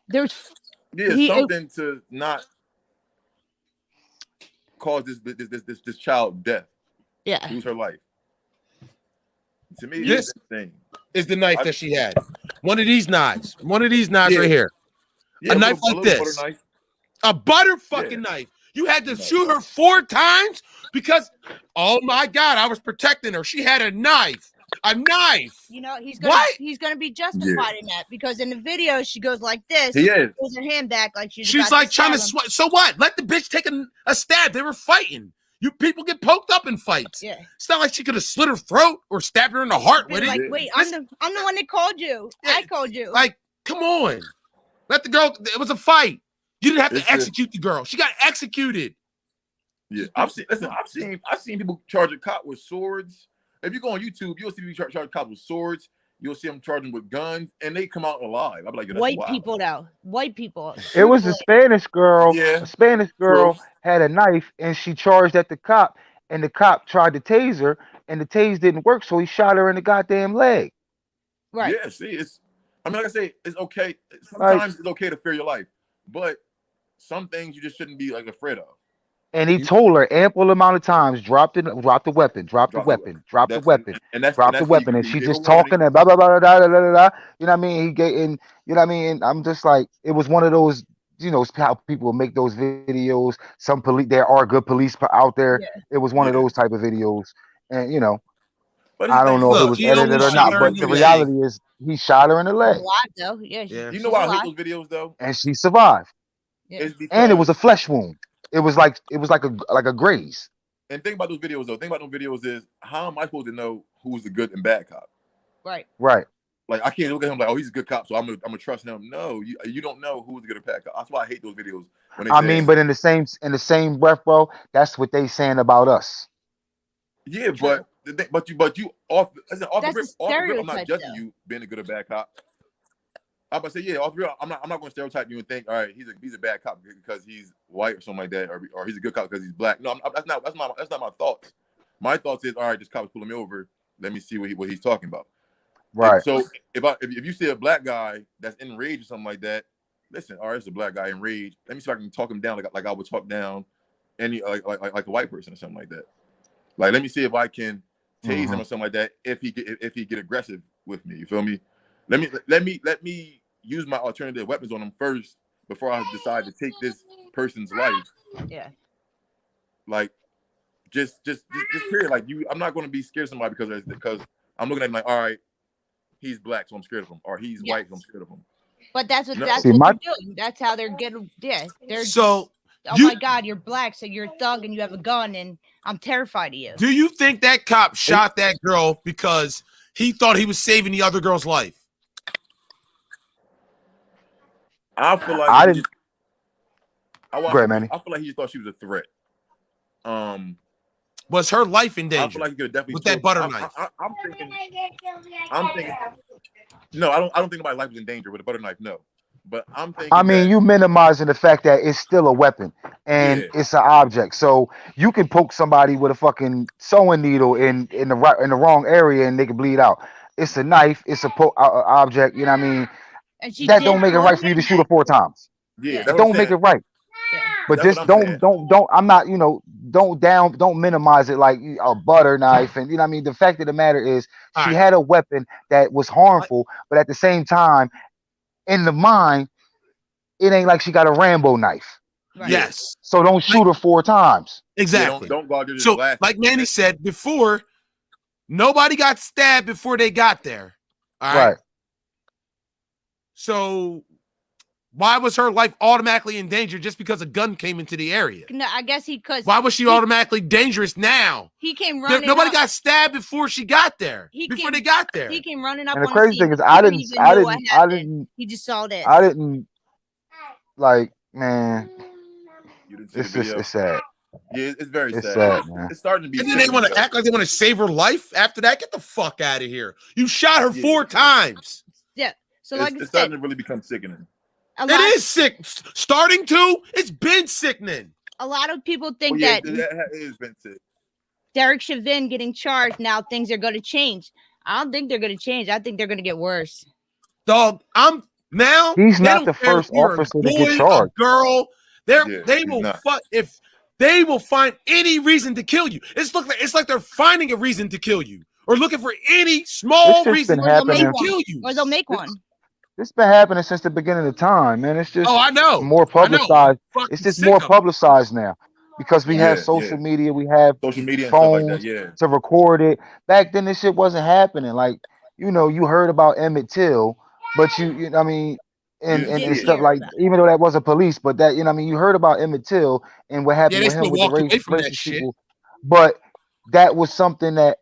Speaker 3: There's
Speaker 2: something to not cause this child death.
Speaker 3: Yeah,
Speaker 2: lose her life. To me,
Speaker 1: this thing is the knife that she had. One of these knives right here. Yeah, a knife like this. A butter fucking knife. You had to shoot her 4 times because, oh my God, I was protecting her. She had a knife. A knife.
Speaker 3: You know, he's gonna be justified in that because in the video she goes like this.
Speaker 2: He is.
Speaker 3: Pulls her hand back like
Speaker 1: she's like trying to so what? Let the bitch take a stab. They were fighting. You people get poked up in fights.
Speaker 3: Yeah.
Speaker 1: It's not like she could have slit her throat or stabbed her in the heart with
Speaker 3: like,
Speaker 1: it.
Speaker 3: Wait, I'm the one that called you. Yeah. I called you.
Speaker 1: Like, come on. Let the girl. It was a fight. You didn't have to execute the girl. She got executed.
Speaker 2: Yeah, I've seen people charge a cop with swords. If you go on YouTube, you'll see people charge a cop with swords. You'll see them charging with guns, and they come out alive. I'm like,
Speaker 3: white people though. White people.
Speaker 8: It was a Spanish girl. Yeah. A Spanish girl had a knife, and she charged at the cop, and the cop tried to tase her, and the tase didn't work, so he shot her in the goddamn leg.
Speaker 3: Right.
Speaker 2: Yeah. See, like I say, it's okay. Sometimes it's okay to fear your life, but some things you just shouldn't be like afraid of.
Speaker 8: And he told her ample amount of times, drop the weapon, drop the weapon, and she just talking and blah blah blah blah blah blah blah. You know what I mean? He gave and you know what I mean. I'm just like, it was one of those, you know, how people make those videos. Some police, there are good police out there. Yeah. It was one of those type of videos, and you know, I don't know if it was edited or not, but the reality is he shot her in the leg.
Speaker 3: A lot though, yeah.
Speaker 2: You know why I hate those videos though?
Speaker 8: And she survived.
Speaker 3: Yeah.
Speaker 8: And it was a flesh wound. It was like a graze.
Speaker 2: And think about those videos though. Think about those videos is how am I supposed to know who's the good and bad cop?
Speaker 3: Right.
Speaker 2: Like I can't look at him like, oh, he's a good cop, so I'm gonna trust him. No, you don't know who's the good or bad cop. That's why I hate those videos when they say,
Speaker 8: but in the same breath, bro, that's what they saying about us.
Speaker 2: Yeah, but you off the rip, I'm not judging
Speaker 3: though.
Speaker 2: you being a good or bad cop. I'm about to say, yeah, off the real, I'm not going to stereotype you and think, all right, he's a bad cop because he's white or something like that, or he's a good cop because he's black. No, that's not my thoughts. My thoughts is, all right, this cop is pulling me over. Let me see what he's talking about.
Speaker 8: Right.
Speaker 2: So if you see a black guy that's enraged or something like that, listen, all right, it's a black guy enraged. Let me see if I can talk him down like I would talk down any like a white person or something like that. Like, let me see if I can tase him or something like that if he get aggressive with me. You feel me? Let me use my alternative weapons on him first before I decide to take this person's life.
Speaker 3: Yeah.
Speaker 2: Like, just period. Like I'm not going to be scared of somebody because I'm looking at him like, all right, he's black, so I'm scared of him, or he's white, so I'm scared of him.
Speaker 3: But that's what they're doing. That's how they're getting. Yeah. They're so. Oh my God, you're black, so you're a thug and you have a gun, and I'm terrified of you.
Speaker 1: Do you think that cop shot that girl because he thought he was saving the other girl's life?
Speaker 2: I feel like
Speaker 8: I didn't.
Speaker 2: Great, Manny. I feel like he just thought she was a threat.
Speaker 1: Was her life in danger?
Speaker 2: I feel like he could definitely
Speaker 1: with that butter knife.
Speaker 2: I'm thinking. No, I don't think nobody's life was in danger with a butter knife. No. But I'm thinking.
Speaker 8: I mean, you minimizing the fact that it's still a weapon and it's an object. So you can poke somebody with a fucking sewing needle in the wrong area and they can bleed out. It's a knife. It's a object. You know what I mean? That don't make it right for you to shoot her 4 times.
Speaker 2: Yeah,
Speaker 8: don't make it right. Yeah. But that's just don't. I'm not. Don't minimize it like a butter knife. And you know what I mean. The fact of the matter is, she had a weapon that was harmful, but at the same time, in the mind, it ain't like she got a Rambo knife.
Speaker 1: Right. Yes.
Speaker 8: So don't shoot her 4 times.
Speaker 1: Exactly.
Speaker 2: Yeah, don't go out there.
Speaker 1: So, like Manny said before, nobody got stabbed before they got there. All right. So why was her life automatically in danger just because a gun came into the area?
Speaker 3: No, I guess
Speaker 1: why was she automatically dangerous now?
Speaker 3: He came running.
Speaker 1: Nobody got stabbed before she got there.
Speaker 3: He
Speaker 1: got there.
Speaker 3: He came running up.
Speaker 8: And the crazy thing is, I didn't.
Speaker 3: He just saw this.
Speaker 8: I didn't. Like, man, it's sad.
Speaker 2: Yeah, it's very sad.
Speaker 8: It's sad, man.
Speaker 2: It's starting to be.
Speaker 1: And then they want to act like they want to save her life after that. Get the fuck out of here! You shot her 4 times.
Speaker 3: Yeah. So
Speaker 2: it's starting to really become sickening.
Speaker 1: It is sick. Starting to. It's been sickening.
Speaker 3: A lot of people think
Speaker 2: that has been sick.
Speaker 3: Derek Chauvin getting charged, now things are going to change. I don't think they're going to change. I think they're going to get worse.
Speaker 1: Dog,
Speaker 8: he's not the first officer to get charged.
Speaker 1: Girl, they will find any reason to kill you. It's like they're finding a reason to kill you, or looking for any small reason to kill you,
Speaker 3: or they'll make one.
Speaker 8: This been happening since the beginning of time, man. It's just
Speaker 1: I know.
Speaker 8: More publicized. It's just more publicized now because we have social media, we have
Speaker 2: social media
Speaker 8: phones
Speaker 2: and stuff like that,
Speaker 8: to record it. Back then, this shit wasn't happening. Like, you heard about Emmett Till, but you know what I mean, and stuff like, even though that wasn't police, but that, you know what I mean, you heard about Emmett Till and what happened with him with the racist people. But that was something that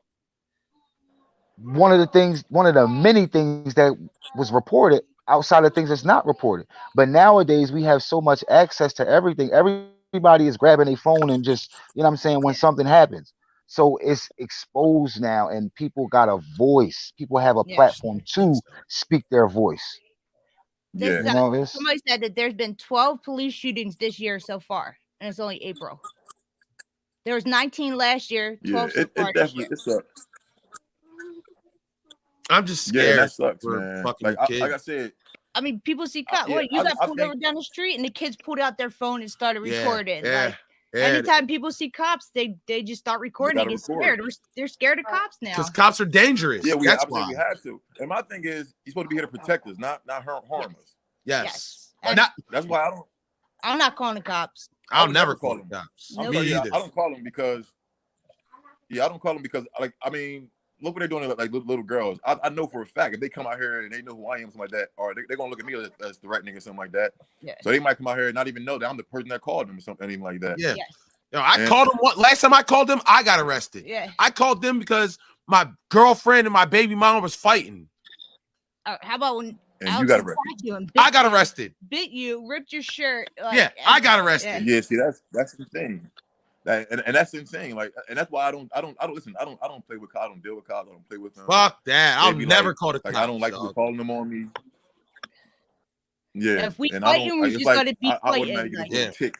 Speaker 8: one of the many things that was reported outside of things that's not reported. But nowadays we have so much access to everything. Everybody is grabbing a phone and just, you know what I'm saying, when something happens. So it's exposed now and people got a voice. People have a platform to speak their voice.
Speaker 3: Somebody said that there's been 12 police shootings this year so far, and it's only April. There was 19 last year, 12 so far this year.
Speaker 2: It sucks.
Speaker 1: I'm just scared.
Speaker 2: Yeah, that sucks, man. Like I said,
Speaker 3: I mean, people see cops. You got pulled over down the street, and the kids pulled out their phone and started recording. Anytime people see cops, they just start recording. They get scared. They're scared of cops now.
Speaker 1: Because cops are dangerous.
Speaker 2: Yeah,
Speaker 1: that's why
Speaker 2: we have to. And my thing is, you're supposed to be here to protect us, not harm us.
Speaker 1: Yes.
Speaker 2: That's why
Speaker 3: I'm not calling the cops.
Speaker 1: I'll never call the cops.
Speaker 2: Me either. I don't call them because. Yeah, I don't call them because, like, I mean, look what they're doing, like little girls. I know for a fact if they come out here and they know who I am, something like that, or they're gonna look at me as the right nigga, something like that. Yeah. So they might come out here and not even know that I'm the person that called them or something, anything like that.
Speaker 1: Yeah.
Speaker 3: Yes.
Speaker 1: I called them. Last time I called them, I got arrested.
Speaker 3: Yeah.
Speaker 1: I called them because my girlfriend and my baby mama was fighting.
Speaker 3: How about when
Speaker 2: and you got arrested?
Speaker 1: I got arrested.
Speaker 3: Bit you, ripped your shirt.
Speaker 1: I got arrested.
Speaker 2: Yeah, see, that's insane. And that's insane. Like, and that's why I don't listen. I don't play with cops. I don't deal with cops. I don't play with them.
Speaker 1: Fuck that. I'll never call the cops.
Speaker 2: I don't like people calling them on me. Yeah.
Speaker 3: If we
Speaker 2: and
Speaker 3: fight you, we just gotta be fighting.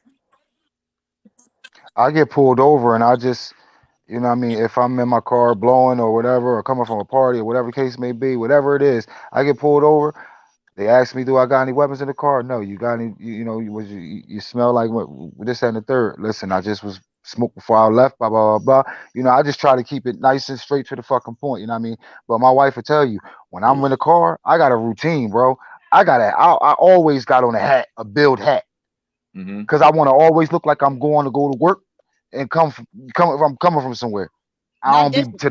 Speaker 8: I get pulled over and I just, you know what I mean, if I'm in my car blowing or whatever, or coming from a party or whatever the case may be, whatever it is, I get pulled over. They ask me, do I got any weapons in the car? No. You got any, you smell like what, this, that, and the third. Listen, I just was smoked before I left, blah, blah, blah, blah. You know, I just try to keep it nice and straight to the fucking point, you know what I mean? But my wife will tell you, when I'm in the car, I got a routine, bro. I always got on a build hat. Because I want to always look like I'm going to go to work and I'm coming from somewhere. I ain't to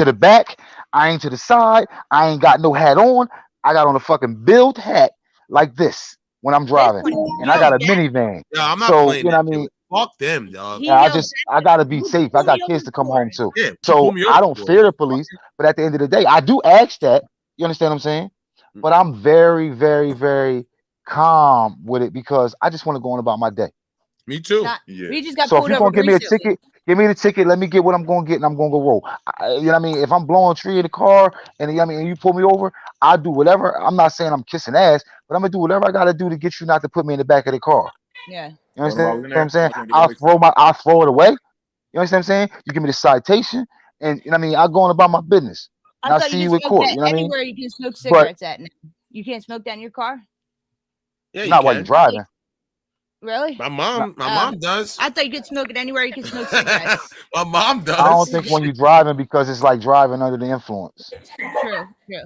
Speaker 8: the back, I ain't to the side, I ain't got no hat on. I got on a fucking build hat like this when I'm driving, and I got a minivan.
Speaker 1: Yeah, I'm not
Speaker 8: playing. You know what I mean?
Speaker 1: Fuck them, dog.
Speaker 8: I gotta be safe. I got kids to come home to.
Speaker 1: Yeah,
Speaker 8: so I don't fear the police, but at the end of the day, I do ask that. You understand what I'm saying? But I'm very, very, very calm with it because I just want to go on about my day.
Speaker 1: Me too.
Speaker 3: We just got
Speaker 8: so
Speaker 3: pulled
Speaker 8: if you're gonna give me a
Speaker 3: recently.
Speaker 8: ticket, give me the ticket. Let me get what I'm gonna get, and I'm gonna go roll. You know what I mean? If I'm blowing a tree in the car, and and you pull me over, I'll do whatever. I'm not saying I'm kissing ass, but I'm gonna do whatever I gotta do to get you not to put me in the back of the car.
Speaker 3: Yeah.
Speaker 8: You understand what I'm saying? I'll throw it away. You understand what I'm saying? You give me the citation, and you know what I mean, I'll go on about my business. And I'll see you in court. You know what I mean?
Speaker 3: Anywhere you can smoke cigarettes at now. You can't smoke that in your car?
Speaker 1: Yeah,
Speaker 8: not while you're driving.
Speaker 3: Really?
Speaker 1: My mom does.
Speaker 3: I thought you could smoke it anywhere you can smoke cigarettes.
Speaker 1: My mom does.
Speaker 8: I don't think when you're driving because it's like driving under the influence.
Speaker 3: True.
Speaker 1: Yeah,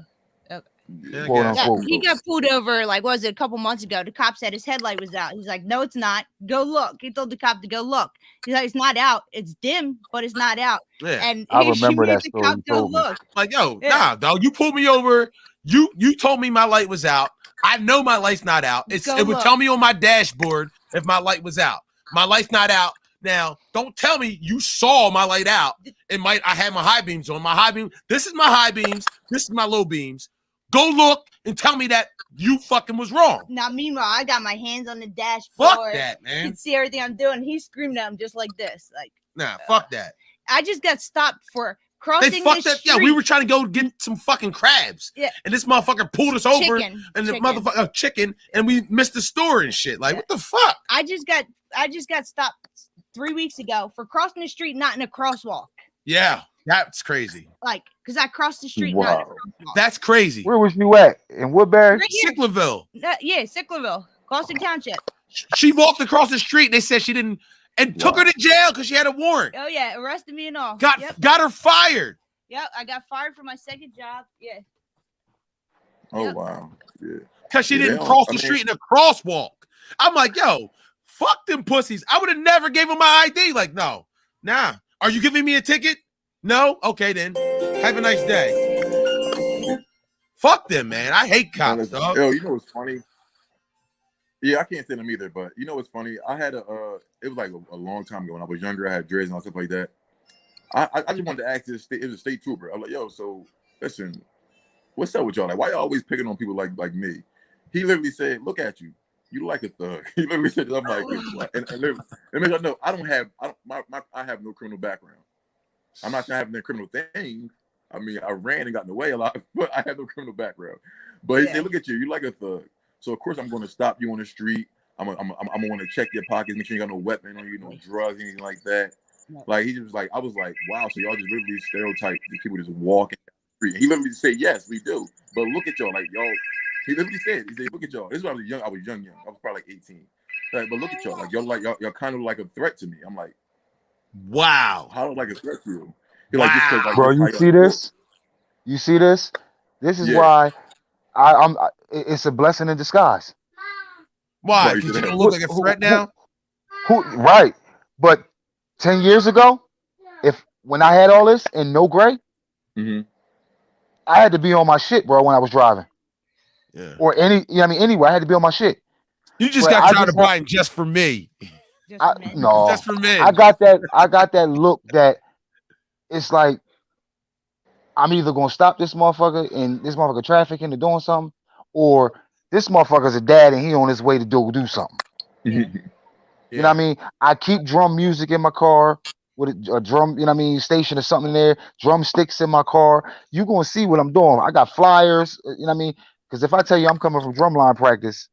Speaker 8: Quote unquote.
Speaker 3: He got pulled over, like, what was it, a couple months ago? The cop said his headlight was out. He's like, no, it's not. Go look. He told the cop to go look. He's like, it's not out. It's dim, but it's not out.
Speaker 1: Yeah.
Speaker 3: And
Speaker 8: I remember that
Speaker 3: the
Speaker 8: story.
Speaker 3: cop go look.
Speaker 1: Like, yo, nah, dog. You pulled me over. You told me my light was out. I know my light's not out. It would tell me on my dashboard if my light was out. My light's not out. Now, don't tell me you saw my light out. I had my high beams on. My high beam. This is my high beams. This is my low beams. Go look and tell me that you fucking was wrong.
Speaker 3: Now, meanwhile, I got my hands on the dashboard.
Speaker 1: Fuck that, man.
Speaker 3: You can see everything I'm doing. He's screaming at him just like this. Like,
Speaker 1: nah, fuck that.
Speaker 3: I just got stopped for crossing the street.
Speaker 1: Yeah, we were trying to go get some fucking crabs.
Speaker 3: Yeah.
Speaker 1: And this motherfucker pulled us over and the motherfucker chicken, and we missed the store and shit. Like, what the fuck?
Speaker 3: I just got stopped 3 weeks ago for crossing the street not in a crosswalk.
Speaker 1: Yeah, that's crazy.
Speaker 3: Like, because I crossed the street not in a crosswalk.
Speaker 1: That's crazy.
Speaker 8: Where was you at? In Woodbury?
Speaker 3: Right here.
Speaker 1: Sicklerville.
Speaker 3: Yeah, Sicklerville, Clawson Township.
Speaker 1: She walked across the street and they said she didn't, and took her to jail because she had a warrant.
Speaker 3: Oh yeah, arrested me and all.
Speaker 1: Got her fired.
Speaker 3: Yep, I got fired for my second job. Yeah.
Speaker 2: Oh wow. Yeah.
Speaker 1: Because she didn't cross the street in a crosswalk. I'm like, yo, fuck them pussies. I would have never gave them my ID. Like, no, nah. Are you giving me a ticket? No? Okay, then. Have a nice day. Fuck them, man. I hate cops, dog.
Speaker 2: Yo, you know what's funny? Yeah, I can't stand them either, but you know what's funny? I had it was like a long time ago when I was younger. I had dreads and all stuff like that. I just wanted to ask this. It was a state trooper. I'm like, yo, so listen, what's up with y'all? Like, why y'all always picking on people like me? He literally said, look at you. You like a thug. He literally said, I'm like, and literally, no, I have no criminal background. I'm not saying I have no criminal thing. I mean, I ran and got in the way a lot, but I have no criminal background. But he said, look at you. You like a thug. So of course I'm going to stop you on the street. I'm gonna want to check your pockets, make sure you got no weapon on you, no drugs, anything like that. Like he just like, I was like, wow. So y'all just literally stereotype the people just walking down the street. He literally said, yes, we do. But look at y'all, like y'all. He literally said, look at y'all. This is when I was young. I was young. I was probably like 18. Like, but look at y'all, like y'all kind of like a threat to me. I'm like,
Speaker 1: wow.
Speaker 2: How like a threat to you?
Speaker 1: Wow.
Speaker 2: Like, like,
Speaker 8: bro, you see this? You see this? This is why I'm. It's a blessing in disguise.
Speaker 1: Why? Because you don't look like a threat now.
Speaker 8: Right, but 10 years ago, when I had all this and no gray, I had to be on my shit, bro, when I was driving. Yeah. Or anywhere I had to be on my shit.
Speaker 1: You just got tired of buying just for me.
Speaker 8: No,
Speaker 1: Just for men.
Speaker 8: I got that look that it's like I'm either gonna stop this motherfucker and this motherfucker trafficking or doing something, or this motherfucker's a dad and he on his way to do something.
Speaker 3: Yeah.
Speaker 8: You know what I mean? I keep drum music in my car with a drum, you know what I mean, station or something there, drumsticks in my car. You gonna see what I'm doing. I got flyers, you know what I mean? Because if I tell you I'm coming from drumline practice,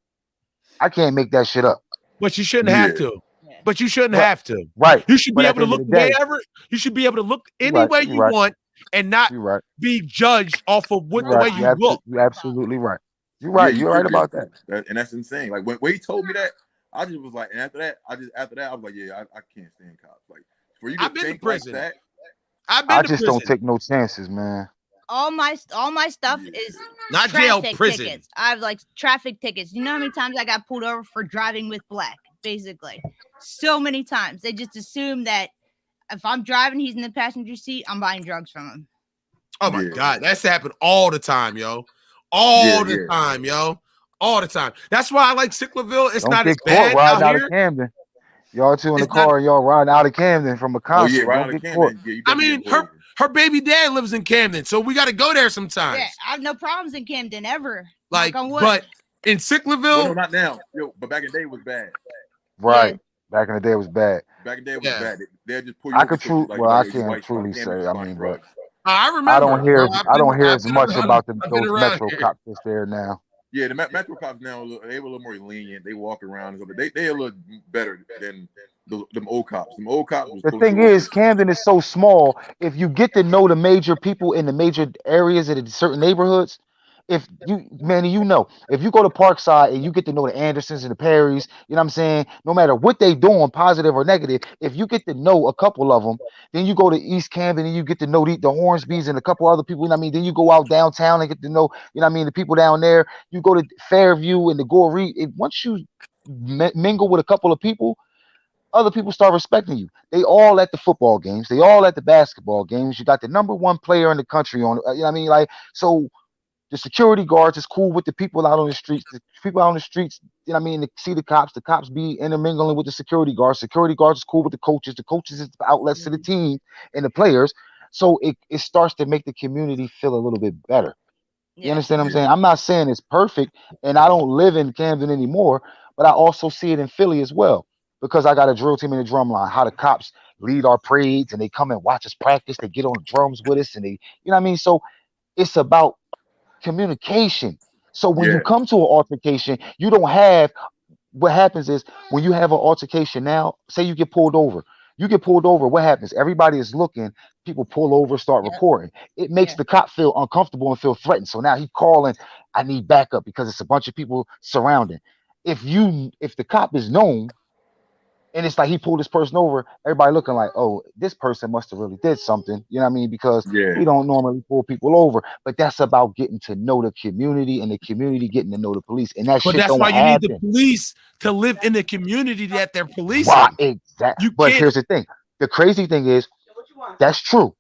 Speaker 8: I can't make that shit up.
Speaker 1: But you shouldn't have to. But you shouldn't
Speaker 8: Right.
Speaker 1: have to.
Speaker 8: Right.
Speaker 1: You should
Speaker 8: But
Speaker 1: be
Speaker 8: at
Speaker 1: able to
Speaker 8: the end
Speaker 1: look
Speaker 8: of
Speaker 1: the
Speaker 8: the
Speaker 1: way
Speaker 8: day,
Speaker 1: ever. You should be able to look any
Speaker 8: right.
Speaker 1: way
Speaker 8: You're
Speaker 1: you
Speaker 8: right.
Speaker 1: want and not
Speaker 8: You're right.
Speaker 1: be judged off of what
Speaker 8: You're
Speaker 1: the way
Speaker 8: right.
Speaker 1: you look.
Speaker 8: You're absolutely right. You're
Speaker 2: Yeah,
Speaker 8: right. You're right about that.
Speaker 2: And that's insane. Like when he told me that, I just was like, and after that, I was like, yeah, I can't stand cops. Like for you to
Speaker 1: I've been to
Speaker 2: think like
Speaker 1: prison.
Speaker 2: that.
Speaker 8: I just don't take no chances, man.
Speaker 3: All my stuff is
Speaker 1: not jail,
Speaker 3: traffic
Speaker 1: prison.
Speaker 3: tickets. I have like traffic tickets. You know how many times I got pulled over for driving with black? Basically, so many times. They just assume that if I'm driving, he's in the passenger seat. I'm buying drugs from him.
Speaker 1: Oh my God, that's happened all the time, yo. All the time. That's why I like Sicklerville. It's
Speaker 8: Don't
Speaker 1: not
Speaker 8: get
Speaker 1: as
Speaker 8: caught
Speaker 1: bad
Speaker 8: riding
Speaker 1: out
Speaker 8: out of
Speaker 1: here.
Speaker 8: Camden. Y'all two in the
Speaker 1: It's not-
Speaker 8: car and y'all riding out of Camden from a concert.
Speaker 2: Oh yeah, right
Speaker 8: Don't
Speaker 2: out of
Speaker 8: get caught.
Speaker 2: Camden. Yeah, you
Speaker 1: I
Speaker 2: definitely
Speaker 1: mean,
Speaker 2: get pulled over.
Speaker 1: her baby dad lives in Camden, so we got to go there sometimes.
Speaker 3: Yeah, I have no problems in Camden ever.
Speaker 1: Like,
Speaker 3: Knock on wood.
Speaker 1: but in Sicklerville,
Speaker 2: No, not now. Yo, but back in the day it was bad.
Speaker 8: Right. Back in the day it was bad.
Speaker 2: Back in the day it was bad. They'll just pull you
Speaker 8: I
Speaker 2: over.
Speaker 8: could I can't truly say. I mean, but
Speaker 1: I remember.
Speaker 8: I don't hear
Speaker 1: I've
Speaker 8: as
Speaker 1: been
Speaker 8: much
Speaker 1: around-
Speaker 8: about
Speaker 1: I've been
Speaker 8: those
Speaker 1: around
Speaker 8: Metro
Speaker 1: here.
Speaker 8: cops that's there now.
Speaker 2: Yeah, the Metro cops now they were a little more lenient. They walk around and stuff. They a little better than them old cops. Them old cops. Was
Speaker 8: The thing is, Camden is so small. If you get to know the major people in the major areas in certain neighborhoods, if you, Manny, you know, if you go to Parkside and you get to know the Andersons and the Perrys, you know what I'm saying? No matter what they doing, positive or negative, if you get to know a couple of them, then you go to East Camden and you get to know the Hornsbys and a couple other people, you know what I mean? Then you go out downtown and get to know, you know what I mean, the people down there. You go to Fairview and the Goree. Once you mingle with a couple of people, other people start respecting you. They all at the football games. They all at the basketball games. You got the number one player in the country on, you know what I mean? Like, so the security guards is cool with the people out on the streets. The people out on the streets, you know what I mean, to see the cops be intermingling with the security guards. Security guards is cool with the coaches. The coaches is the outlets to the team and the players. So it starts to make the community feel a little bit better. You understand what I'm saying? I'm not saying it's perfect, and I don't live in Camden anymore, but I also see it in Philly as well, because I got a drill team in the drum line, how the cops lead our parades and they come and watch us practice. They get on the drums with us and they, you know what I mean? So it's about communication. So when you come to an altercation, you don't have, what happens is when you have an altercation now, say you get pulled over. What happens? Everybody is looking, people pull over, start reporting. It makes the cop feel uncomfortable and feel threatened. So now he's calling, I need backup, because it's a bunch of people surrounding. If the cop is known, and it's like he pulled this person over, everybody looking like, oh, this person must have really did something, you know what I mean? Because he don't normally pull people over. But that's about getting to know the community and the community getting to know the police. And that shit don't happen.
Speaker 1: Need the police to live in the community that they're policing.
Speaker 8: Right, exactly. But here's the thing. The crazy thing is, that's true.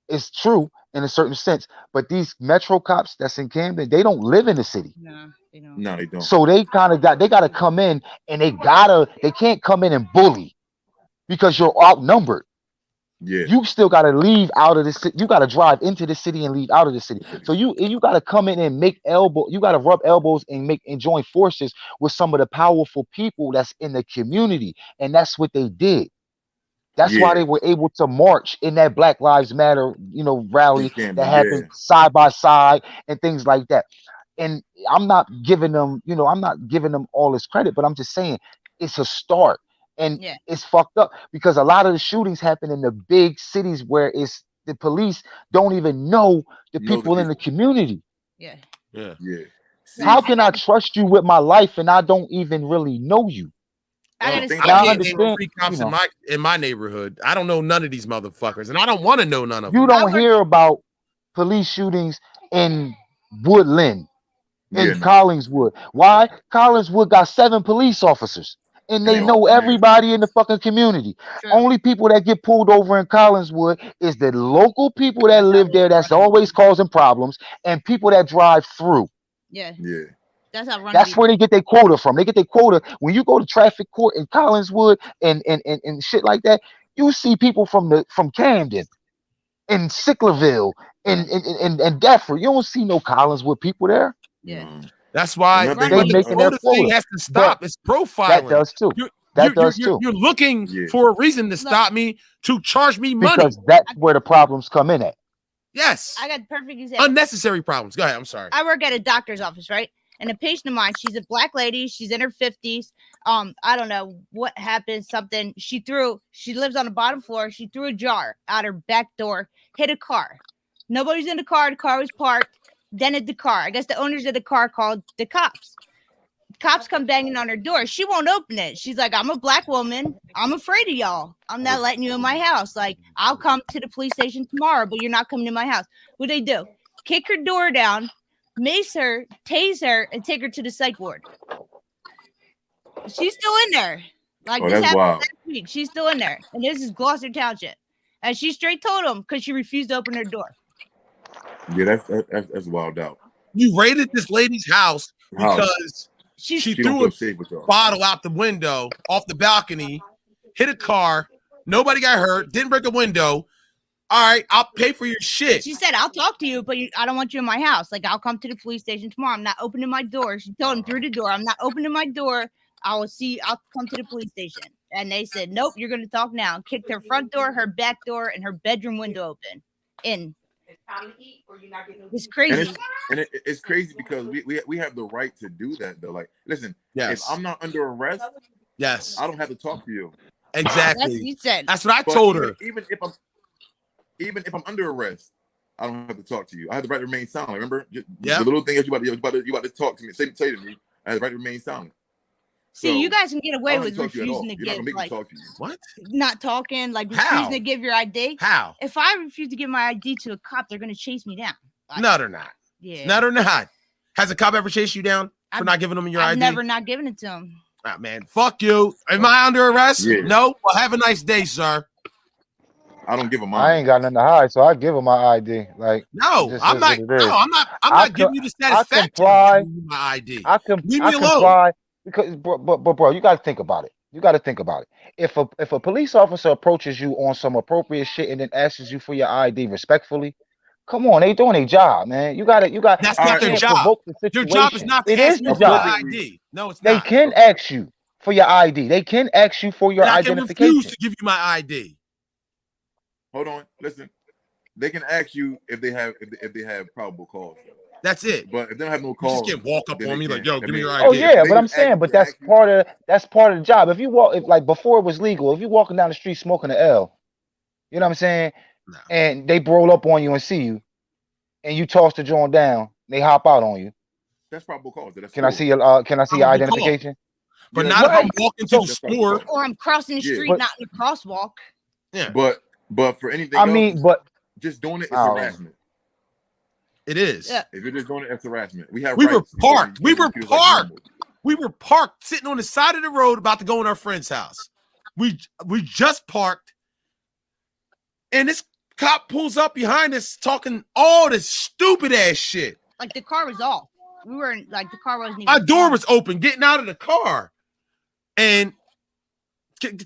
Speaker 8: It's true in a certain sense. But these Metro cops that's in Camden, they don't live in the city.
Speaker 2: No, they don't.
Speaker 8: So they got to come in, and they can't come in and bully, because you're outnumbered.
Speaker 2: Yeah.
Speaker 8: You still got to leave out of the city. You got to drive into the city and leave out of the city. So you got to come in and you got to rub elbows and join forces with some of the powerful people that's in the community. And that's what they did. That's why they were able to march in that Black Lives Matter, rally that happened side by side and things like that. And I'm not giving them all this credit, but I'm just saying it's a start. And it's fucked up because a lot of the shootings happen in the big cities where it's the police don't even know the people in the community.
Speaker 3: Yeah.
Speaker 8: How can I trust you with my life and I don't even really know you?
Speaker 1: I can't name free cops in my neighborhood. I don't know none of these motherfuckers, and I don't want to know none of them.
Speaker 8: You don't hear about police shootings in Woodland, in Collingswood. Why? Collingswood got 7 police officers, and they know everybody in the fucking community. Only people that get pulled over in Collingswood is the local people that live there that's always causing problems, and people that drive through.
Speaker 3: Yeah. That's how run.
Speaker 8: That's where they get their quota from. They get their quota when you go to traffic court in Collinswood and shit like that. You see people from Camden and Sicklerville and Deptford. You don't see no Collinswood people there.
Speaker 3: Yeah.
Speaker 1: That's why
Speaker 8: they making their
Speaker 1: quota
Speaker 8: quota.
Speaker 1: thing has to stop. It's profiling.
Speaker 8: That does too.
Speaker 1: You're looking for a reason to stop me, to charge me money.
Speaker 8: Because that's where the problems come in at.
Speaker 1: Yes.
Speaker 3: I got the perfect example.
Speaker 1: Unnecessary problems. Go ahead. I'm sorry.
Speaker 3: I work at a doctor's office, right? And a patient of mine, she's a black lady. She's in her 50s. I don't know what happened. Something. She lives on the bottom floor. She threw a jar out her back door, hit a car. Nobody's in the car. The car was parked. Dented the car. I guess the owners of the car called the cops. Cops come banging on her door. She won't open it. She's like, I'm a black woman. I'm afraid of y'all. I'm not letting you in my house. Like, I'll come to the police station tomorrow, but you're not coming to my house. What they do? Kick her door down, mace her, tase her, and take her to the psych ward. She's still in there. Like, this happened last week. She's still in there. And this is Gloucester Township. And she straight told him because she refused to open her door.
Speaker 2: Yeah, that's wild out.
Speaker 1: You raided this lady's house because she threw a bottle out the window, off the balcony, hit a car. Nobody got hurt. Didn't break a window. All right, I'll pay for your shit.
Speaker 3: She said, I'll talk to you, but I don't want you in my house. Like, I'll come to the police station tomorrow. I'm not opening my door. She told him through the door, I'm not opening my door. I'll come to the police station. And they said, nope, you're going to talk now. Kicked her front door, her back door, and her bedroom window open. It's crazy.
Speaker 2: And it's crazy because we have the right to do that, though. Like, listen, if I'm not under arrest, I don't have to talk to you.
Speaker 1: Exactly. That's what I told her.
Speaker 2: Even if I'm under arrest, I don't have to talk to you. I have the right to remain silent. Remember, the little thing that you about to talk to me, say to me, I have the right to remain silent.
Speaker 3: See, you guys can get away with refusing to give, like, not talking, like refusing to give your ID.
Speaker 1: How?
Speaker 3: If I refuse to give my ID to a cop, they're going to chase me down.
Speaker 1: No, they're not.
Speaker 3: Yeah.
Speaker 1: No, they're not. Has a cop ever chased you down for not giving them your ID?
Speaker 3: I've never not given it to them.
Speaker 1: Ah, man, fuck you. Am I under arrest?
Speaker 2: Yeah.
Speaker 1: No. Well, have a nice day, sir.
Speaker 2: I don't give them
Speaker 8: I ain't got nothing to hide, so I give them my ID. Like,
Speaker 1: no, I'm not. No, I'm not giving you the satisfaction of giving you my ID. Leave me alone.
Speaker 8: Comply because, but bro, you got to think about it. You got to think about it. If a police officer approaches you on some appropriate shit and then asks you for your ID respectfully, come on, they doing their job, man. You got.
Speaker 1: That's not their job. Your job is not to ask you for your ID. No, it's not.
Speaker 8: They can ask you for your ID. They can ask you for your identification.
Speaker 1: I can refuse to give you my ID.
Speaker 2: Hold on, listen. They can ask you if they have probable cause.
Speaker 1: That's it.
Speaker 2: But if they don't have no cause,
Speaker 1: you just can't walk up on me like, "Yo, give me your ID."
Speaker 8: Oh yeah, but I'm saying, but that's part of the job. If you walk, like before it was legal, if you're walking down the street smoking an L, you know what I'm saying, and they roll up on you and see you, and you toss the joint down, they hop out on you.
Speaker 2: That's probable cause.
Speaker 8: Can I see your identification?
Speaker 1: But not if I'm walking to the store
Speaker 3: or I'm crossing the street, not in a crosswalk.
Speaker 2: Yeah, but for anything,
Speaker 8: but
Speaker 2: just doing it is harassment.
Speaker 1: It is.
Speaker 3: Yeah.
Speaker 2: If you're just doing it, it's harassment. We were
Speaker 1: parked. We were parked, sitting on the side of the road, about to go in our friend's house. We just parked, and this cop pulls up behind us, talking all this stupid ass shit.
Speaker 3: Like the car was off. We were like the car wasn't even.
Speaker 1: Our door was open, getting out of the car, and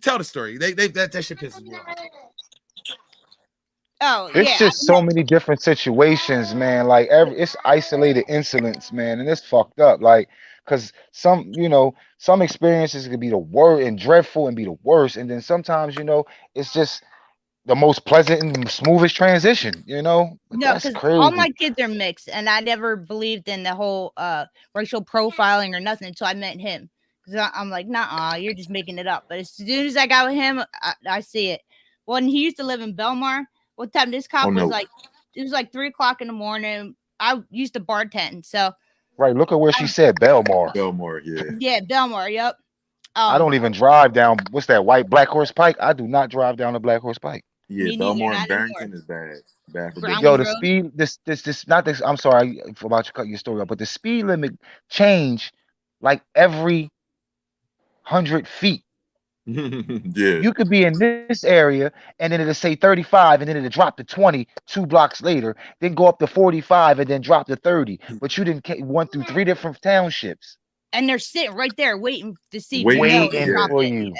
Speaker 1: tell the story. That shit pisses me off.
Speaker 3: Oh,
Speaker 8: it's just so many different situations, man. Like it's isolated incidents, man, and it's fucked up. Like, cause some experiences could be the worst and dreadful and be the worst, and then sometimes, it's just the most pleasant and smoothest transition. No,
Speaker 3: because all my kids are mixed, and I never believed in the whole racial profiling or nothing until I met him. Because I'm like, nah, you're just making it up. But as soon as I got with him, I see it. When he used to live in Belmar. What time this cop was like? It was like 3:00 in the morning. I used to bartend, so.
Speaker 8: Right. Look at where she said Belmar.
Speaker 2: Belmar, yeah.
Speaker 3: Yeah, Belmar. Yep.
Speaker 8: I don't even drive down. What's that? White Black Horse Pike. I do not drive down the Black Horse Pike.
Speaker 2: Yeah, Belmar and Barrington is bad.
Speaker 8: Yo, the speed. This. Not this. I'm sorry about you cut your story up, but the speed limit change like every 100 feet.
Speaker 2: Yeah.
Speaker 8: You could be in this area, and then it'll say 35, and then it'll drop to 20 2 blocks later, then go up to 45, and then drop to 30. But you didn't went through 3 different townships.
Speaker 3: And they're sitting right there waiting to see if you know
Speaker 8: Waiting
Speaker 3: drop
Speaker 8: for
Speaker 3: it.
Speaker 8: you.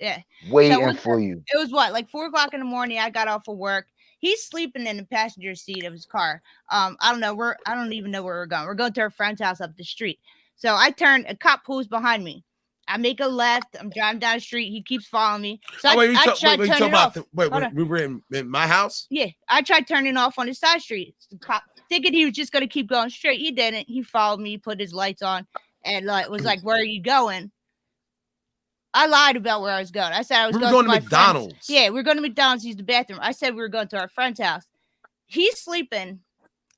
Speaker 3: Yeah.
Speaker 8: Waiting for you.
Speaker 3: It was what, like 4 o'clock in the morning. I got off of work. He's sleeping in the passenger seat of his car. I don't know I don't even know where we're going. We're going to our friend's house up the street. So I turn, a cop pulls behind me. I make a left. I'm driving down the street. He keeps following me. So
Speaker 1: we were in my house?
Speaker 3: Yeah. I tried turning off on the side street. The cop thinking he was just going to keep going straight. He didn't. He followed me, put his lights on, and was like, where are you going? I lied about where I was going. I said I was going to
Speaker 1: McDonald's.
Speaker 3: Friend's. Yeah, we're going to McDonald's, use the bathroom. I said we were going to our friend's house. He's sleeping.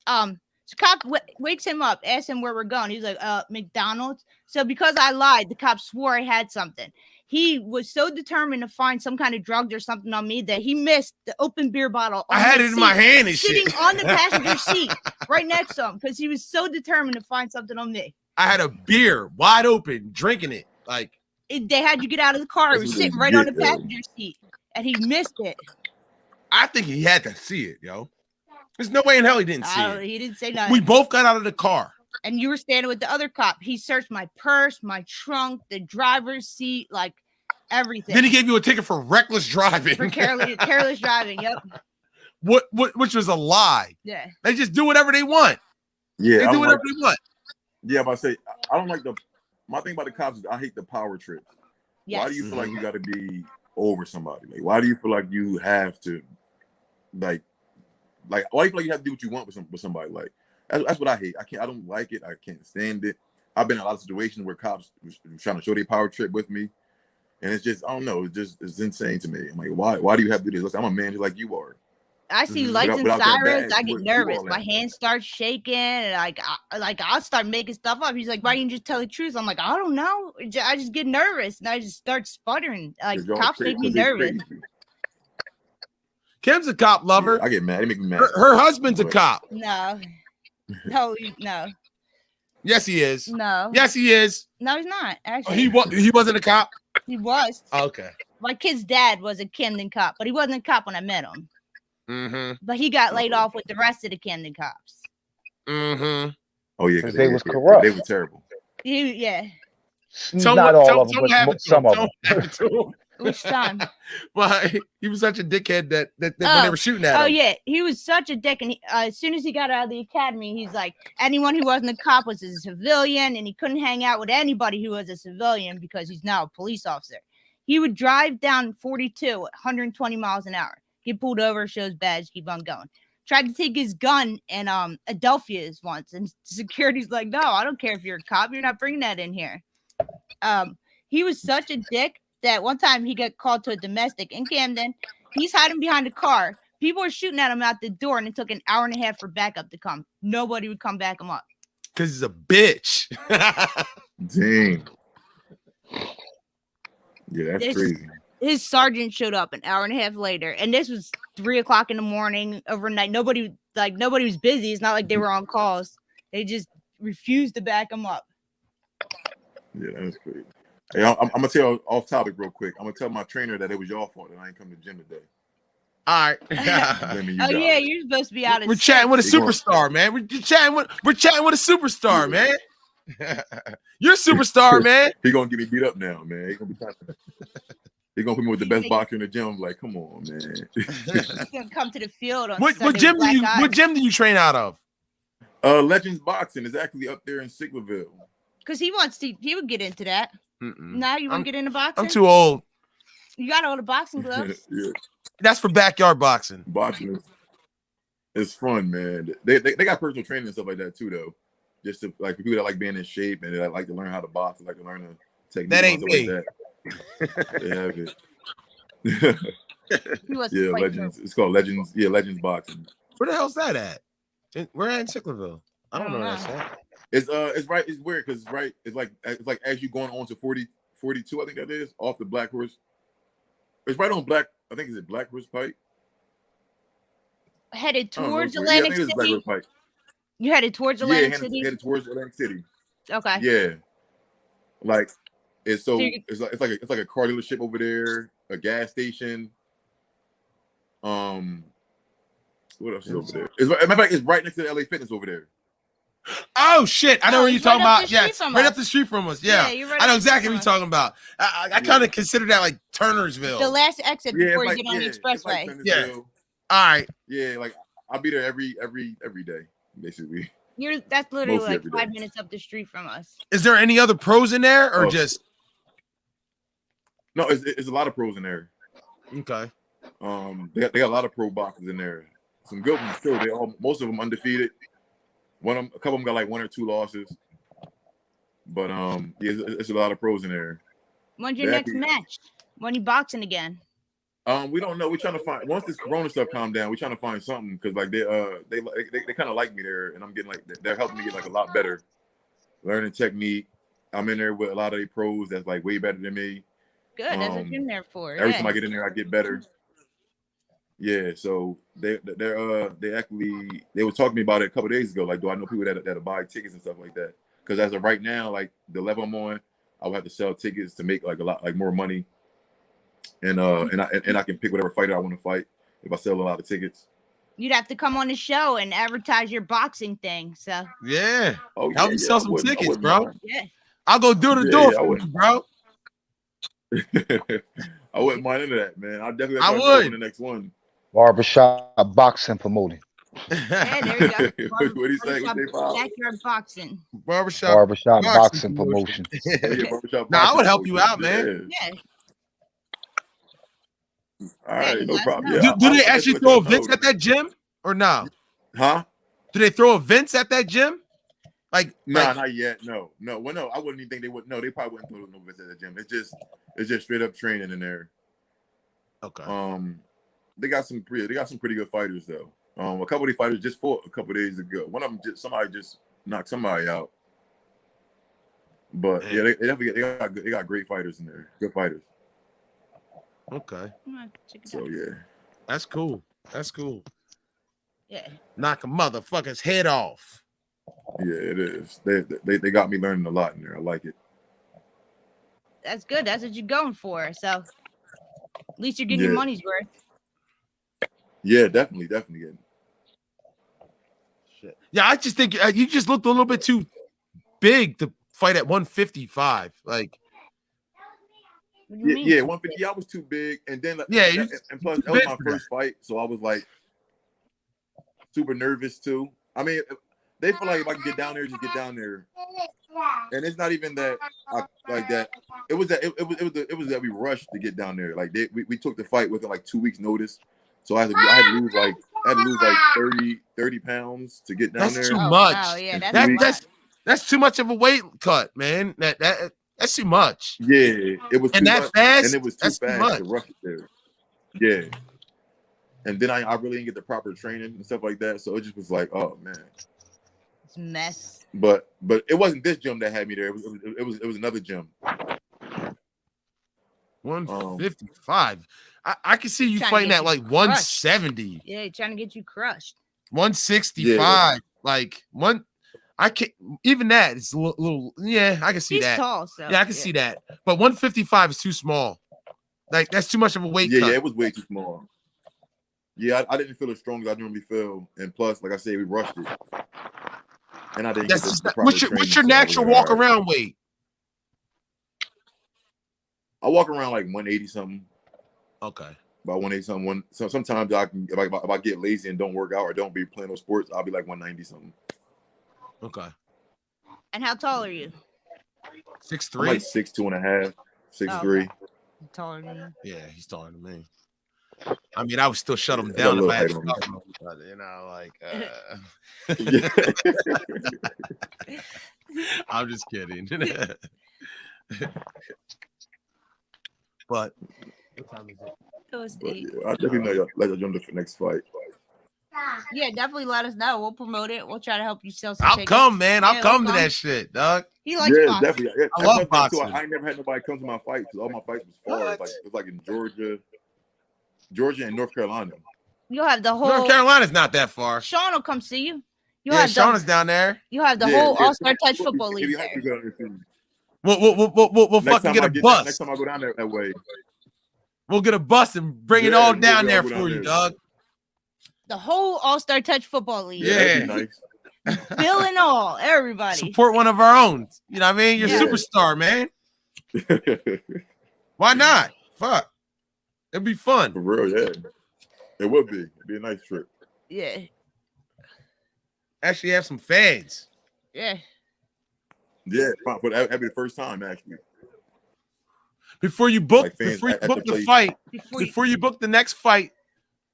Speaker 3: So cop wakes him up, asks him where we're going. He's like, McDonald's. So because I lied, the cop swore I had something. He was so determined to find some kind of drugs or something on me that he missed the open beer bottle.
Speaker 1: I had it in my hand and
Speaker 3: sitting
Speaker 1: shit.
Speaker 3: on the passenger seat right next to him because he was so determined to find something on me.
Speaker 1: I had a beer wide open, drinking it. Like
Speaker 3: they had you get out of the car. It was sitting right on the passenger seat, and he missed it.
Speaker 1: I think he had to see it, yo. There's no way in hell he didn't see it.
Speaker 3: He didn't say nothing.
Speaker 1: We both got out of the car.
Speaker 3: And you were standing with the other cop. He searched my purse, my trunk, the driver's seat, like everything.
Speaker 1: Then he gave you a ticket for reckless driving.
Speaker 3: For careless driving, yep.
Speaker 1: Which was a lie.
Speaker 3: Yeah.
Speaker 1: They just do whatever they want.
Speaker 2: Yeah.
Speaker 1: They do whatever they want.
Speaker 2: Yeah, but I say I don't like my thing about the cops is I hate the power trips.
Speaker 3: Yes.
Speaker 2: Why do you feel like you got to be over somebody? Like, why do you feel like you have to, like, why do you feel like you have to do what you want with somebody? Like, that's what I hate. I don't like it. I can't stand it. I've been in a lot of situations where cops was trying to show their power trip with me, and it's just, I don't know, it's insane to me. I'm like, why do you have to do this? Listen, I'm a man just like you are.
Speaker 3: I see lights and sirens. I get nervous. My hands start shaking, and I'll start making stuff up. He's like, "Why didn't you just tell the truth?" I'm like, "I don't know. I just get nervous, and I just start sputtering. Like cops make me nervous."
Speaker 1: Kim's a cop lover.
Speaker 2: Yeah, I get mad. They make me mad.
Speaker 1: Her husband's a cop.
Speaker 3: No.
Speaker 1: Yes, he is.
Speaker 3: No.
Speaker 1: Yes, he is.
Speaker 3: No, he's not. Actually,
Speaker 1: he wasn't a cop.
Speaker 3: He was.
Speaker 1: Okay.
Speaker 3: My kid's dad was a Camden cop, but he wasn't a cop when I met him.
Speaker 1: Mm-hmm.
Speaker 3: But he got laid off with the rest of the Camden cops.
Speaker 1: Mm-hmm.
Speaker 2: Oh yeah, because
Speaker 8: they was corrupt.
Speaker 2: They were terrible.
Speaker 3: Yeah.
Speaker 8: Not all of them, but some of them.
Speaker 3: Which time?
Speaker 1: Well, he was such a dickhead that when they were shooting at him.
Speaker 3: Oh yeah, he was such a dick, and as soon as he got out of the academy, he's like, anyone who wasn't a cop was a civilian, and he couldn't hang out with anybody who was a civilian because he's now a police officer. He would drive down 42 at 120 miles an hour. Get pulled over, shows badge, keep on going. Tried to take his gun in Adelphia's once, and security's like, no, I don't care if you're a cop, you're not bringing that in here. He was such a dick that one time he got called to a domestic in Camden. He's hiding behind a car. People were shooting at him out the door, and it took an hour and a half for backup to come. Nobody would come back him up.
Speaker 1: Because he's a bitch.
Speaker 2: Dang. Yeah, that's crazy.
Speaker 3: His sergeant showed up an hour and a half later, and this was 3 o'clock in the morning, overnight. Nobody was busy. It's not like they were on calls. They just refused to back him up.
Speaker 2: Yeah, that's crazy. Hey, I'm gonna tell you off topic real quick. I'm gonna tell my trainer that it was your fault that I ain't come to the gym today.
Speaker 1: All right.
Speaker 3: Yeah, you're supposed to be out.
Speaker 1: We're chatting with a superstar, man. We're chatting with a superstar, man. You're a superstar, man.
Speaker 2: He gonna get me beat up now, man. He gonna put me with the best boxer in the gym. Like, come on, man.
Speaker 3: He's gonna come to the field on
Speaker 1: what gym do you train out of?
Speaker 2: Legends Boxing is actually up there in Siglerville.
Speaker 3: Because he would get into that. Now you want to get into boxing?
Speaker 1: I'm too old.
Speaker 3: You got all the boxing gloves.
Speaker 2: Yeah.
Speaker 1: That's for backyard boxing.
Speaker 2: Boxing is fun, man. They got personal training and stuff like that too, though. Just to, like, for people that like being in shape and that like to learn how to box, like to learn a technique.
Speaker 1: That ain't me.
Speaker 2: Like that. They have it. Yeah, Legends. It's called Legends. Yeah, Legends Boxing.
Speaker 1: Where the hell's that at? We're in Sicklerville. I don't know where that's at.
Speaker 2: It's right. It's weird because it's like as you going on to 42, I think that is off the Black Horse. It's right on Black. I think it's Black Horse Pike.
Speaker 3: Headed towards Atlantic City.
Speaker 2: Black Horse Pike.
Speaker 3: You headed towards Atlantic City.
Speaker 2: Headed towards Atlantic City.
Speaker 3: Okay.
Speaker 2: Yeah. Like It's it's like a car dealership over there, a gas station. What else is over there? As a matter of fact, it's right next to the LA Fitness over there.
Speaker 1: Oh shit! I know what you're talking about. Yes, right up the street from us. Yeah,
Speaker 3: you're right
Speaker 1: I know exactly what you're talking about. I kind of consider that like Turnersville,
Speaker 3: the last exit before you get on the expressway.
Speaker 2: Like
Speaker 1: yeah. All right.
Speaker 2: Yeah, like I'll be there every day, basically.
Speaker 3: That's literally
Speaker 2: Mostly
Speaker 3: like 5 minutes up the street from us.
Speaker 1: Is there any other pros in there, or just?
Speaker 2: No, it's a lot of pros in there.
Speaker 1: Okay.
Speaker 2: They got a lot of pro boxers in there. Some good ones too. Most of them undefeated. A couple of them got like 1 or 2 losses. But yeah, it's a lot of pros in there.
Speaker 3: When's your next match? When you boxing again?
Speaker 2: We don't know. We're trying to find once this Corona stuff calmed down. We're trying to find something because like they kind of like me there, and I'm getting like they're helping me get like a lot better, learning technique. I'm in there with a lot of the pros that's like way better than me.
Speaker 3: Good. That's what you're in there for.
Speaker 2: Every time I get in there, I get better. Yeah. So they were talking to me about it a couple of days ago. Like, do I know people that buy tickets and stuff like that? Because as of right now, like the level I'm on, I would have to sell tickets to make like a lot more money. And I can pick whatever fighter I want to fight if I sell a lot of tickets.
Speaker 3: You'd have to come on the show and advertise your boxing thing. So
Speaker 1: yeah,
Speaker 2: help
Speaker 1: me sell some tickets, bro.
Speaker 2: Mind.
Speaker 3: Yeah,
Speaker 1: I'll go door to door for you, bro.
Speaker 2: I wouldn't mind into that, man. I definitely
Speaker 1: would.
Speaker 2: In the next one.
Speaker 8: Barbershop boxing promoting.
Speaker 3: Yeah, there you go.
Speaker 2: What do you say?
Speaker 3: Backyard boxing.
Speaker 1: Barbershop
Speaker 8: boxing promotion.
Speaker 2: Barbershop
Speaker 1: I would help you out, man.
Speaker 3: Yeah.
Speaker 2: All right, no problem. Yeah,
Speaker 1: do they actually throw events at that gym or no?
Speaker 2: Huh?
Speaker 1: Do they throw events at that gym?
Speaker 2: Not yet. No. Well, no, I wouldn't even think they would. No, they probably wouldn't throw no events at the gym. It's just straight up training in there.
Speaker 1: Okay.
Speaker 2: They got some pretty good fighters though. A couple of these fighters just fought a couple of days ago. One of them somebody just knocked somebody out. But yeah, they got great fighters in there. Good fighters.
Speaker 1: Okay.
Speaker 2: So yeah,
Speaker 1: that's cool.
Speaker 3: Yeah.
Speaker 1: Knock a motherfucker's head off.
Speaker 2: Yeah, it is. They got me learning a lot in there. I like it.
Speaker 3: That's good. That's what you're going for. So at least you're getting your money's worth.
Speaker 2: Yeah, definitely getting.
Speaker 1: Shit. Yeah, I just think you just looked a little bit too big to fight at 155. Like.
Speaker 2: Yeah, 150. I was too big, and then and plus that was my first fight, so I was like super nervous too. I mean, they feel like if I can get down there, just get down there, and it's not even that like that. It was that we rushed to get down there. Like we took the fight within like 2 weeks notice, so I had to lose like 30 pounds to get down there.
Speaker 1: That's too much.
Speaker 3: Wow, yeah,
Speaker 1: that's too much of a weight cut, man. That's too much.
Speaker 2: Yeah, it was
Speaker 1: and
Speaker 2: too
Speaker 1: that
Speaker 2: much,
Speaker 1: fast.
Speaker 2: And it was too fast to rush it there. Yeah, and then I really didn't get the proper training and stuff like that, so it just was like, oh man,
Speaker 3: it's a mess.
Speaker 2: But it wasn't this gym that had me there. It was another gym.
Speaker 1: 155. I can see you fighting at like 170.
Speaker 3: Yeah, trying to get you crushed.
Speaker 1: 165. Yeah. Like one. I can't even that. It's a little. Yeah, I can see that.
Speaker 3: Tall, so
Speaker 1: yeah, I can see that. But 155 is too small. Like that's too much of a weight cut.
Speaker 2: Yeah, it was way too small. Yeah, I didn't feel as strong as I normally feel, and plus, like I said, we rushed it, and I didn't.
Speaker 1: What's your natural walk around weight?
Speaker 2: I walk around like 180 something.
Speaker 1: Okay.
Speaker 2: About 180 something. Sometimes I can if I get lazy and don't work out or don't be playing no sports, I'll be like 190 something.
Speaker 1: Okay.
Speaker 3: And how tall are you?
Speaker 2: 6'3". I'm like 6'2.5", 6'3".
Speaker 3: Taller than you.
Speaker 1: Yeah, he's taller than me. I mean, I would still shut him down if I had to, you know, like. I'm just kidding. But what time is it?
Speaker 3: It was 8.
Speaker 2: Yeah, I definitely know let you jump to the next fight.
Speaker 3: Yeah, definitely let us know. We'll promote it. We'll try to help you sell some tickets.
Speaker 1: Come, man. I'll come to that shit, dog.
Speaker 3: He likes boxing.
Speaker 2: Definitely. Yeah,
Speaker 1: I love boxing.
Speaker 2: I ain't never had nobody come to my fights because all my fights was far. It was like in Georgia and North Carolina.
Speaker 3: You'll have the whole.
Speaker 1: North Carolina's not that far.
Speaker 3: Sean will come see you.
Speaker 1: Sean is down there.
Speaker 3: You have the whole All-Star Touch Football League there.
Speaker 1: We'll fucking get a bus.
Speaker 2: Next time I go down there that way,
Speaker 1: we'll get a bus and bring it all down there for you, dog.
Speaker 3: The whole All-Star Touch Football League.
Speaker 1: Yeah.
Speaker 2: Nice.
Speaker 3: Bill and all, everybody.
Speaker 1: Support one of our own. You know what I mean? You're a superstar, man. Why not? Fuck. It'd be fun.
Speaker 2: For real, yeah. It would be. It'd be a nice trip.
Speaker 3: Yeah.
Speaker 1: Actually have some fans.
Speaker 3: Yeah.
Speaker 2: Yeah, but that'd be the first time, actually.
Speaker 1: Before you book,
Speaker 2: Like
Speaker 1: before you book the fight, before you book the next fight,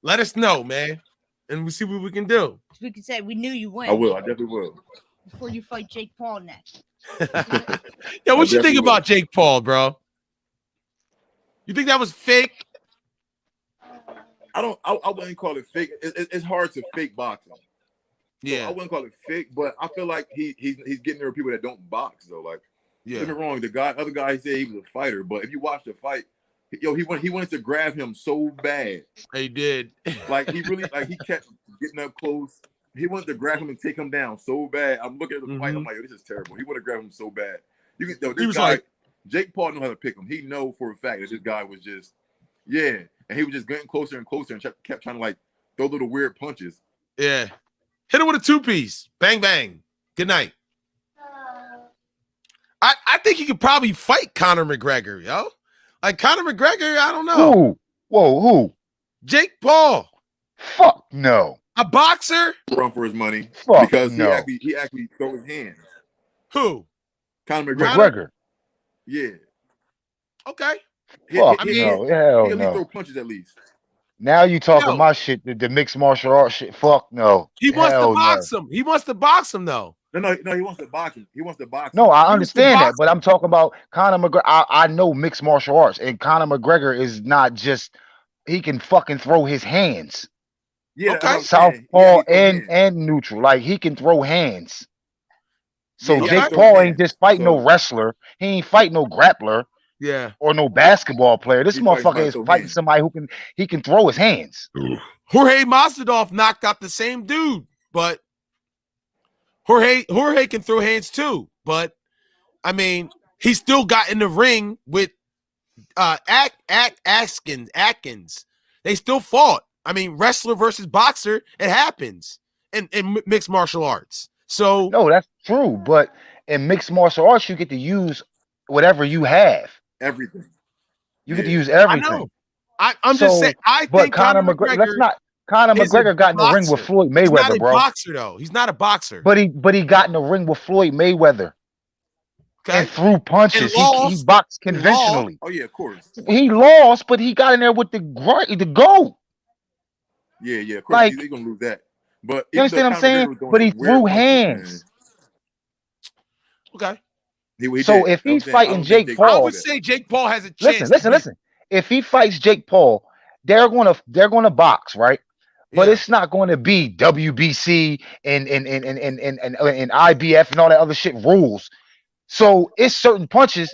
Speaker 1: let us know, man. And we see what we can do.
Speaker 3: We can say we knew you went.
Speaker 2: I will. I definitely will.
Speaker 3: Before you fight Jake Paul next.
Speaker 1: Yo, what you think about Jake Paul, bro? You think that was fake?
Speaker 2: I wouldn't call it fake. It's hard to fake boxing.
Speaker 1: Yeah,
Speaker 2: so I wouldn't call it fake, but I feel like he's getting there with people that don't box though. Like, don't get me wrong, other guy said he was a fighter, but if you watch the fight, he wanted to grab him so bad.
Speaker 1: He did.
Speaker 2: Like he kept getting up close. He wanted to grab him and take him down so bad. I'm looking at the fight. I'm like, this is terrible. He wanted to grab him so bad. Jake Paul know how to pick him. He know for a fact that this guy was just, and he was just getting closer and closer and kept trying to like throw little weird punches.
Speaker 1: Yeah, hit him with a 2-piece. Bang bang. Good night. I think he could probably fight Conor McGregor, yo. Like Conor McGregor, I don't know.
Speaker 8: Who? Whoa, who?
Speaker 1: Jake Paul.
Speaker 8: Fuck no.
Speaker 1: A boxer?
Speaker 2: Run for his money.
Speaker 8: Fuck
Speaker 2: because
Speaker 8: no.
Speaker 2: he actually throw his hands.
Speaker 1: Who?
Speaker 2: Conor
Speaker 8: McGregor.
Speaker 2: Yeah.
Speaker 1: Okay.
Speaker 8: Fuck no. Hell
Speaker 2: he
Speaker 8: no.
Speaker 2: Throw punches at least.
Speaker 8: Now you talking my shit, the mixed martial arts shit. Fuck no.
Speaker 1: He wants to box him. He wants to box him though.
Speaker 2: No, he wants to box him. He wants to box him.
Speaker 8: No, I understand that, but I'm talking about Conor McGregor. I know mixed martial arts, and Conor McGregor is not just he can fucking throw his hands.
Speaker 2: Yeah,
Speaker 1: okay.
Speaker 8: Southpaw and neutral. Like he can throw hands. So Jake Paul ain't just fighting no wrestler. He ain't fighting no grappler.
Speaker 1: Yeah.
Speaker 8: Or no basketball player. This motherfucker is fighting somebody who can throw his hands.
Speaker 1: Jorge Masvidal knocked out the same dude, but Jorge can throw hands too. But I mean, he still got in the ring with Atkins. They still fought. I mean, wrestler versus boxer, it happens in mixed martial arts. So
Speaker 8: no, that's true. But in mixed martial arts, you get to use whatever you have.
Speaker 2: Everything.
Speaker 8: You get to use everything.
Speaker 1: I know. I'm just saying. I think Conor McGregor.
Speaker 8: Conor McGregor got in the ring with Floyd Mayweather,
Speaker 1: He's not a boxer, though. He's not a boxer.
Speaker 8: But he got in the ring with Floyd Mayweather. Okay. And threw punches. He boxed conventionally.
Speaker 2: Oh yeah, of course.
Speaker 8: He lost, but he got in there with the go.
Speaker 2: Yeah, of course.
Speaker 8: Like,
Speaker 2: he's gonna lose that. But
Speaker 8: you understand what I'm saying? But he threw hands.
Speaker 1: Okay.
Speaker 8: So if he's fighting Jake Paul,
Speaker 1: I would say Jake Paul has a chance.
Speaker 8: Listen. If he fights Jake Paul, they're gonna box, right? But it's not going to be WBC and IBF and all that other shit rules. So it's certain punches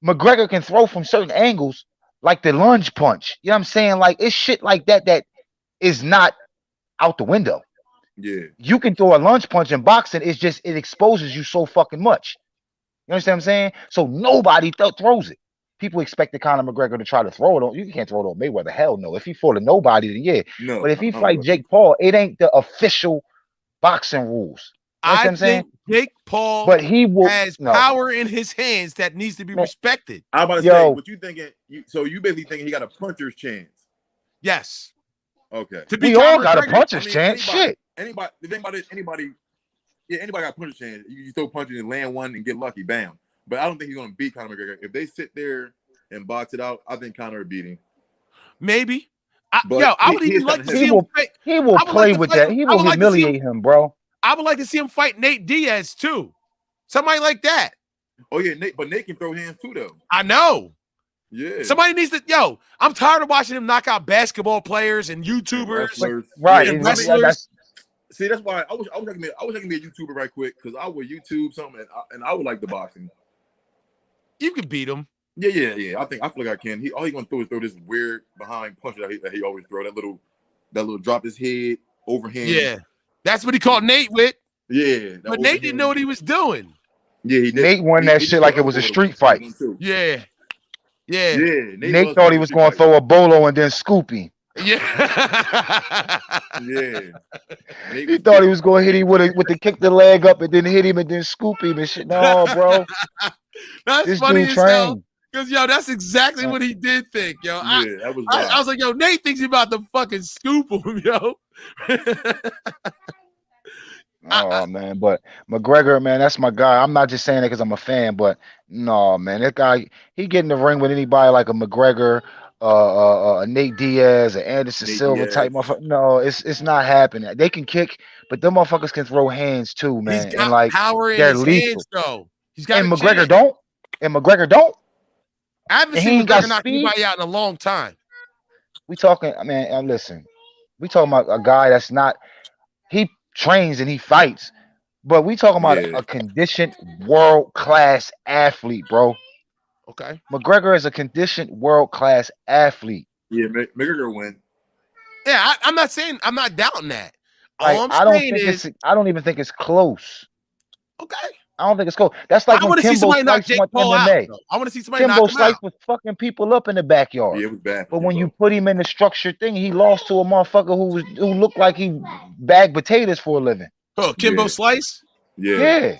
Speaker 8: McGregor can throw from certain angles, like the lunge punch. You know what I'm saying? Like it's shit like that is not out the window.
Speaker 2: Yeah.
Speaker 8: You can throw a lunge punch in boxing. It's just it exposes you so fucking much. You understand what I'm saying? So nobody throws it. People expected Conor McGregor to try to throw it on. You can't throw it on Mayweather. Hell no. If he fought a nobody, then yeah.
Speaker 2: No,
Speaker 8: but if he fight Jake Paul, it ain't the official boxing rules. You know what I'm saying?
Speaker 1: Jake Paul has power in his hands that needs to be respected.
Speaker 2: I'm about to say, what you thinking? So you basically thinking he got a puncher's chance?
Speaker 1: Yes.
Speaker 2: Okay.
Speaker 8: We all got a puncher's chance. Shit.
Speaker 2: Anybody got a puncher's chance. You throw punches and land one and get lucky. Bam. But I don't think he's going to beat Conor McGregor. If they sit there and box it out, I think Conor will beat him.
Speaker 1: Maybe. I would even like to see him fight.
Speaker 8: He will play with that. He will humiliate him, bro.
Speaker 1: I would like to see him fight Nate Diaz, too. Somebody like that.
Speaker 2: Oh, yeah. But Nate can throw hands, too, though.
Speaker 1: I know.
Speaker 2: Yeah.
Speaker 1: Somebody needs to, I'm tired of watching him knock out basketball players and YouTubers.
Speaker 8: Right.
Speaker 1: And wrestlers.
Speaker 2: See, that's why I wish I can be a YouTuber right quick because I would YouTube something and I would like the boxing.
Speaker 1: You could beat him.
Speaker 2: Yeah. I feel like I can. All he gonna throw is this weird behind punch that he always throw. That little drop his head overhand.
Speaker 1: Yeah, that's what he caught Nate with.
Speaker 2: Yeah,
Speaker 1: but Nate didn't know what he was doing.
Speaker 2: Yeah, he did.
Speaker 8: Nate won that shit like it was a street fight.
Speaker 1: Yeah. Yeah.
Speaker 8: Nate thought he was going to throw a bolo and then scoop him.
Speaker 1: Yeah.
Speaker 2: Yeah.
Speaker 8: He thought he was going to hit him with the kick the leg up and then hit him and then scoop him and shit. No, bro.
Speaker 1: That's
Speaker 8: this
Speaker 1: funny
Speaker 8: dude
Speaker 1: as hell.
Speaker 8: trained.
Speaker 1: Because, yo, that's exactly what he did think, yo.
Speaker 2: Yeah, that was
Speaker 1: I was like, yo, Nate thinks he's about to fucking scoop him, yo.
Speaker 8: Oh, man. But McGregor, man, that's my guy. I'm not just saying that because I'm a fan, but no, man. That guy, he get in the ring with anybody like a McGregor, Nate Diaz, or Anderson Silva type motherfucker. No, it's not happening. They can kick, but them motherfuckers can throw hands too, man.
Speaker 1: He's got
Speaker 8: and like
Speaker 1: power in
Speaker 8: they're
Speaker 1: his
Speaker 8: lethal.
Speaker 1: hands, though. He's got
Speaker 8: and McGregor don't. And McGregor don't.
Speaker 1: I haven't seen McGregor knock anybody out in a long time.
Speaker 8: We talking, man. Listen, we talking about a guy that's not. He trains and he fights, but we talking about a conditioned world class athlete, bro.
Speaker 1: Okay.
Speaker 8: McGregor is a conditioned world class athlete.
Speaker 2: Yeah, McGregor win.
Speaker 1: Yeah, I'm not saying I'm not doubting that.
Speaker 8: Like,
Speaker 1: All I'm saying is
Speaker 8: I don't even think it's close.
Speaker 1: Okay.
Speaker 8: I don't think it's close. That's like
Speaker 1: I
Speaker 8: when Kimbo Slice went MMA.
Speaker 1: I want to see somebody
Speaker 8: Kimbo
Speaker 1: knock him
Speaker 8: Slice
Speaker 1: out.
Speaker 8: was fucking people up in the backyard.
Speaker 2: Yeah, it was bad.
Speaker 8: But when you put him in the structured thing, he lost to a motherfucker who looked like he bagged potatoes for a living.
Speaker 1: Oh, Kimbo Slice?
Speaker 8: Yeah.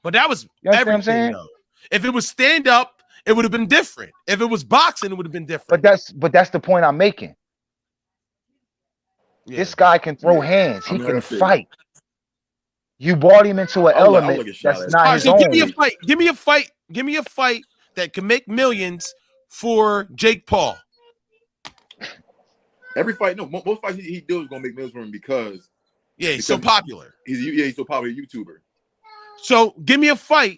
Speaker 1: But that was
Speaker 8: You understand
Speaker 1: everything,
Speaker 8: what I'm saying?
Speaker 1: though. If it was stand up, it would have been different. If it was boxing, it would have been different.
Speaker 8: But that's the point I'm making.
Speaker 1: Yeah.
Speaker 8: This guy can throw hands. He can fight. You brought him into an element that's not his own.
Speaker 1: Give me a fight. Give me a fight. Give me a fight that can make millions for Jake Paul.
Speaker 2: Every fight, no, most fights he do is gonna make millions for him because
Speaker 1: he's so popular.
Speaker 2: He's so popular YouTuber.
Speaker 1: So give me a fight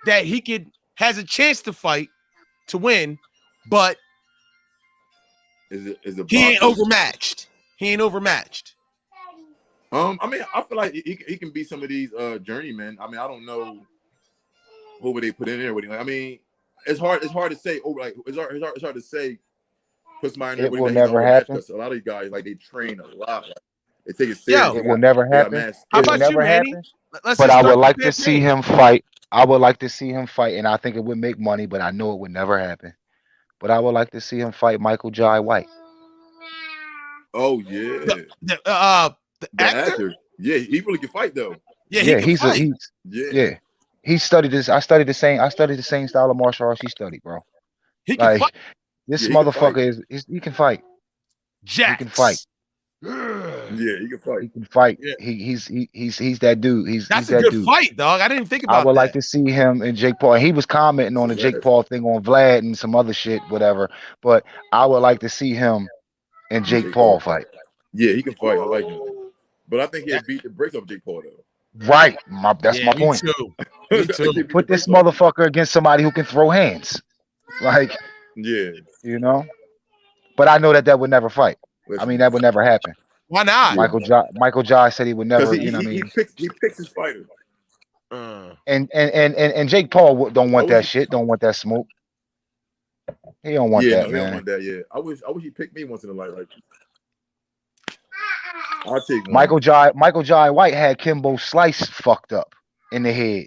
Speaker 1: that he has a chance to fight to win, but
Speaker 2: he
Speaker 1: ain't overmatched. He ain't overmatched.
Speaker 2: I mean, I feel like he can beat some of these journeymen. I mean, I don't know who would they put in there with him. I mean, it's hard to say. It's hard to say. Put somebody in there.
Speaker 8: It will never happen.
Speaker 2: A lot of these guys they train a lot. Like, they take it
Speaker 8: serious. It will never happen.
Speaker 1: How about you, Manny?
Speaker 8: But I would like to see him fight. I would like to see him fight, and I think it would make money. But I know it would never happen. But I would like to see him fight Michael Jai White.
Speaker 2: Oh yeah.
Speaker 1: The actor?
Speaker 2: Yeah, he really can fight though.
Speaker 1: Yeah,
Speaker 8: he studied this. I studied the same style of martial arts he studied, bro.
Speaker 1: He can fight.
Speaker 8: This motherfucker he can fight.
Speaker 1: Jax.
Speaker 8: He can fight.
Speaker 2: Yeah, he can fight.
Speaker 8: He can fight.
Speaker 1: Yeah.
Speaker 8: He's that dude.
Speaker 1: That's
Speaker 8: that
Speaker 1: a good
Speaker 8: dude.
Speaker 1: fight, dog. I didn't think about that.
Speaker 8: I would like to see him and Jake Paul. He was commenting on the Jake Paul thing on Vlad and some other shit, whatever. But I would like to see him and Jake Paul fight.
Speaker 2: Yeah, he can fight. I like him. But I think he'll beat the brakes off Jake Paul though.
Speaker 8: Right. That's my point.
Speaker 1: Me too.
Speaker 8: Put this motherfucker against somebody who can throw hands. Like,
Speaker 2: yeah.
Speaker 8: You know? But I know that would never fight. I mean, that would never happen.
Speaker 1: Why not?
Speaker 8: Michael Jai said he would never, you know what I mean?
Speaker 2: He picks his fighters.
Speaker 8: And Jake Paul don't want that shit, don't want that smoke. He don't want that,
Speaker 2: man. He don't want that, yeah. I wish he picked me once in a life like I'll take one.
Speaker 8: Michael Jai White had Kimbo Slice fucked up in the head.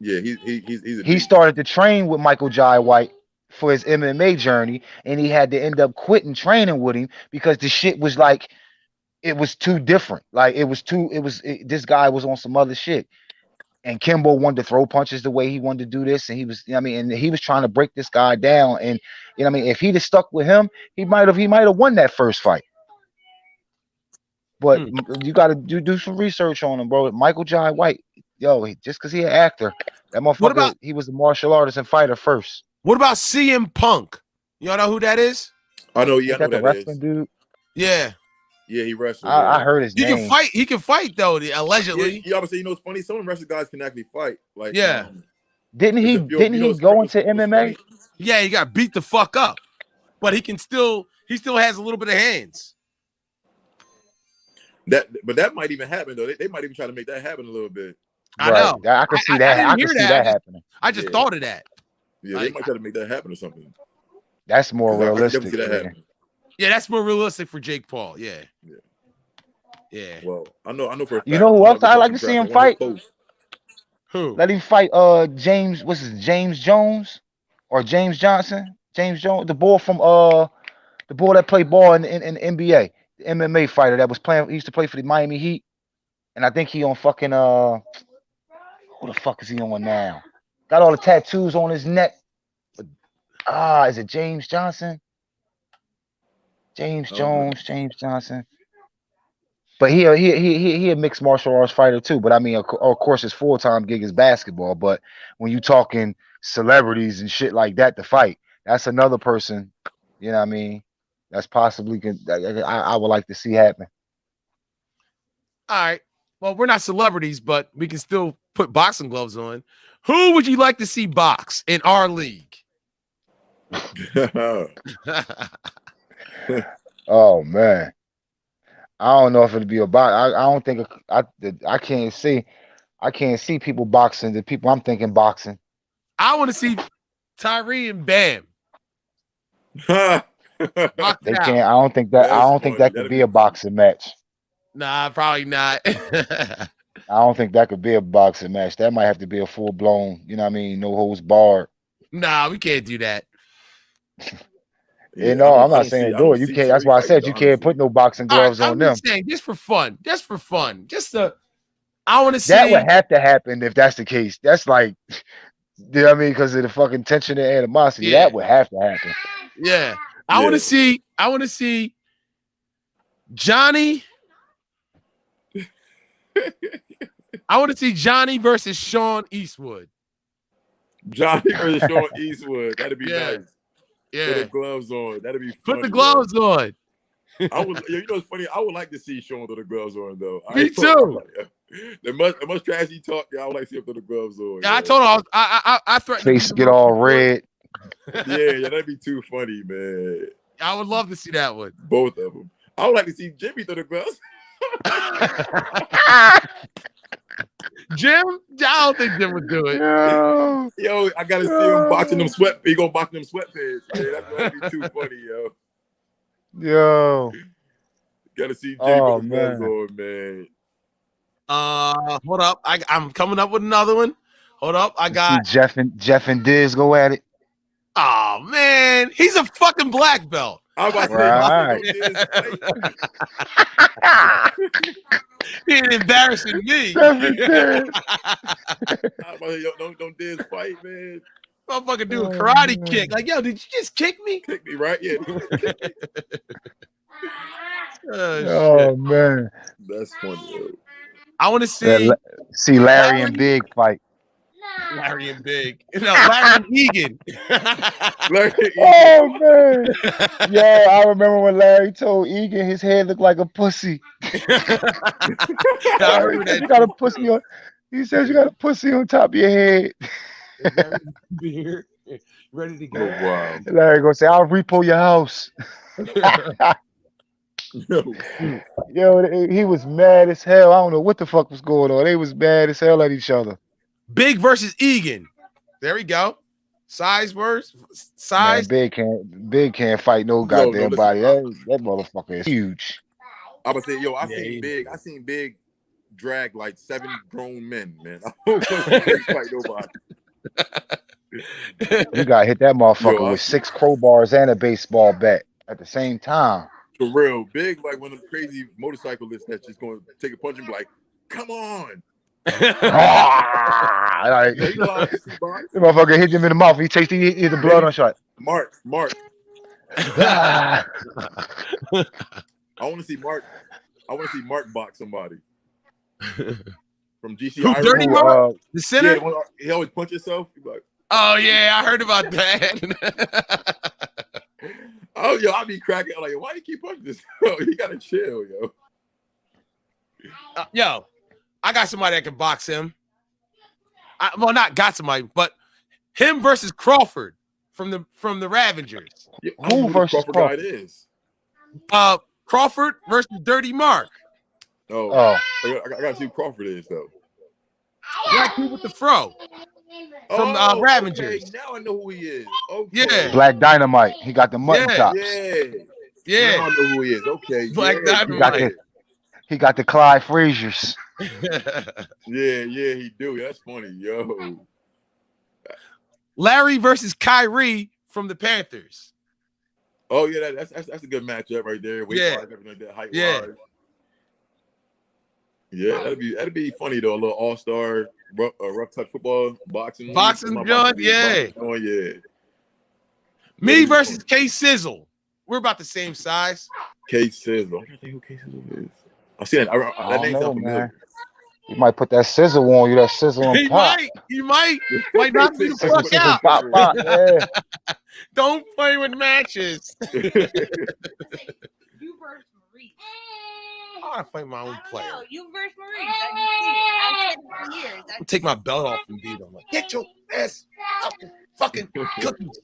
Speaker 2: Yeah,
Speaker 8: he started to train with Michael Jai White for his MMA journey, and he had to end up quitting training with him because the shit was like, it was too different. Like this guy was on some other shit, and Kimbo wanted to throw punches the way he wanted to do this, and he was, you know what I mean, and he was trying to break this guy down, and you know what I mean, if he'd have stuck with him, he might have won that first fight. But you got to do some research on him, bro. Michael Jai White, just because he an actor, that motherfucker, he was a martial artist and fighter first.
Speaker 1: What about CM Punk? Y'all know who that is?
Speaker 2: I know. Yeah, I know
Speaker 8: the wrestling dude.
Speaker 1: Yeah.
Speaker 2: Yeah, he wrestled.
Speaker 8: I heard his name.
Speaker 1: He can fight though. Allegedly.
Speaker 2: Yeah, obviously, it's funny. Some wrestling guys can actually fight. Like,
Speaker 8: didn't he go into MMA?
Speaker 1: Yeah, he got beat the fuck up, but he still has a little bit of hands.
Speaker 2: But that might even happen though. They might even try to make that happen a little bit.
Speaker 1: I know.
Speaker 8: I can see that. I can see that happening.
Speaker 1: I just thought of that.
Speaker 2: Yeah, they might try to make that happen or something.
Speaker 8: That's more realistic.
Speaker 1: Yeah, that's more realistic for Jake Paul. Yeah.
Speaker 2: Well, I know for a fact.
Speaker 8: You know who else I like to see him fight?
Speaker 1: Who?
Speaker 8: Let him fight James. What's his James Jones or James Johnson? James Jones, the boy from the boy that played ball in the NBA, the MMA fighter that was playing. He used to play for the Miami Heat, and I think he on fucking who the fuck is he on now? Got all the tattoos on his neck. Is it James Johnson? James Jones, James Johnson. But he a mixed martial arts fighter too. But I mean, of course, his full-time gig is basketball. But when you talking celebrities and shit like that to fight, that's another person. You know what I mean? That's possibly I would like to see happen.
Speaker 1: All right. Well, we're not celebrities, but we can still put boxing gloves on. Who would you like to see box in our league?
Speaker 8: Oh man, I don't know if it'll be a box. I don't think I can't see people boxing. The people I'm thinking boxing.
Speaker 1: I want to see Tyree and Bam.
Speaker 8: They can't. I don't think that could be a boxing match.
Speaker 1: Nah, probably not.
Speaker 8: I don't think that could be a boxing match. That might have to be a full blown. You know what I mean? No holds barred.
Speaker 1: Nah, we can't do that.
Speaker 8: I'm not saying do it. You can't. That's why I said you can't put no boxing gloves on them.
Speaker 1: Saying just for fun. I want to see.
Speaker 8: That would have to happen if that's the case. That's like, you know what I mean? Because of the fucking tension and animosity. Yeah. That would have to happen.
Speaker 1: Yeah. I want to see Johnny. I want to see Johnny versus Sean Eastwood.
Speaker 2: Johnny versus Sean Eastwood. That'd be nice.
Speaker 1: Yeah.
Speaker 2: Put the gloves on. That'd be funny.
Speaker 1: Put the gloves on.
Speaker 2: You know what's funny? I would like to see Sean throw the gloves on though.
Speaker 1: Me too.
Speaker 2: The much trash he talked, I would like to see him throw the gloves on.
Speaker 1: Yeah, I told him I threatened.
Speaker 8: Face get all red.
Speaker 2: Yeah, that'd be too funny, man.
Speaker 1: I would love to see that one.
Speaker 2: Both of them. I would like to see Jimmy throw the gloves.
Speaker 1: Jim? I don't think Jim would do it.
Speaker 2: Yo, I gotta see him boxing them He gonna box them sweatpants. Man. That's gonna be too funny,
Speaker 8: yo.
Speaker 2: Gotta see Jimmy with the gloves on, man.
Speaker 1: Hold up. I'm coming up with another one. Hold up. I got
Speaker 8: Jeff and Diz go at it.
Speaker 1: Oh man, he's a fucking black belt.
Speaker 2: I'm about to say,
Speaker 1: he ain't embarrassing me.
Speaker 2: I'm about to say, don't Diz fight, man.
Speaker 1: Motherfucker do a karate kick. Like, yo, did you just kick me?
Speaker 2: Kick me, right? Yeah.
Speaker 8: Oh man,
Speaker 2: that's funny. Yo.
Speaker 1: I want to see
Speaker 8: Larry and Big fight.
Speaker 1: Larry and Big. No, Larry and Egan.
Speaker 8: Oh man. Yeah, I remember when Larry told Egan his head looked like a pussy. You got a pussy on. He says you got a pussy on top of your head.
Speaker 1: Beer. Ready to go.
Speaker 2: Oh, wow.
Speaker 8: Larry gonna say, I'll repo your house. Yo, he was mad as hell. I don't know what the fuck was going on. They was mad as hell at each other.
Speaker 1: Big versus Egan. There we go. Size.
Speaker 8: Man, Big can't fight no goddamn body. That motherfucker is huge.
Speaker 2: I would say, I seen Big drag like 7 grown men, man. I don't fight nobody.
Speaker 8: You got hit that motherfucker with 6 crowbars and a baseball bat at the same time.
Speaker 2: For real, Big like one of them crazy motorcyclists that's just going to take a punch and be like, "Come on."
Speaker 8: Like, the motherfucker hit him in the mouth. He hit the blood on shot.
Speaker 2: Mark. I want to see Mark box somebody from GCI.
Speaker 1: Dirty Mark, the center.
Speaker 2: Yeah, he always punch himself. He's like,
Speaker 1: oh yeah, I heard about that.
Speaker 2: Oh I'll be cracking. I'm like, why do you keep punching this? He gotta chill,
Speaker 1: yo. I got somebody that can box him. Not got somebody, but him versus Crawford from the Ravengers.
Speaker 2: Yeah, who versus Crawford is?
Speaker 1: Crawford versus Dirty Mark.
Speaker 2: Oh. I gotta see who Crawford is though.
Speaker 1: Black dude with the fro from Ravengers.
Speaker 2: Okay. Now I know who he is. Okay.
Speaker 1: Yeah,
Speaker 8: Black Dynamite. He got the mutton chops.
Speaker 2: Yeah. Now I know who he is. Okay.
Speaker 1: Black Dynamite.
Speaker 8: He got the Clyde Frazier's.
Speaker 2: Yeah, he do. That's funny, yo.
Speaker 1: Larry versus Kyrie from the Panthers.
Speaker 2: Oh yeah, that's a good matchup right there. Weight-wise, everything like that, height-wise. Yeah, that'd be funny though. A little all-star rough touch football boxing.
Speaker 1: John. Yeah.
Speaker 2: Oh yeah.
Speaker 1: Me versus K Sizzle. We're about the same size.
Speaker 2: K Sizzle. I don't think who K Sizzle is. I see that. That name sounds familiar.
Speaker 8: You might put that sizzle on you. That sizzle and pop.
Speaker 1: He might knock you the fuck out.
Speaker 8: Pop, yeah.
Speaker 1: Don't play with matches.
Speaker 3: You versus Maurice.
Speaker 1: I want to play my own player.
Speaker 3: No, you versus Maurice. I can see it. I've said it for years.
Speaker 1: I'll take my belt off and beat him. Like, get your ass fucking cookies.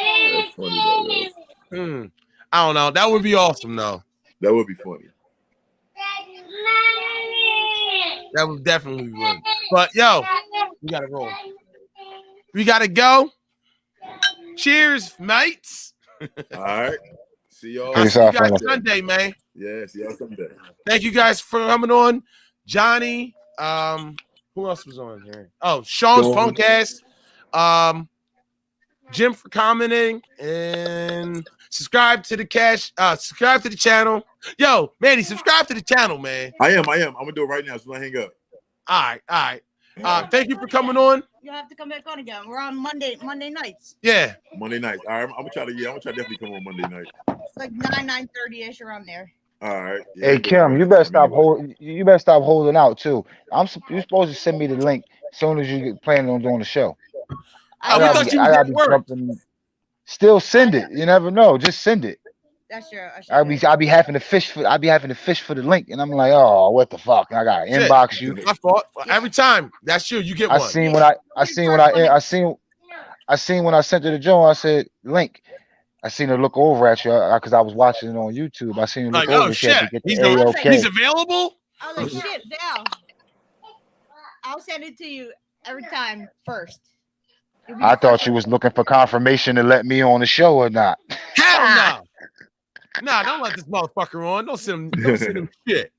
Speaker 2: That's funny, though.
Speaker 1: I don't know. That would be awesome, though.
Speaker 2: That would be funny.
Speaker 1: That would definitely be good. But yo, we gotta roll. We gotta go. Cheers, mates.
Speaker 2: All right. See y'all.
Speaker 1: I'll see you guys Sunday, man.
Speaker 2: Yeah, see y'all Sunday.
Speaker 1: Thank you guys for coming on. Johnny, who else was on here? Oh, Sean's punk ass. Jim for commenting, and subscribe to the subscribe to the channel. Yo, Manny, subscribe to the channel, man.
Speaker 2: I am. I'm gonna do it right now so I hang up.
Speaker 1: All right. Thank you for coming on.
Speaker 3: You'll have to come back on again. We're on Monday nights.
Speaker 1: Yeah.
Speaker 2: Monday nights. All right, I'm gonna try to definitely come on Monday night.
Speaker 3: It's like 9:30ish around there.
Speaker 2: All right. Yeah,
Speaker 8: hey Kim, you better stop holding out too. You're supposed to send me the link as soon as you get planning on doing the show.
Speaker 1: I thought you were
Speaker 8: jumping. Still send it. You never know. Just send it.
Speaker 3: That's true.
Speaker 8: I'll be having to fish for the link, and I'm like, oh, what the fuck? I gotta inbox you.
Speaker 1: My fault. Every time. That's true. You get one.
Speaker 8: I seen when I sent it to Joe. I said link. I seen her look over at you because I was watching it on YouTube. I seen her look over.
Speaker 1: Oh shit! He's available.
Speaker 3: I was like, shit, Val. I'll send it to you every time first.
Speaker 8: I thought you was looking for confirmation to let me on the show or not.
Speaker 1: Hell no. Nah, don't let this motherfucker on. Don't send him shit.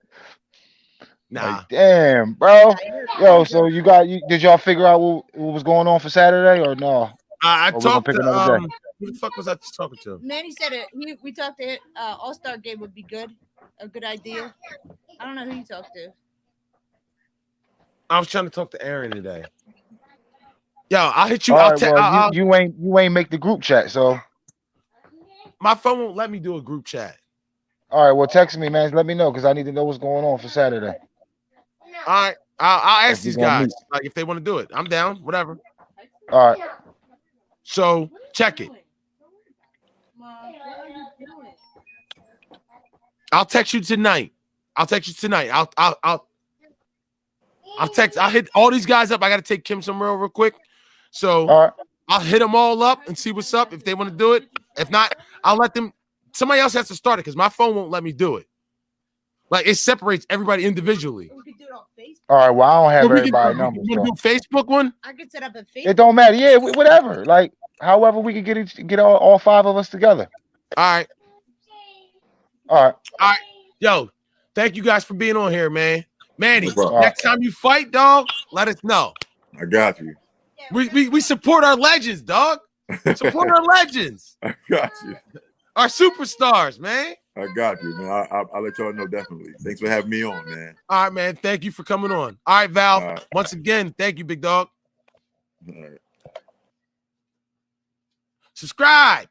Speaker 1: Nah.
Speaker 8: Like, damn, bro. Yo, so did y'all figure out what was going on for Saturday or no?
Speaker 1: I talked to who the fuck was I just talking to?
Speaker 3: Manny said it. We talked to it. All-Star game would be good. A good idea. I don't know who you talked to.
Speaker 1: I was trying to talk to Aaron today. Yo, I'll hit you.
Speaker 8: You ain't make the group chat, so
Speaker 1: my phone won't let me do a group chat.
Speaker 8: All right, well, text me, man. Let me know because I need to know what's going on for Saturday.
Speaker 1: All right, I'll ask these guys like if they want to do it. I'm down. Whatever.
Speaker 8: All right.
Speaker 1: So check it. I'll text you tonight. I'll hit all these guys up. I got to take Kim somewhere real quick. So I'll hit them all up and see what's up if they want to do it. If not, I'll let them. Somebody else has to start it because my phone won't let me do it. Like it separates everybody individually.
Speaker 3: We could do it on Facebook.
Speaker 8: All right. Well, I don't have everybody's numbers.
Speaker 1: You want to do Facebook one?
Speaker 3: I could set up a Facebook.
Speaker 8: It don't matter. Yeah, whatever. Like however we could get all five of us together.
Speaker 1: All right. Yo, thank you guys for being on here, man. Manny, next time you fight, dog, let us know.
Speaker 2: I got you.
Speaker 1: We support our legends, dog. Support our legends.
Speaker 2: I got you.
Speaker 1: Our superstars, man.
Speaker 2: I got you, man. I'll let y'all know definitely. Thanks for having me on, man.
Speaker 1: All right, man. Thank you for coming on. All right, Val. Once again, thank you, big dog.
Speaker 2: All right.
Speaker 1: Subscribe.